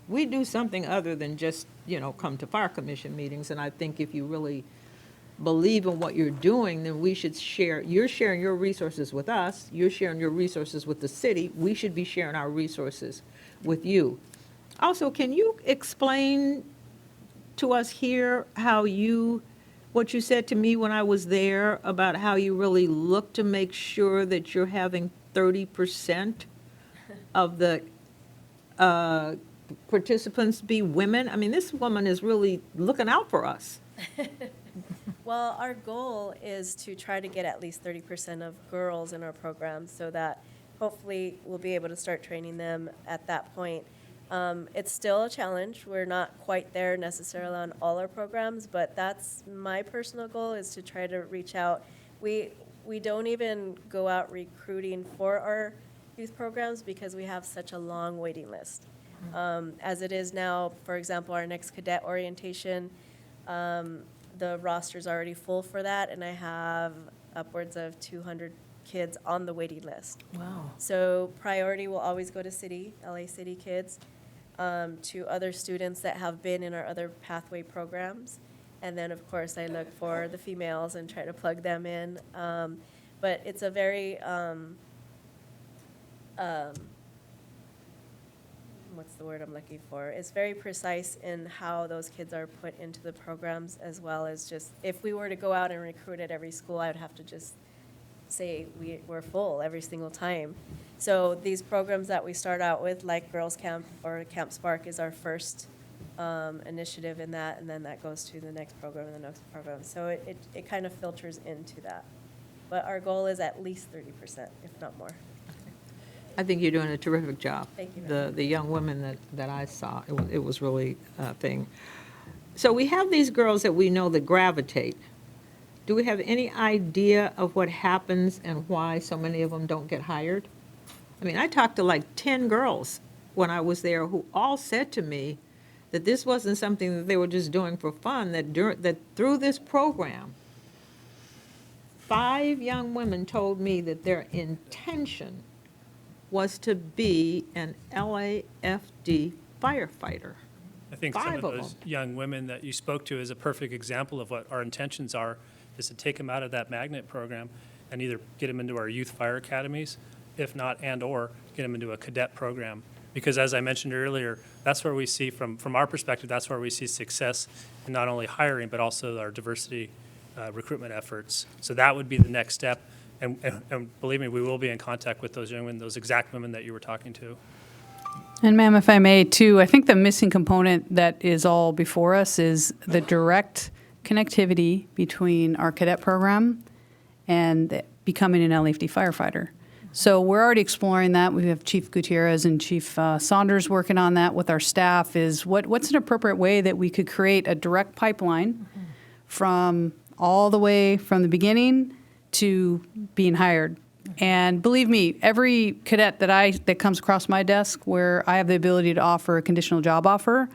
we do something other than just, you know, come to Fire Commission meetings. And I think if you really believe in what you're doing, then we should share, you're sharing your resources with us, you're sharing your resources with the city, we should be sharing our resources with you. Also, can you explain to us here how what you said to me when I was there about how you really look to make sure that you're having 30% of the participants be women? I mean, this woman is really looking out for us. Well, our goal is to try to get at least 30% of girls in our program, so that hopefully we'll be able to start training them at that point. It's still a challenge. We're not quite there necessarily on all our programs, but that's my personal goal, is to try to reach out. We don't even go out recruiting for our youth programs because we have such a long waiting list. As it is now, for example, our next cadet orientation, the roster's already full for that, and I have upwards of 200 kids on the waiting list. Wow. So priority will always go to city, LA City kids, to other students that have been in our other pathway programs. And then, of course, I look for the females and try to plug them in. But it's a very, what's the word I'm looking for? It's very precise in how those kids are put into the programs, as well as just, if we were to go out and recruit at every school, I would have to just say we're full every single time. So these programs that we start out with, like Girls Camp or Camp Spark, is our first initiative in that, and then that goes to the next program and the next program. So it kind of filters into that. But our goal is at least 30%, if not more. I think you're doing a terrific job. Thank you. The young women that I saw, it was really a thing. So we have these girls that we know that gravitate. Do we have any idea of what happens and why so many of them don't get hired? I mean, I talked to like 10 girls when I was there who all said to me that this wasn't something that they were just doing for fun, that through this program, 5 young women told me that their intention was to be an LAFD firefighter. I think some of those young women that you spoke to is a perfect example of what our intentions are, is to take them out of that magnet program and either get them into our youth fire academies, if not, or get them into a cadet program. Because as I mentioned earlier, that's where we see, from our perspective, that's where we see success in not only hiring, but also our diversity recruitment efforts. So that would be the next step. And believe me, we will be in contact with those young women, those exact women that you were talking to. And ma'am, if I may too, I think the missing component that is all before us is the direct connectivity between our cadet program and becoming an LAFD firefighter. So we're already exploring that. We have Chief Gutierrez and Chief Saunders working on that with our staff. Is what's an appropriate way that we could create a direct pipeline from all the way from the beginning to being hired. And believe me, every cadet that comes across my desk where I have the ability to offer a conditional job offer,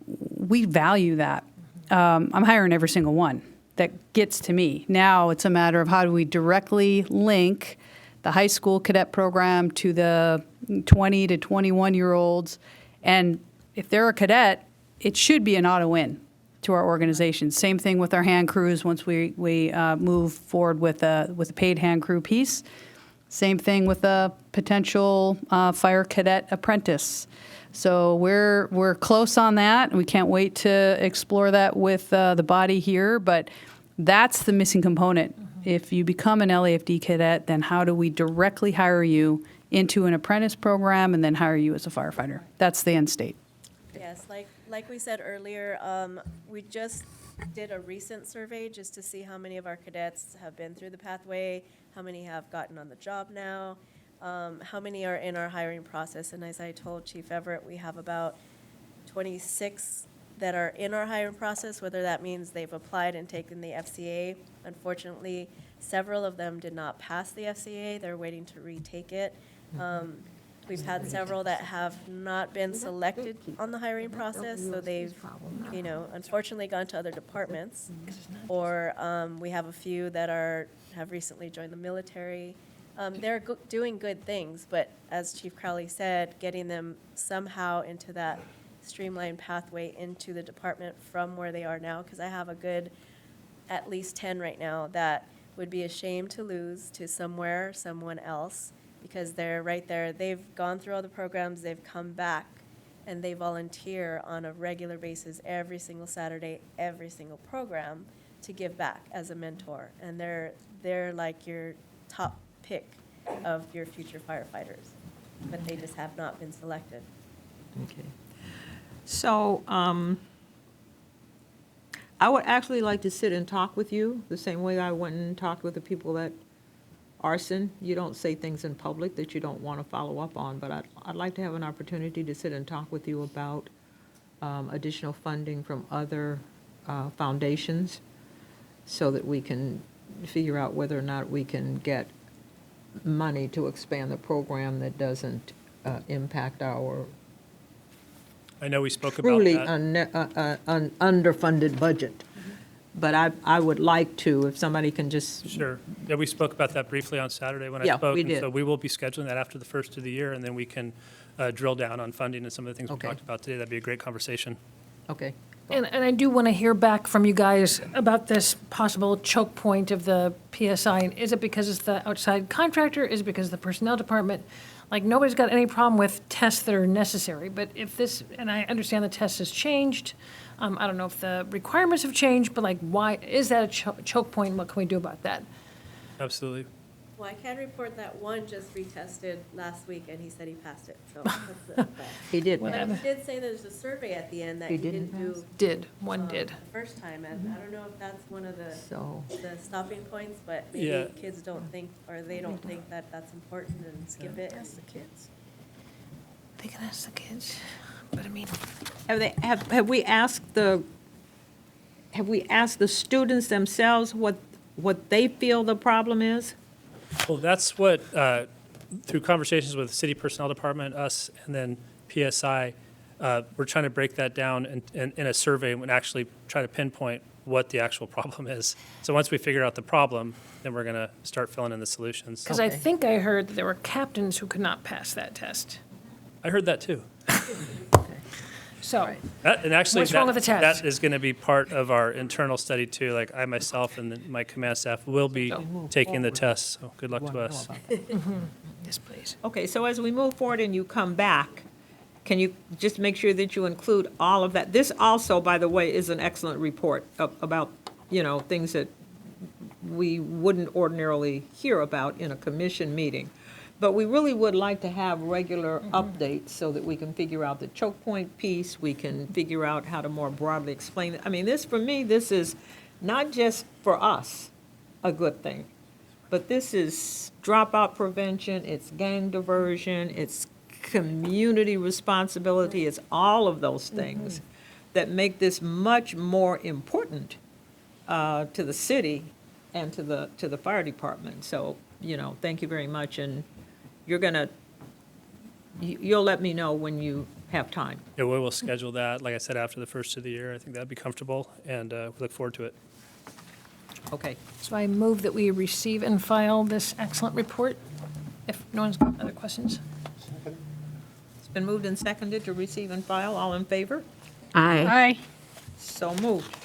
we value that. I'm hiring every single one that gets to me. Now it's a matter of how do we directly link the high school cadet program to the 20 to 21-year-olds. And if they're a cadet, it should be an auto-in to our organization. Same thing with our hand crews once we move forward with a paid hand crew piece. Same thing with a potential fire cadet apprentice. So we're close on that, and we can't wait to explore that with the body here. But that's the missing component. If you become an LAFD cadet, then how do we directly hire you into an apprentice program and then hire you as a firefighter? That's the end state. Yes, like we said earlier, we just did a recent survey just to see how many of our cadets have been through the pathway, how many have gotten on the job now, how many are in our hiring process. And as I told Chief Everett, we have about 26 that are in our hiring process, whether that means they've applied and taken the FCA. Unfortunately, several of them did not pass the FCA. They're waiting to retake it. We've had several that have not been selected on the hiring process, so they've, unfortunately gone to other departments. Or we have a few that have recently joined the military. They're doing good things, but as Chief Crowley said, getting them somehow into that streamlined pathway into the department from where they are now, because I have a good at least 10 right now that would be ashamed to lose to someone else, because they're right there. They've gone through all the programs, they've come back, and they volunteer on a regular basis every single Saturday, every single program to give back as a mentor. And they're like your top pick of your future firefighters, but they just have not been selected. Okay. So I would actually like to sit and talk with you the same way I went and talked with the people at arson. You don't say things in public that you don't want to follow up on, but I'd like to have an opportunity to sit and talk with you about additional funding from other foundations so that we can figure out whether or not we can get money to expand the program that doesn't impact our I know we spoke about truly that. underfunded budget. But I would like to, if somebody can just. Sure. Yeah, we spoke about that briefly on Saturday when I Yeah, spoke. we and did. So we will be scheduling that after the first of the year, and then we can drill down on funding and some of the things we Okay. talked about today. That'd be a great conversation. Okay. And I do want to hear back from you guys about this possible choke point of the PSI. And is it because it's the outside contractor? Is it because of the personnel department? Like, nobody's got any problem with tests that are necessary, but if this, and I understand the test has changed, I don't know if the requirements have changed, but like, why, is that a choke point? What can we do about that? Absolutely. Well, I can report that one just retested last week, and he said he passed it, so that's it. He did. But he did say there's a survey at the end that He he didn't didn't do. One did. The first time, and I don't know if that's one of the So- stopping points, but maybe Yeah. kids don't think, or they don't think that that's important and skip it. Ask the kids. They can ask the kids, but I mean. Have we asked the students themselves what they feel the problem is? Well, that's what, through conversations with the city personnel department, us, and then PSI, we're trying to break that down in a survey and actually try to pinpoint what the actual problem is. So once we figure out the problem, then we're going to start filling in the solutions. Because I think I heard that there were captains who could not pass that test. I heard that too. So, And actually, what's wrong with the test? that is going to be part of our internal study too. Like I myself and then my command staff will be taking the test. So good luck to us. Yes, please. Okay, so as we move forward and you come back, can you just make sure that you include all of that? This also, by the way, is an excellent report about, things that we wouldn't ordinarily hear about in a commission meeting. But we really would like to have regular updates so that we can figure out the choke point piece, we can figure out how to more broadly explain it. I mean, for me, this is not just for us a good thing. But this is dropout prevention, it's gang diversion, it's community responsibility, it's all of those things that make this much more important to the city and to the fire department. So, thank you very much, and you'll let me know when you have time. Yeah, we will schedule that, like I said, after the first of the year. I think that'd be comfortable, and we look forward to it. Okay. So I move that we receive and file this excellent report, if no one's got other questions. It's been moved and seconded to receive and file. All in favor? Aye. So moved.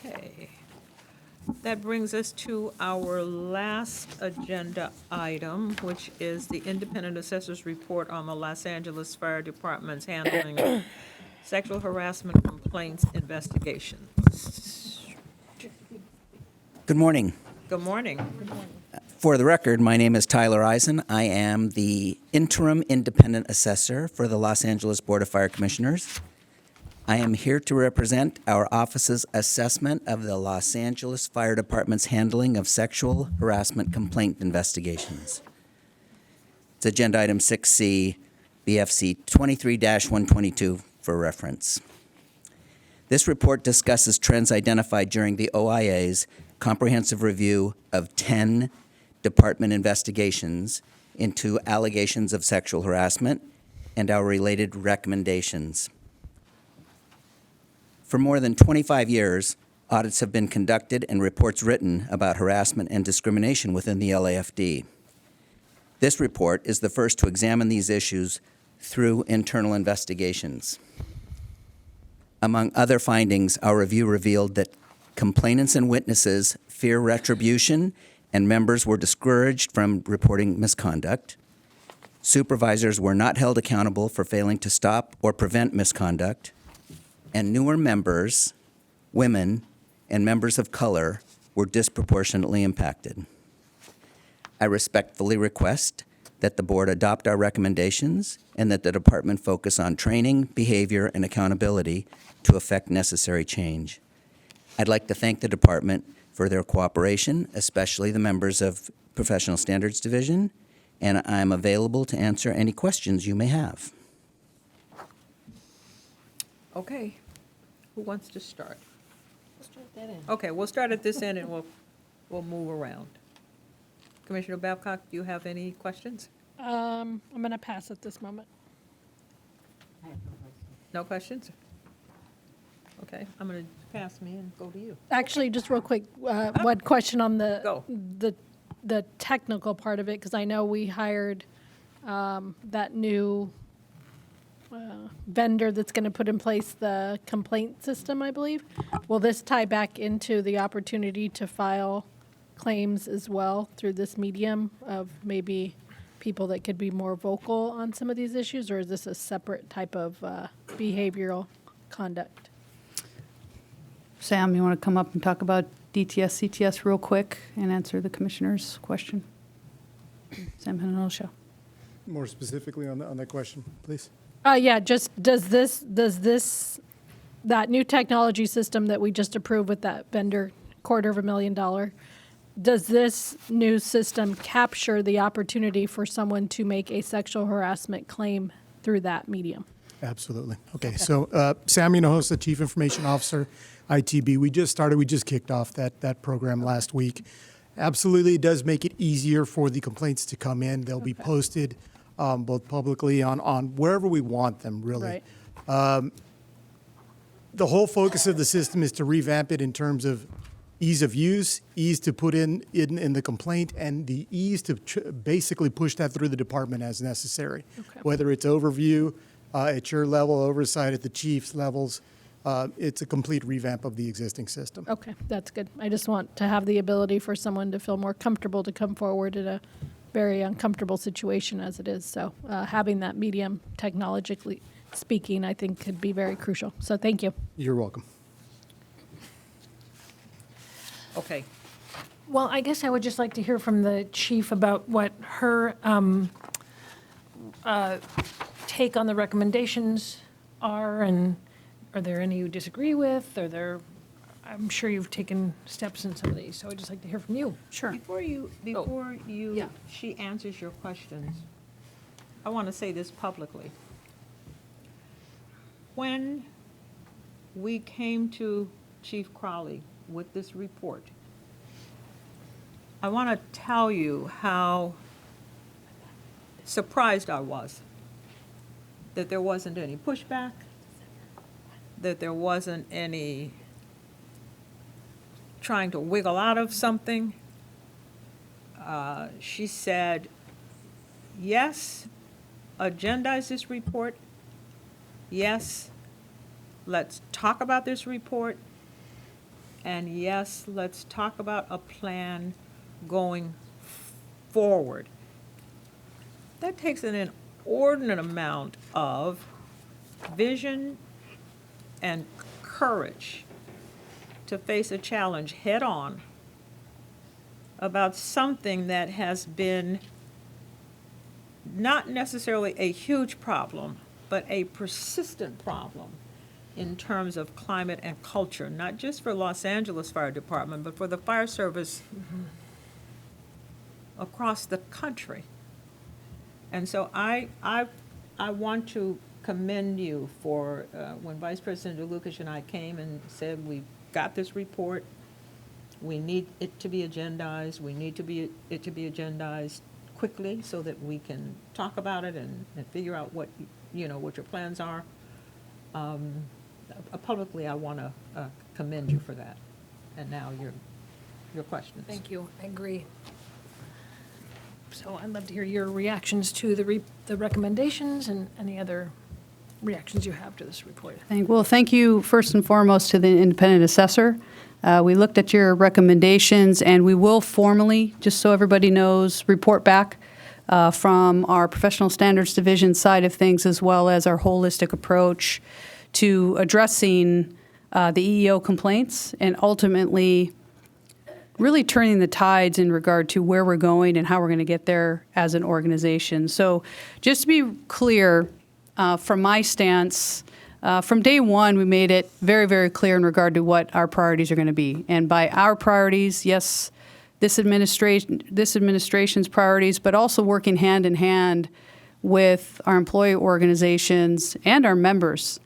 Okay. That brings us to our last agenda item, which is the Independent Assessor's Report on the Los Angeles Fire Department's handling of sexual harassment complaints investigations. Good morning. Good morning. For the record, my name is Tyler Eisen. I am the interim independent assessor for the Los Angeles Board of Fire Commissioners. I am here to represent our office's assessment of the Los Angeles Fire Department's handling of sexual harassment complaint investigations. It's Agenda Item 6C, BFC 23-122 for reference. This report discusses trends identified during the OIA's comprehensive review of 10 department investigations into allegations of sexual harassment and our related recommendations. For more than 25 years, audits have been conducted and reports written about harassment and discrimination within the LAFD. This report is the first to examine these issues through internal investigations. Among other findings, our review revealed that complainants and witnesses fear retribution and members were discouraged from reporting misconduct. Supervisors were not held accountable for failing to stop or prevent misconduct. And newer members, women, and members of color were disproportionately impacted. I respectfully request that the board adopt our recommendations and that the department focus on training, behavior, and accountability to effect necessary change. I'd like to thank the department for their cooperation, especially the members of Professional Standards Division, and I'm available to answer any questions you may have. Okay. Who wants to start? Okay, we'll start at this end and we'll move around. Commissioner Babcock, do you have any questions? I'm going to pass at this moment. No questions? Okay, I'm going to pass me and go to you. Actually, just real quick, one question on Go. the technical part of it, because I know we hired that new vendor that's going to put in place the complaint system, I believe. Will this tie back into the opportunity to file claims as well through this medium of maybe people that could be more vocal on some of these issues, or is this a separate type of behavioral conduct? Sam, you want to come up and talk about DTS, CTS real quick and answer the commissioner's question? Sam Henolsha. More specifically on that question, please. Yeah, just does that new technology system that we just approved with that vendor, $250,000, does this new system capture the opportunity for someone to make a sexual harassment claim through that medium? Absolutely. Okay, so Sam Hinojosa, Chief Information Officer, ITB. We just kicked off that program last week. Absolutely, it does make it easier for the complaints to come in. They'll be posted both publicly on wherever we want them, really. Right. The whole focus of the system is to revamp it in terms of ease of use, ease to put in the complaint, and the ease to basically push that through the department as necessary. Okay. Whether it's overview at your level, oversight at the chief's levels, it's a complete revamp of the existing system. Okay, that's good. I just want to have the ability for someone to feel more comfortable to come forward in a very uncomfortable situation as it is. So having that medium, technologically speaking, I think could be very crucial. So thank you. You're welcome. Okay. Well, I guess I would just like to hear from the chief about what her take on the recommendations are, and are there any you disagree with? I'm sure you've taken steps in some of these, so I'd just like to hear from you. Sure. Before you, yeah. she answers your questions, I want to say this publicly. When we came to Chief Crowley with this report, I want to tell you how surprised I was that there wasn't any pushback, that there wasn't any trying to wiggle out of something. She said, yes, agendize this report. Yes, let's talk about this report. And yes, let's talk about a plan going forward. That takes an inordinate amount of vision and courage to face a challenge head-on about something that has been not necessarily a huge problem, but a persistent problem in terms of climate and culture, not just for Los Angeles Fire Department, but for the fire service across the country. And so I want to commend you for when Vice President DeLucas and I came and said we've got this report, we need it to be agendized, we need it to be agendized quickly so that we can talk about it and figure out what what your plans are. Publicly, I want to commend you for that. And now your questions. Thank you, I agree. So I'd love to hear your reactions to the recommendations and any other reactions you have to this report. Well, thank you first and foremost to the independent assessor. We looked at your recommendations, and we will formally, just so everybody knows, report back from our professional standards division side of things, as well as our holistic approach to addressing the EEO complaints and ultimately really turning the tides in regard to where we're going and how we're going to get there as an organization. So just to be clear, from my stance, from day one, we made it very, very clear in regard to what our priorities are going to be. And by our priorities, yes, this administration's priorities, but also working hand in hand with our employee organizations and our members.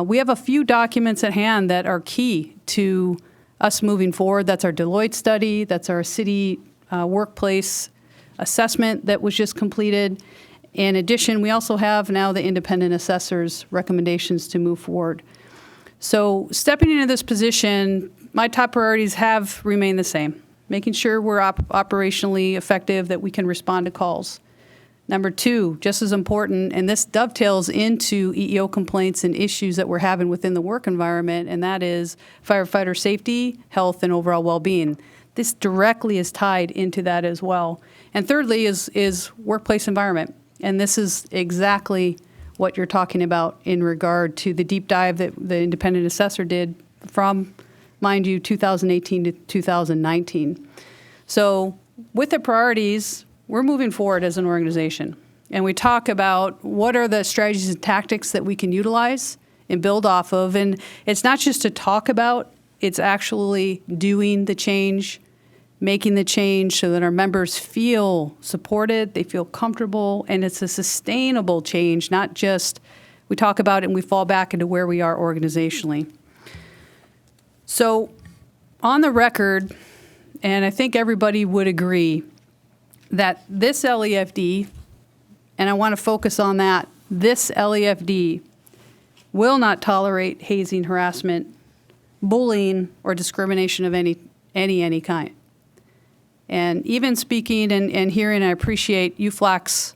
We have a few documents at hand that are key to us moving forward. That's our Deloitte study. That's our city workplace assessment that was just completed. In addition, we also have now the independent assessor's recommendations to move forward. So stepping into this position, my top priorities have remained the same. Making sure we're operationally effective, that we can respond to calls. Number two, just as important, and this dovetails into EEO complaints and issues that we're having within the work environment, and that is firefighter safety, health, and overall well-being. This directly is tied into that as well. And thirdly is workplace environment. And this is exactly what you're talking about in regard to the deep dive that the independent assessor did from, mind you, 2018 to 2019. So with the priorities, we're moving forward as an organization. And we talk about what are the strategies and tactics that we can utilize and build off of. And it's not just to talk about, it's actually doing the change, making the change so that our members feel supported, they feel comfortable, and it's a sustainable change, not just we talk about it and we fall back into where we are organizationally. So on the record, and I think everybody would agree, that this LEFD, and I want to focus on that, this LEFD will not tolerate hazing, harassment, bullying, or discrimination of any kind. And even speaking and hearing, I appreciate UFLAC's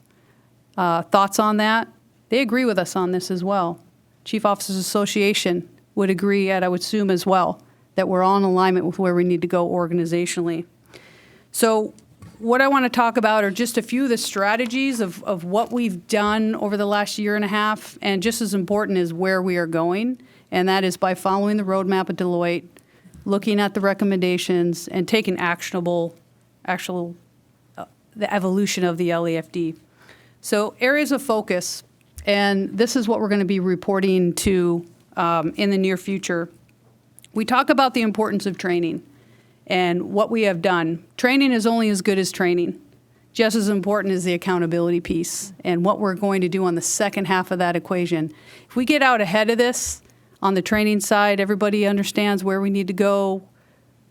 thoughts on that. They agree with us on this as well. Chief Officers Association would agree, and I would assume as well, that we're all in alignment with where we need to go organizationally. So what I want to talk about are just a few of the strategies of what we've done over the last year and a half, and just as important is where we are going, and that is by following the roadmap of Deloitte, looking at the recommendations, and taking the evolution of the LEFD. So areas of focus, and this is what we're going to be reporting to in the near future. we talk about the importance of training and what we have done. Training is only as good as training. Just as important is the accountability piece and what we're going to do on the second half of that equation. If we get out ahead of this on the training side, everybody understands where we need to go.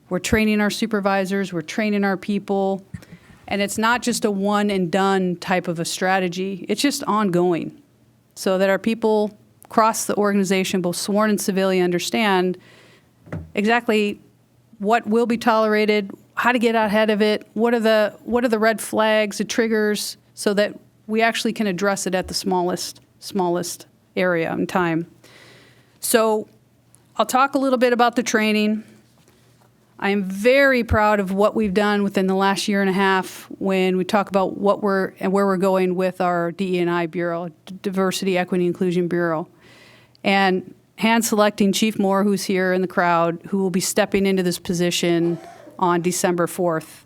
We're training our supervisors, we're training our people, and it's not just a one and done type of a strategy. It's just ongoing so that our people across the organization, both sworn and civilian, understand exactly what will be tolerated, how to get out ahead of it, what are the red flags, the triggers, so that we actually can address it at the smallest area in time. So I'll talk a little bit about the training. I am very proud of what we've done within the last year and a half when we talk about what we're and where we're going with our DE&I Bureau, Diversity, Equity, Inclusion Bureau. And hand-selecting Chief Moore, who's here in the crowd, who will be stepping into this position on December 4th.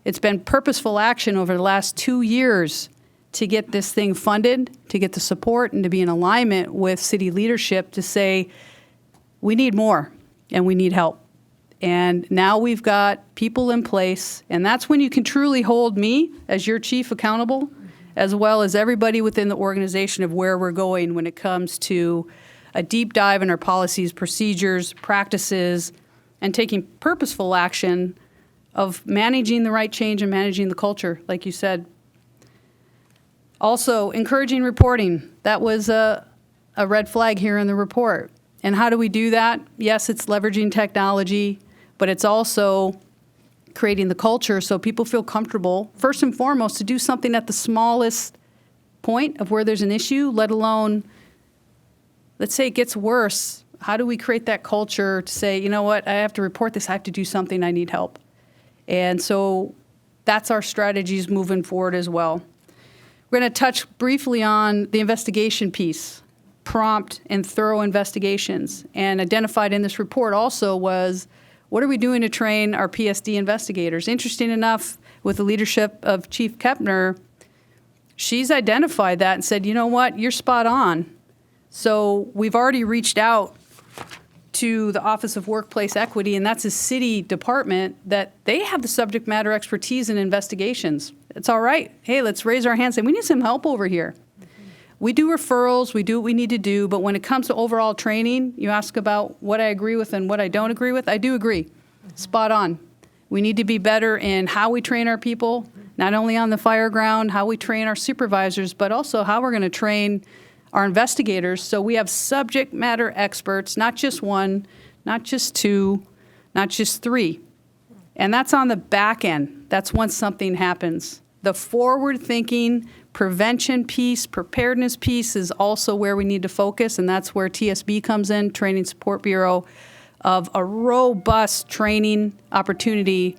It's been purposeful action over the last 2 years to get this thing funded, to get the support, and to be in alignment with city leadership to say, we need more and we need help. And now we've got people in place, and that's when you can truly hold me as your chief accountable, as well as everybody within the organization of where we're going when it comes to a deep dive in our policies, procedures, practices, and taking purposeful action of managing the right change and managing the culture, like you said. Also, encouraging reporting. That was a red flag here in the report. And how do we do that? Yes, it's leveraging technology, but it's also creating the culture so people feel comfortable, first and foremost, to do something at the smallest point of where there's an issue, let alone, let's say it gets worse. How do we create that culture to say, you know what, I have to report this, I have to do something, I need help. And so that's our strategies moving forward as well. We're going to touch briefly on the investigation piece, prompt and thorough investigations. And identified in this report also was, what are we doing to train our PSD investigators? Interesting enough, with the leadership of Chief Kepner, she's identified that and said, you know what, you're spot on. So we've already reached out to the Office of Workplace Equity, and that's a city department that they have the subject matter expertise in investigations. It's all right. Hey, let's raise our hands and say, we need some help over here. We do referrals, we do what we need to do, but when it comes to overall training, you ask about what I agree with and what I don't agree with, I do agree. Spot on. We need to be better in how we train our people, not only on the fire ground, how we train our supervisors, but also how we're going to train our investigators. So we have subject matter experts, not just one, not just two, not just three. And that's on the back end. That's once something happens. The forward-thinking prevention piece, preparedness piece is also where we need to focus, and that's where TSB comes in, Training Support Bureau, of a robust training opportunity.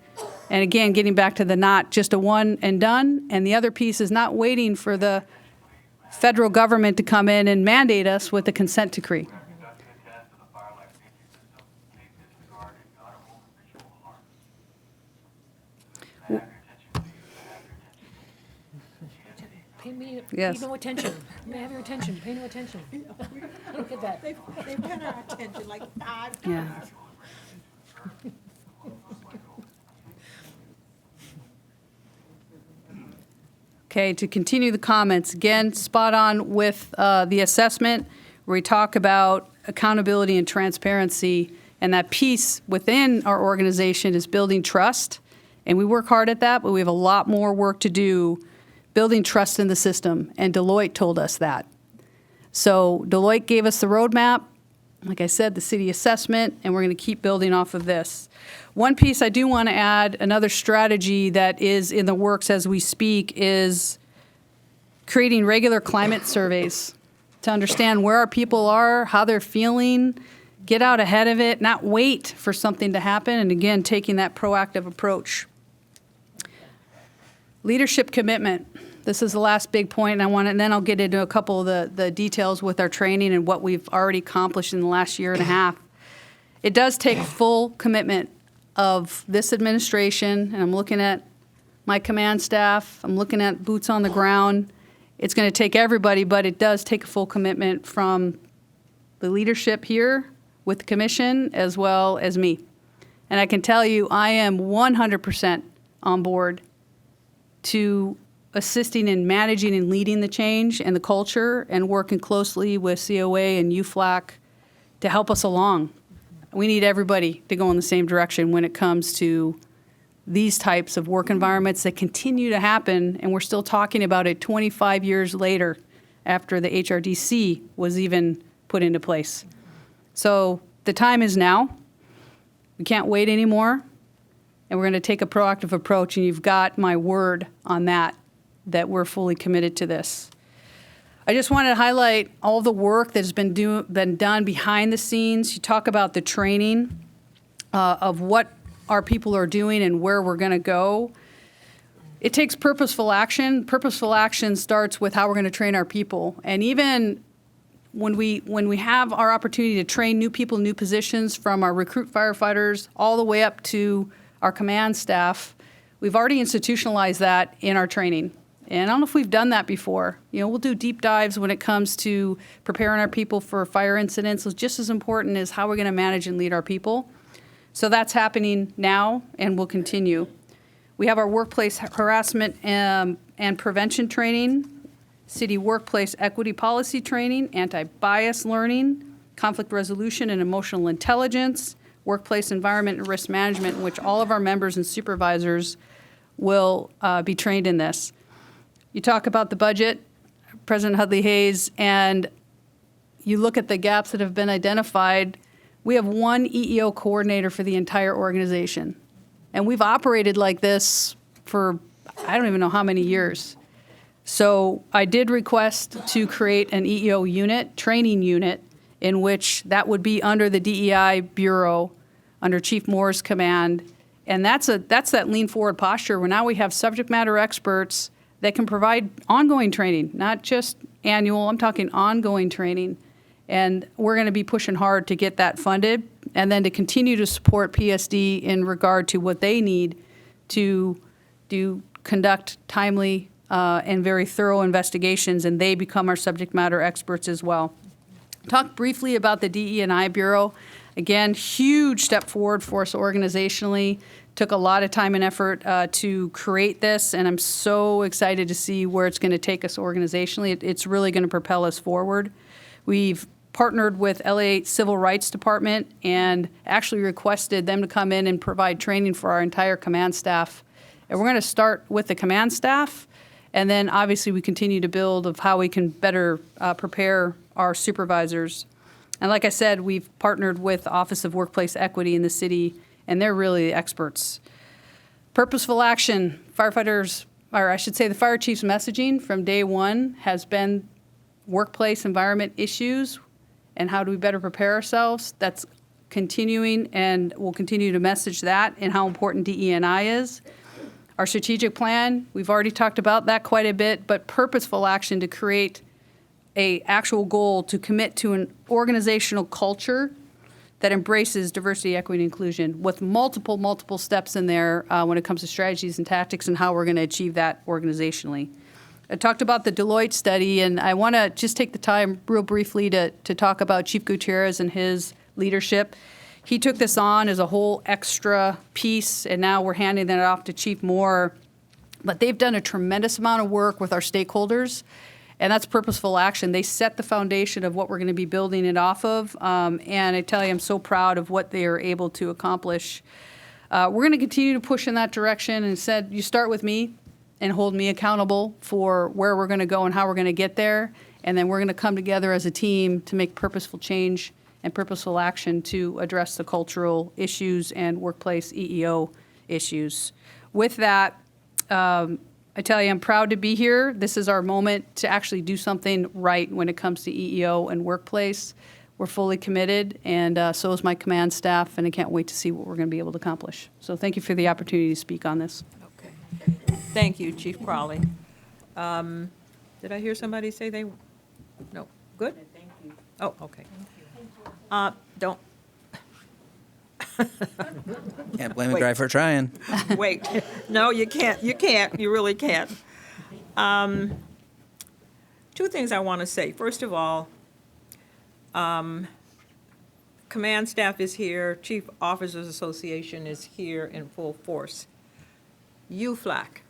And again, getting back to the not just a one and done, and the other piece is not waiting for the federal government to come in and mandate us with a consent decree. Pay no attention. May I have your attention? Pay no attention. I don't get that. They've got our attention like 5 times. Yeah. Okay, to continue the comments, again, spot on with the assessment where we talk about accountability and transparency, and that piece within our organization is building trust, and we work hard at that, but we have a lot more work to do building trust in the system, and Deloitte told us that. So Deloitte gave us the roadmap, like I said, the city assessment, and we're going to keep building off of this. One piece I do want to add, another strategy that is in the works as we speak, is creating regular climate surveys to understand where our people are, how they're feeling, get out ahead of it, not wait for something to happen, and again, taking that proactive approach. Leadership commitment. This is the last big point, and then I'll get into a couple of the details with our training and what we've already accomplished in the last year and a half. It does take full commitment of this administration, and I'm looking at my command staff, I'm looking at boots on the ground. It's going to take everybody, but it does take a full commitment from the leadership here, with the commission as well as me. And I can tell you, I am 100% on board to assisting in managing and leading the change and the culture and working closely with COA and UFLAC to help us along. We need everybody to go in the same direction when it comes to these types of work environments that continue to happen, and we're still talking about it 25 years later after the HRDC was even put into place. So the time is now. We can't wait anymore, and we're going to take a proactive approach, and you've got my word on that we're fully committed to this. I just wanted to highlight all the work that's been done behind the scenes. You talk about the training of what our people are doing and where we're going to go. It takes purposeful action. Purposeful action starts with how we're going to train our people. And even when we have our opportunity to train new people, new positions, from our recruit firefighters all the way up to our command staff, we've already institutionalized that in our training. And I don't know if we've done that before. We'll do deep dives when it comes to preparing our people for fire incidents. It's just as important as how we're going to manage and lead our people. So that's happening now and will continue. We have our workplace harassment and prevention training, city workplace equity policy training, anti-bias learning, conflict resolution and emotional intelligence, workplace environment and risk management, in which all of our members and supervisors will be trained in this. You talk about the budget, President Hudley Hayes, and you look at the gaps that have been identified. We have one EEO coordinator for the entire organization. And we've operated like this for I don't even know how many years. So I did request to create an EEO unit, training unit, in which that would be under the DEI Bureau, under Chief Moore's command. And that's that lean forward posture where now we have subject matter experts that can provide ongoing training, not just annual, I'm talking ongoing training. And we're going to be pushing hard to get that funded and then to continue to support PSD in regard to what they need to conduct timely and very thorough investigations, and they become our subject matter experts as well. Talk briefly about the DE&I Bureau. Again, huge step forward for us organizationally. Took a lot of time and effort to create this, and I'm so excited to see where it's going to take us organizationally. It's really going to propel us forward. We've partnered with LA Civil Rights Department and actually requested them to come in and provide training for our entire command staff. And we're going to start with the command staff, and then obviously we continue to build of how we can better prepare our supervisors. And like I said, we've partnered with the Office of Workplace Equity in the city, and they're really the experts. Purposeful action, firefighters, or I should say the fire chief's messaging from day one has been workplace environment issues and how do we better prepare ourselves. That's continuing, and we'll continue to message that and how important DE&I is. Our strategic plan, we've already talked about that quite a bit, but purposeful action to create a actual goal to commit to an organizational culture that embraces diversity, equity, and inclusion with multiple steps in there when it comes to strategies and tactics and how we're going to achieve that organizationally. I talked about the Deloitte study, and I want to just take the time real briefly to talk about Chief Gutierrez and his leadership. He took this on as a whole extra piece, and now we're handing that off to Chief Moore. But they've done a tremendous amount of work with our stakeholders, and that's purposeful action. They set the foundation of what we're going to be building it off of, and I tell you, I'm so proud of what they are able to accomplish. We're going to continue to push in that direction, and said, you start with me and hold me accountable for where we're going to go and how we're going to get there, and then we're going to come together as a team to make purposeful change and purposeful action to address the cultural issues and workplace EEO issues. With that, I tell you, I'm proud to be here. This is our moment to actually do something right when it comes to EEO and workplace. We're fully committed, and so is my command staff, and I can't wait to see what we're going to be able to accomplish. So thank you for the opportunity to speak on this. Okay. Thank you, Chief Crowley. Did I hear somebody say they, no, good? Thank you. Oh, okay. Don't. Can't blame a guy for trying. Wait, no, you can't. You can't. You really can't. Two things I want to say. First of all, command staff is here, Chief Officers Association is here in full force. UFLAC,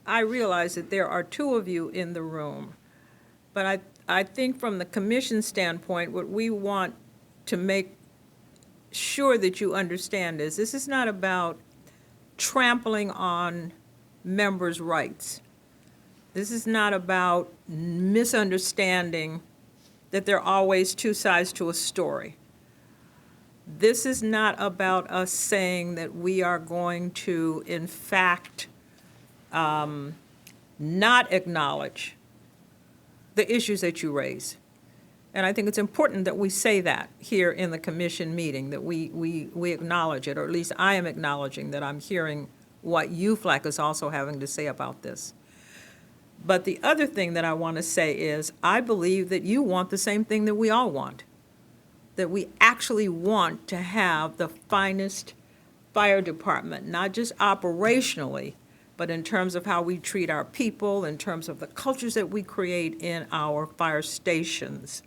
I realize that there are two of you in the room, but I think from the commission standpoint, what we want to make sure that you understand is this is not about trampling on members' rights. This is not about misunderstanding that there are always two sides to a story. This is not about us saying that we are going to, in fact, not acknowledge the issues that you raise. And I think it's important that we say that here in the commission meeting, that we acknowledge it, or at least I am acknowledging that I'm hearing what UFLAC is also having to say about this. But the other thing that I want to say is I believe that you want the same thing that we all want, that we actually want to have the finest fire department, not just operationally, but in terms of how we treat our people, in terms of the cultures that we create in our fire stations,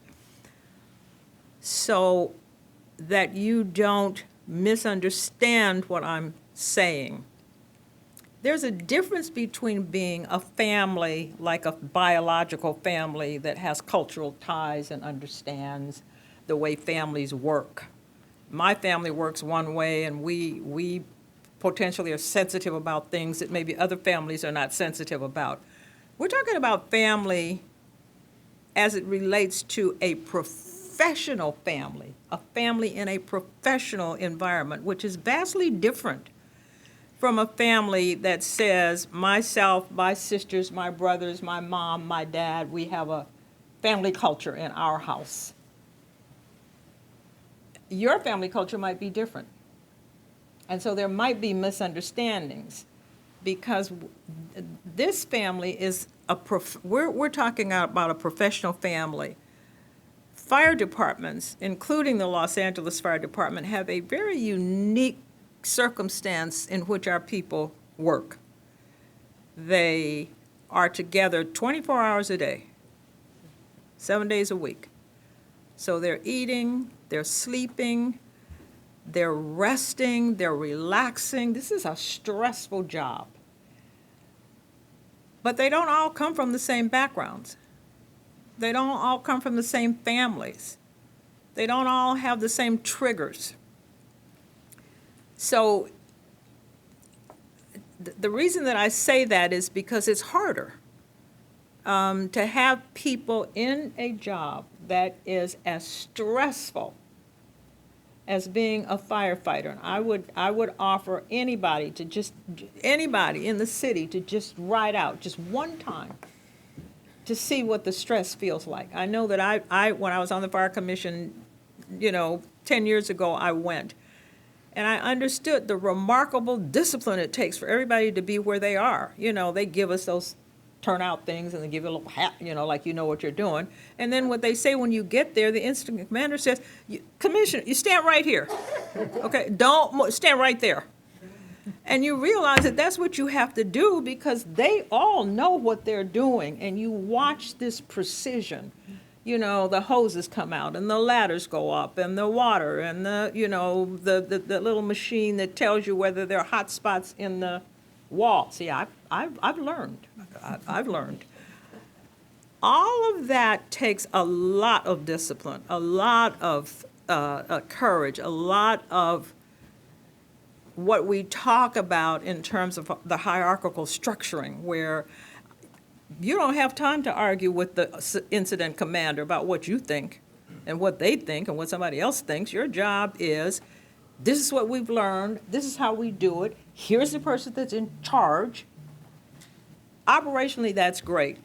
so that you don't misunderstand what I'm saying. There's a difference between being a family, like a biological family that has cultural ties and understands the way families work. My family works one way, and we potentially are sensitive about things that maybe other families are not sensitive about. We're talking about family as it relates to a professional family, a family in a professional environment, which is vastly different from a family that says, myself, my sisters, my brothers, my mom, my dad, we have a family culture in our house. Your family culture might be different. And so there might be misunderstandings because this family is we're talking about a professional family. Fire departments, including the Los Angeles Fire Department, have a very unique circumstance in which our people work. They are together 24 hours a day, 7 days a week. So they're eating, they're sleeping, they're resting, they're relaxing. This is a stressful job. But they don't all come from the same backgrounds. They don't all come from the same families. They don't all have the same triggers. So the reason that I say that is because it's harder to have people in a job that is as stressful as being a firefighter. And I would offer anybody in the city to just ride out just one time to see what the stress feels like. I know that I when I was on the Fire Commission, 10 years ago, I went. And I understood the remarkable discipline it takes for everybody to be where they are. They give us those turnout things and they give you a little hat, like you know what you're doing. And then what they say when you get there, the incident commander says, Commissioner, you stand right here. Okay, don't stand right there. And you realize that that's what you have to do because they all know what they're doing. And you watch this precision. The hoses come out and the ladders go up and the water and the little machine that tells you whether there are hot spots in the wall. See, I've learned. I've learned. All of that takes a lot of discipline, a lot of courage, a lot of what we talk about in terms of the hierarchical structuring, where you don't have time to argue with the incident commander about what you think and what they think and what somebody else thinks. Your job is, this is what we've learned, this is how we do it, here's the person that's in charge. Operationally, that's great.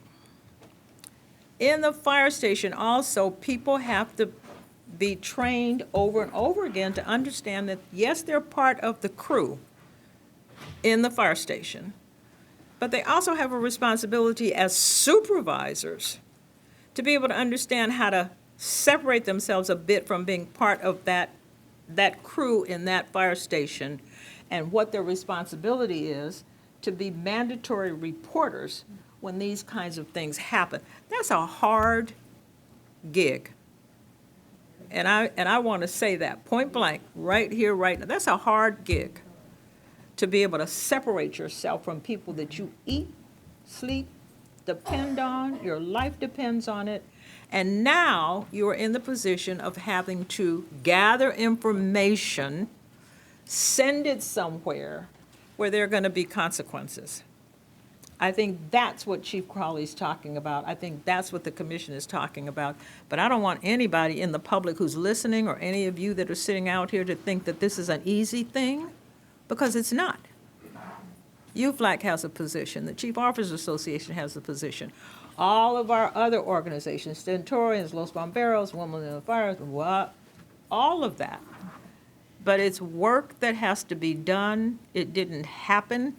In the fire station also, people have to be trained over and over again to understand that, yes, they're part of the crew in the fire station, but they also have a responsibility as supervisors to be able to understand how to separate themselves a bit from being part of that crew in that fire station and what their responsibility is to be mandatory reporters when these kinds of things happen. That's a hard gig. And I want to say that point blank, right here, right now. That's a hard gig, to be able to separate yourself from people that you eat, sleep, depend on, your life depends on it. And now you are in the position of having to gather information, send it somewhere where there are going to be consequences. I think that's what Chief Crowley's talking about. I think that's what the commission is talking about. But I don't want anybody in the public who's listening, or any of you that are sitting out here, to think that this is an easy thing, because it's not. UFLAC has a position. The Chief Officers Association has a position. All of our other organizations, Stentorians, Los Bomberos, Women in the Fire, what, all of that. But it's work that has to be done. It didn't happen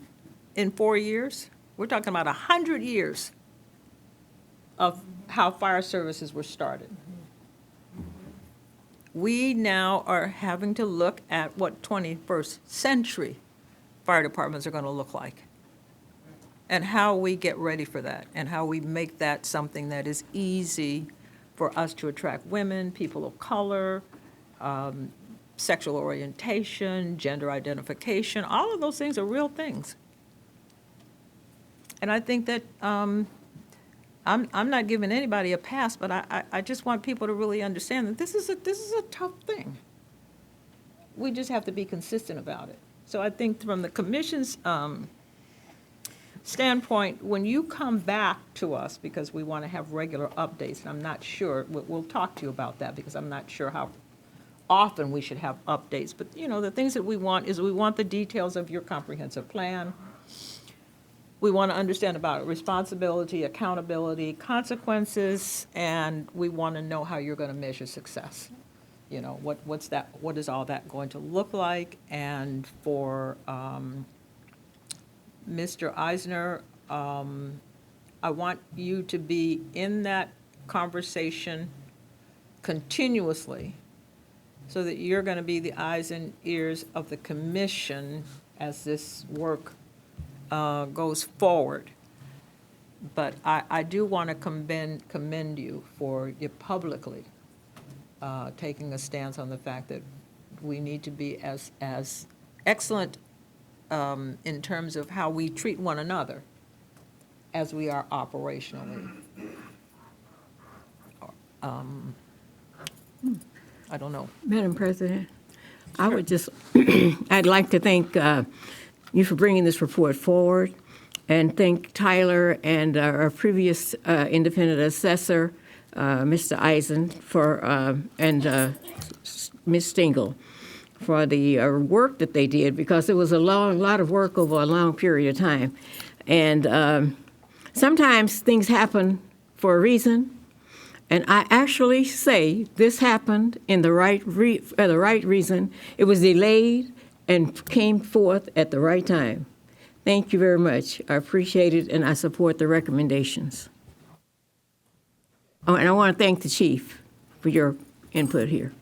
in 4 years. We're talking about 100 years of how fire services were started. We now are having to look at what 21st century fire departments are going to look like, and how we get ready for that, and how we make that something that is easy for us to attract women, people of color, sexual orientation, gender identification. All of those things are real things. And I think that I'm not giving anybody a pass, but I just want people to really understand that this is a tough thing. We just have to be consistent about it. So I think from the commission's standpoint, when you come back to us, because we want to have regular updates, and I'm not sure, we'll talk to you about that, because I'm not sure how often we should have updates. But, you know, the things that we want is, we want the details of your comprehensive plan. We want to understand about responsibility, accountability, consequences, and we want to know how you're going to measure success. You know, what is all that going to look like? And for Mr. Eisner, I want you to be in that conversation continuously, so that you're going to be the eyes and ears of the commission as this work goes forward. But I do want to commend you for you publicly taking a stance on the fact that we need to be as excellent in terms of how we treat one another as we are operationally. I don't know. Madam President, I would just, I'd like to thank you for bringing this report forward, and thank Tyler and our previous independent assessor, Mr. Eisen, and Ms. Stingle, for the work that they did, because it was a lot of work over a long period of time. And sometimes things happen for a reason, and I actually say this happened in the right reason. It was delayed and came forth at the right time. Thank you very much. I appreciate it, and I support the recommendations. Oh, and I want to thank the chief for your input here.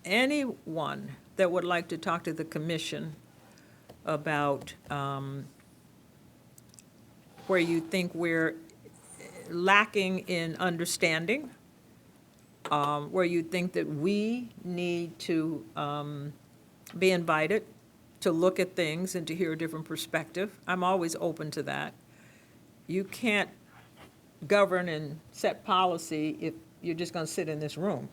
Anyone that would like to talk to the commission about where you think we're lacking in understanding, where you think that we need to be invited to look at things and to hear a different perspective, I'm always open to that. You can't govern and set policy if you're just going to sit in this room.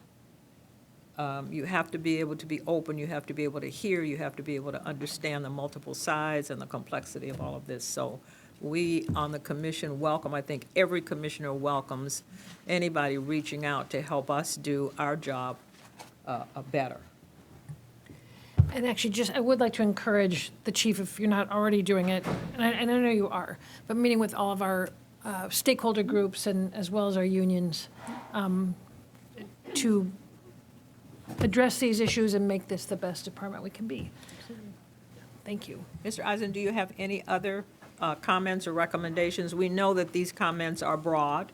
You have to be able to be open, you have to be able to hear, you have to be able to understand the multiple sides and the complexity of all of this. So we on the commission welcome, I think every commissioner welcomes anybody reaching out to help us do our job better. And actually, I would like to encourage the chief, if you're not already doing it, and I know you are, but meeting with all of our stakeholder groups and as well as our unions to address these issues and make this the best department we can be. Thank you. Mr. Eisen, do you have any other comments or recommendations? We know that these comments are broad,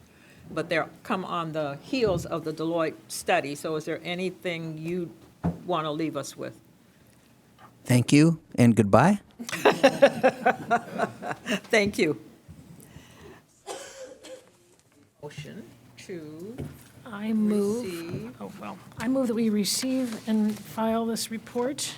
but they're come on the heels of the Deloitte study. So is there anything you want to leave us with? Thank you and goodbye. Thank you. Motion to I move, receive. I move that we receive and file this report.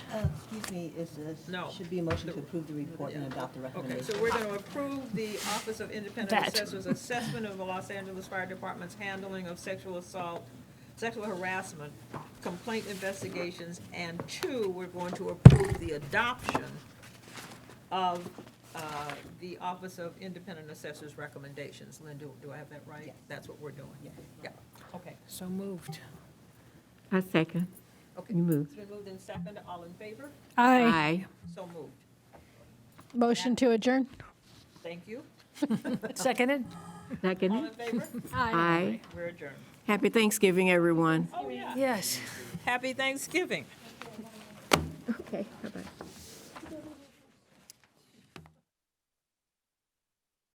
Excuse me, is this, No. should be a motion to approve the report and adopt the Okay, recommendation. so we're going to approve the Office of Independent That. Assessors assessment of the Los Angeles Fire Department's handling of sexual assault, sexual harassment, complaint investigations, and 2, we're going to approve the adoption of the Office of Independent Assessors recommendations. Lynn, do I have that right? Yes. That's what we're doing? Yeah. Okay. So moved. I second. Okay. You moved. It's been moved and seconded. All in favor? Aye. So moved. Motion to adjourn? Thank you. Seconded? All Second. in favor? Aye. We're adjourned. Happy Thanksgiving, everyone. Oh, yeah. Yes. Happy Thanksgiving.